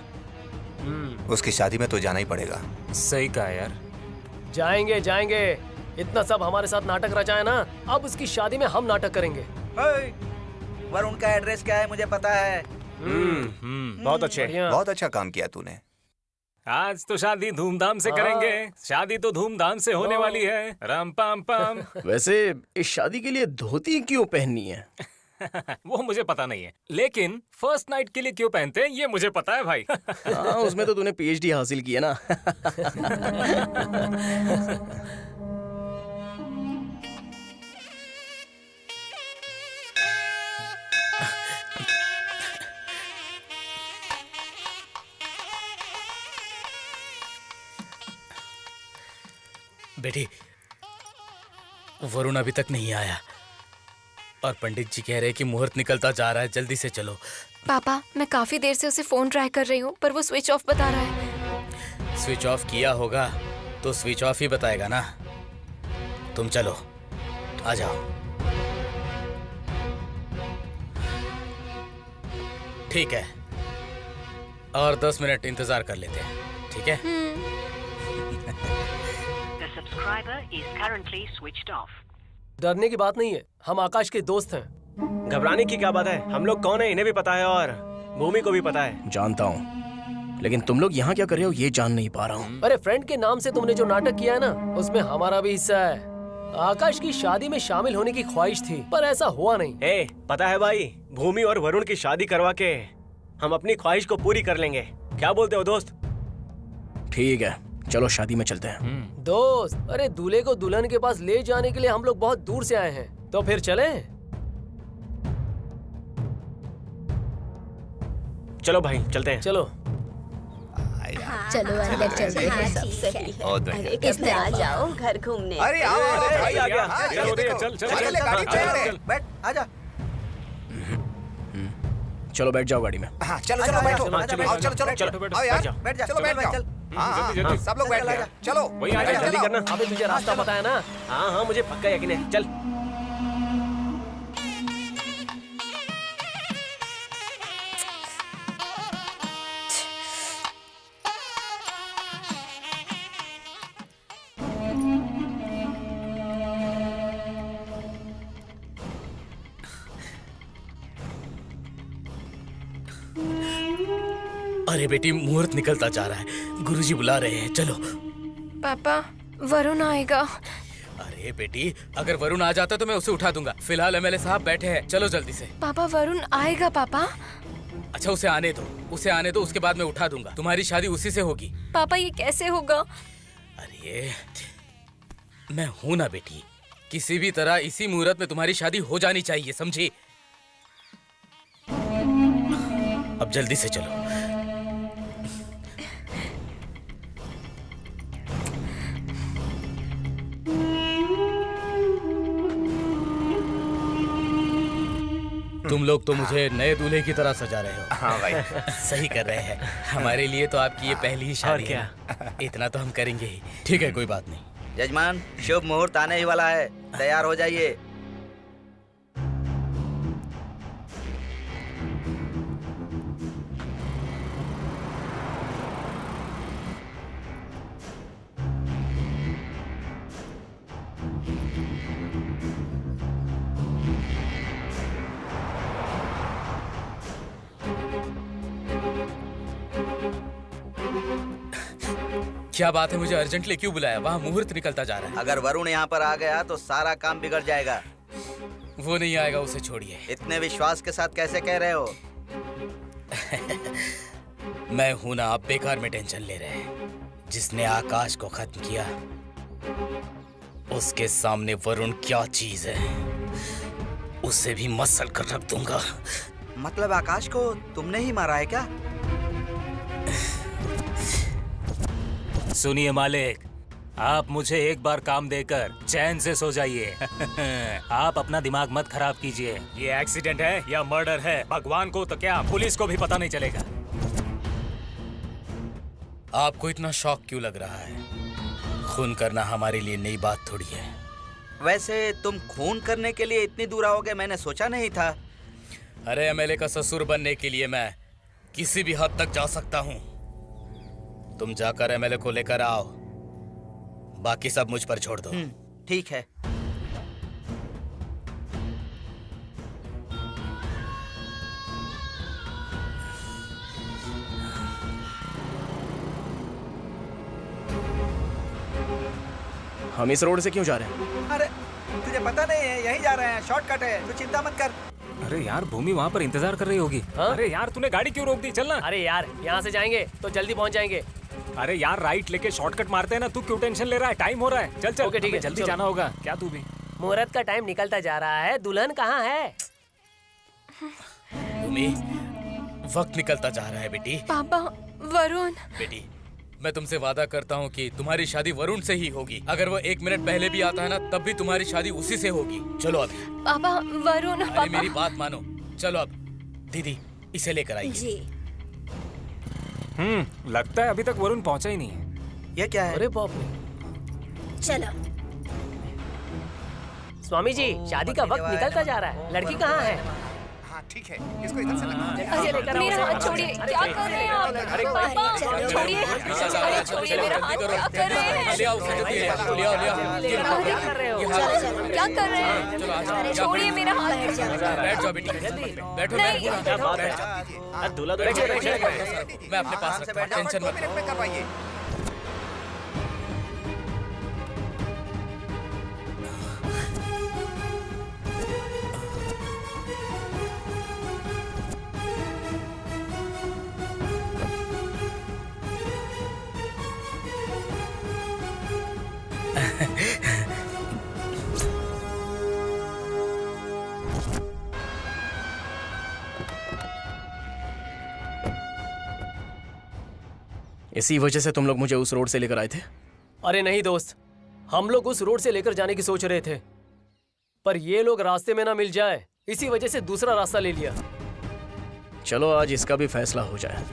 उसकी शादी में तो जाना ही पड़ेगा। सही कहा यार। जाएंगे जाएंगे, इतना सब हमारे साथ नाटक रचा है ना, अब उसकी शादी में हम नाटक करेंगे। वरुण का एड्रेस क्या है मुझे पता है। बहुत अच्छे, बहुत अच्छा काम किया तूने। आज तो शादी धूमधाम से करेंगे। शादी तो धूमधाम से होने वाली है। Ram palm palm. वैसे इस शादी के लिए धोती क्यों पहननी है? वो मुझे पता नहीं है, लेकिन फर्स्ट नाइट के लिए क्यों पहनते हैं ये मुझे पता है भाई। हाँ, उसमें तो तूने पीएचडी हासिल की है ना। बेटी, वरुण अभी तक नहीं आया और पंडित जी कह रहे हैं कि मुहूर्त निकलता जा रहा है, जल्दी से चलो। पापा, मैं काफी देर से उसे फोन ट्राई कर रही हूँ पर वो स्विच ऑफ बता रहा है। स्विच ऑफ किया होगा तो स्विच ऑफ ही बताएगा ना। तुम चलो, आ जाओ। ठीक है, और 10 मिनट इंतजार कर लेते हैं, ठीक है? डरने की बात नहीं है, हम आकाश के दोस्त हैं। घबराने की क्या बात है? हम लोग कौन है इन्हें भी पता है और भूमि को भी पता है। जानता हूँ, लेकिन तुम लोग यहाँ क्या कर रहे हो ये जान नहीं पा रहा हूँ। अरे फ्रेंड के नाम से तुमने जो नाटक किया है ना, उसमें हमारा भी हिस्सा है। आकाश की शादी में शामिल होने की ख्वाहिश थी पर ऐसा हुआ नहीं। पता है भाई, भूमि और वरुण की शादी करवा के हम अपनी ख्वाहिश को पूरी कर लेंगे। क्या बोलते हो दोस्त? ठीक है, चलो शादी में चलते हैं। दोस्त, अरे दूल्हे को दुल्हन के पास ले जाने के लिए हम लोग बहुत दूर से आए हैं, तो फिर चलें? चलो भाई, चलते हैं। चलो चलो अंदर चलते हैं। सब सही है। अरे किसने आ जाओ घर घूमने। अरे आओ, भाई आ गया। चल, बैठ, आजा। चलो बैठ जाओ गाड़ी में। हाँ, चलो चलो बैठो। चलो आओ यार, बैठ जा, चलो बैठ जाओ। चल। हाँ, सब लोग बैठ गए। चलो जल्दी करना। अबे तुझे रास्ता पता है ना? हाँ हाँ, मुझे पक्का यकीन है। चल। अरे बेटी, मुहूर्त निकलता जा रहा है, गुरुजी बुला रहे हैं, चलो। पापा, वरुण आएगा। अरे बेटी, अगर वरुण आ जाता तो मैं उसे उठा दूंगा। फिलहाल एमएलए साहब बैठे हैं, चलो जल्दी से। पापा, वरुण आएगा पापा। अच्छा, उसे आने दो, उसके बाद मैं उठा दूंगा। तुम्हारी शादी उसी से होगी। पापा, ये कैसे होगा? अरे मैं हूं ना बेटी, किसी भी तरह इसी मुहूर्त में तुम्हारी शादी हो जानी चाहिए, समझी? अब जल्दी से चलो। तुम लोग तो मुझे नए दूल्हे की तरह सजा रहे हो। हाँ भाई। सही कर रहे हैं। हमारे लिए तो आपकी ये पहली ही शादी है। इतना तो हम करेंगे ही। ठीक है, कोई बात नहीं। यजमान, शुभ मुहूर्त आने ही वाला है, तैयार हो जाइए। क्या बात है, मुझे अर्जेंटली क्यों बुलाया? वहाँ मुहूर्त निकलता जा रहा है। अगर वरुण यहाँ पर आ गया तो सारा काम बिगड़ जाएगा। वो नहीं आएगा, उसे छोड़िए। इतने विश्वास के साथ कैसे कह रहे हो? मैं हूं ना, आप बेकार में टेंशन ले रहे हैं। जिसने आकाश को खत्म किया, उसके सामने वरुण क्या चीज है, उसे भी मसल कर रख दूंगा। मतलब आकाश को तुमने ही मारा है क्या? सुनिए मालिक, आप मुझे एक बार काम देकर चैन से सो जाइए। आप अपना दिमाग मत खराब कीजिए। ये एक्सीडेंट है या मर्डर है, भगवान को तो क्या, पुलिस को भी पता नहीं चलेगा। आपको इतना शौक क्यों लग रहा है? खून करना हमारे लिए नई बात थोड़ी है। वैसे तुम खून करने के लिए इतनी दूर आओगे मैंने सोचा नहीं था। अरे एमएलए का ससुर बनने के लिए मैं किसी भी हद तक जा सकता हूँ। तुम जाकर एमएलए को लेकर आओ, बाकी सब मुझ पर छोड़ दो। ठीक है। हम इस रोड से क्यों जा रहे हैं? अरे तुझे पता नहीं है, यहीं जा रहे हैं, शॉर्टकट है, तू चिंता मत कर। अरे यार, भूमि वहाँ पर इंतजार कर रही होगी। अरे यार, तूने गाड़ी क्यों रोक दी? चलना। अरे यार, यहाँ से जाएंगे तो जल्दी पहुँच जाएंगे। अरे यार, राइट लेके शॉर्टकट मारते हैं ना, तू क्यों टेंशन ले रहा है? टाइम हो रहा है, चल चल। ओके, ठीक है, जल्दी चलो। जाना होगा। क्या तू भी? मुहूर्त का टाइम निकलता जा रहा है, दुल्हन कहाँ है? भूमि, वक्त निकलता जा रहा है बेटी। पापा, वरुण। बेटी, मैं तुमसे वादा करता हूँ कि तुम्हारी शादी वरुण से ही होगी। अगर वो 1 मिनट पहले भी आता है ना, तब भी तुम्हारी शादी उसी से होगी। चलो अभी। पापा, वरुण। अरे मेरी बात मानो, चलो अब। दीदी, इसे लेकर आइए। जी। लगता है अभी तक वरुण पहुंचा ही नहीं है। ये क्या है? अरे बाप रे। चलो। स्वामी जी, शादी का वक्त निकलता जा रहा है, लड़की कहाँ है? हाँ ठीक है, इसको इधर से लगा। अरे मेरा हाथ छोड़िए, क्या कर रहे हैं आप? पापा, छोड़िए। अरे छोड़िए मेरा हाथ, क्या कर रहे हैं? ले आओ उसे, जल्दी ले आओ, ले आओ, ले आओ। क्या कर रहे हो? क्या कर रहे हैं? छोड़िए मेरा हाथ। बैठ जाओ बेटी, बैठो। नहीं। क्या बात है? दूल्हा बैठिए, मैं अपने पास रखता हूं, टेंशन मत लो। करवाइए। इसी वजह से तुम लोग मुझे उस रोड से लेकर आए थे? अरे नहीं दोस्त, हम लोग उस रोड से लेकर जाने की सोच रहे थे, पर ये लोग रास्ते में ना मिल जाए, इसी वजह से दूसरा रास्ता ले लिया। चलो आज इसका भी फैसला हो जाए।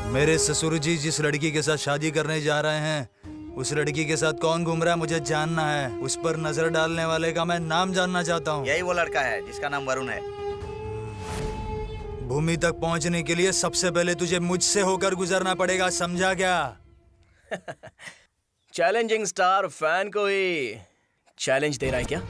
मेरे ससुर जी जिस लड़की के साथ शादी करने जा रहे हैं, उस लड़की के साथ कौन घूम रहा है मुझे जानना है। उस पर नजर डालने वाले का मैं नाम जानना चाहता हूँ। यही वो लड़का है जिसका नाम वरुण है। भूमि तक पहुँचने के लिए सबसे पहले तुझे मुझसे होकर गुजरना पड़ेगा, समझा क्या? चैलेंजिंग स्टार फैन को ही चैलेंज दे रहा है क्या?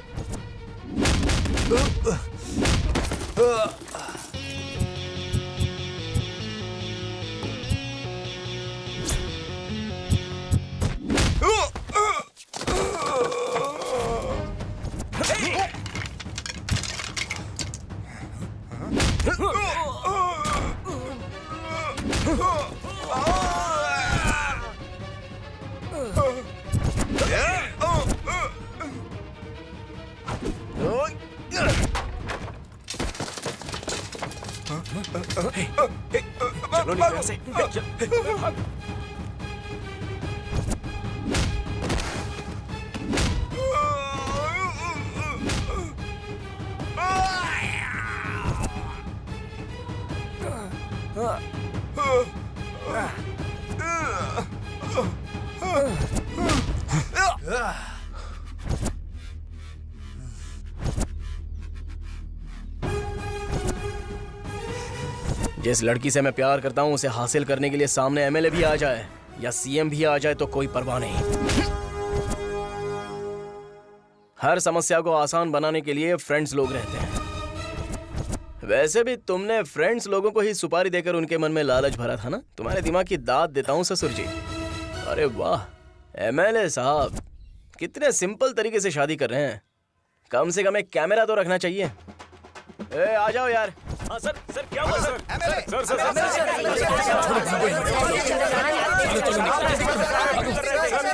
चलो नहीं यहाँ से। जिस लड़की से मैं प्यार करता हूँ उसे हासिल करने के लिए सामने एमएलए भी आ जाए या सीएम भी आ जाए तो कोई परवाह नहीं। हर समस्या को आसान बनाने के लिए फ्रेंड्स लोग रहते हैं। वैसे भी तुमने फ्रेंड्स लोगों को ही सुपारी देकर उनके मन में लालच भरा था ना। तुम्हारे दिमाग की दाद देता हूँ ससुर जी। अरे वाह, एमएलए साहब कितने सिंपल तरीके से शादी कर रहे हैं। कम से कम एक कैमरा तो रखना चाहिए। ए, आ जाओ यार। हाँ सर, सर क्या हुआ सर?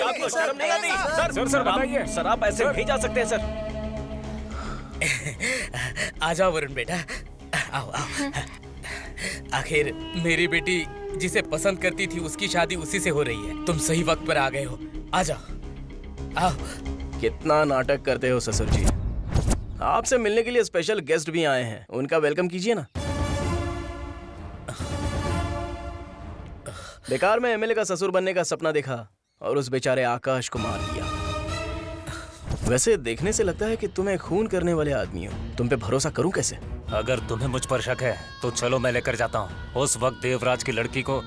आपको शर्म नहीं आती? सर आप ऐसे नहीं जा सकते हैं सर। आ जाओ वरुण बेटा, आओ आओ। आखिर मेरी बेटी जिसे पसंद करती थी उसकी शादी उसी से हो रही है। तुम सही वक्त पर आ गए हो। आ जाओ, आओ। कितना नाटक करते हो ससुर जी। आपसे मिलने के लिए स्पेशल गेस्ट भी आए हैं, उनका वेलकम कीजिए ना। बेकार में एमएलए का ससुर बनने का सपना देखा और उस बेचारे आकाश को मार दिया। वैसे देखने से लगता है कि तुम्हें खून करने वाले आदमी हो। तुम पे भरोसा करूं कैसे? अगर तुम्हें मुझ पर शक है तो चलो मैं लेकर जाता हूँ। उस वक्त देवराज की लड़की को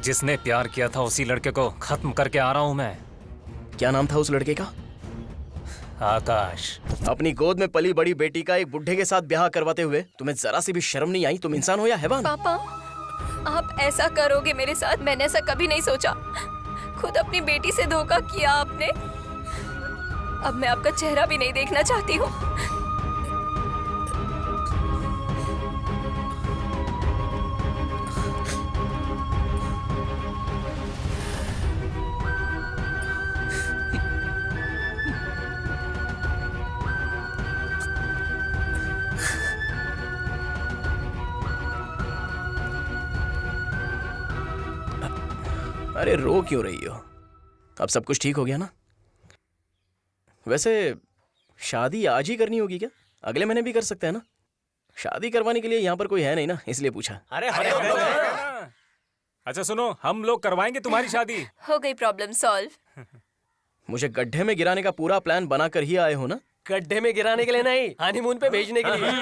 जिसने प्यार किया था उसी लड़के को खत्म करके आ रहा हूँ मैं। क्या नाम था उस लड़के का? आकाश। अपनी गोद में पली बड़ी बेटी का एक बुढ़े के साथ ब्याह करवाते हुए तुम्हें जरा सी भी शर्म नहीं आई? तुम इंसान हो या हैवान? पापा, आप ऐसा करोगे मेरे साथ? मैंने ऐसा कभी नहीं सोचा। खुद अपनी बेटी से धोखा किया आपने। अब मैं आपका चेहरा भी नहीं देखना चाहती हूँ। अरे रो क्यों रही हो? अब सब कुछ ठीक हो गया ना? वैसे शादी आज ही करनी होगी क्या? अगले महीने भी कर सकते हैं ना? शादी करवाने के लिए यहाँ पर कोई है नहीं ना, इसलिए पूछा। अरे अच्छा सुनो, हम लोग करवाएंगे तुम्हारी शादी। हो गई प्रॉब्लम सॉल्व। मुझे गड्ढे में गिराने का पूरा प्लान बनाकर ही आए हो ना? गड्ढे में गिराने के लिए नहीं, हनीमून पे भेजने के लिए।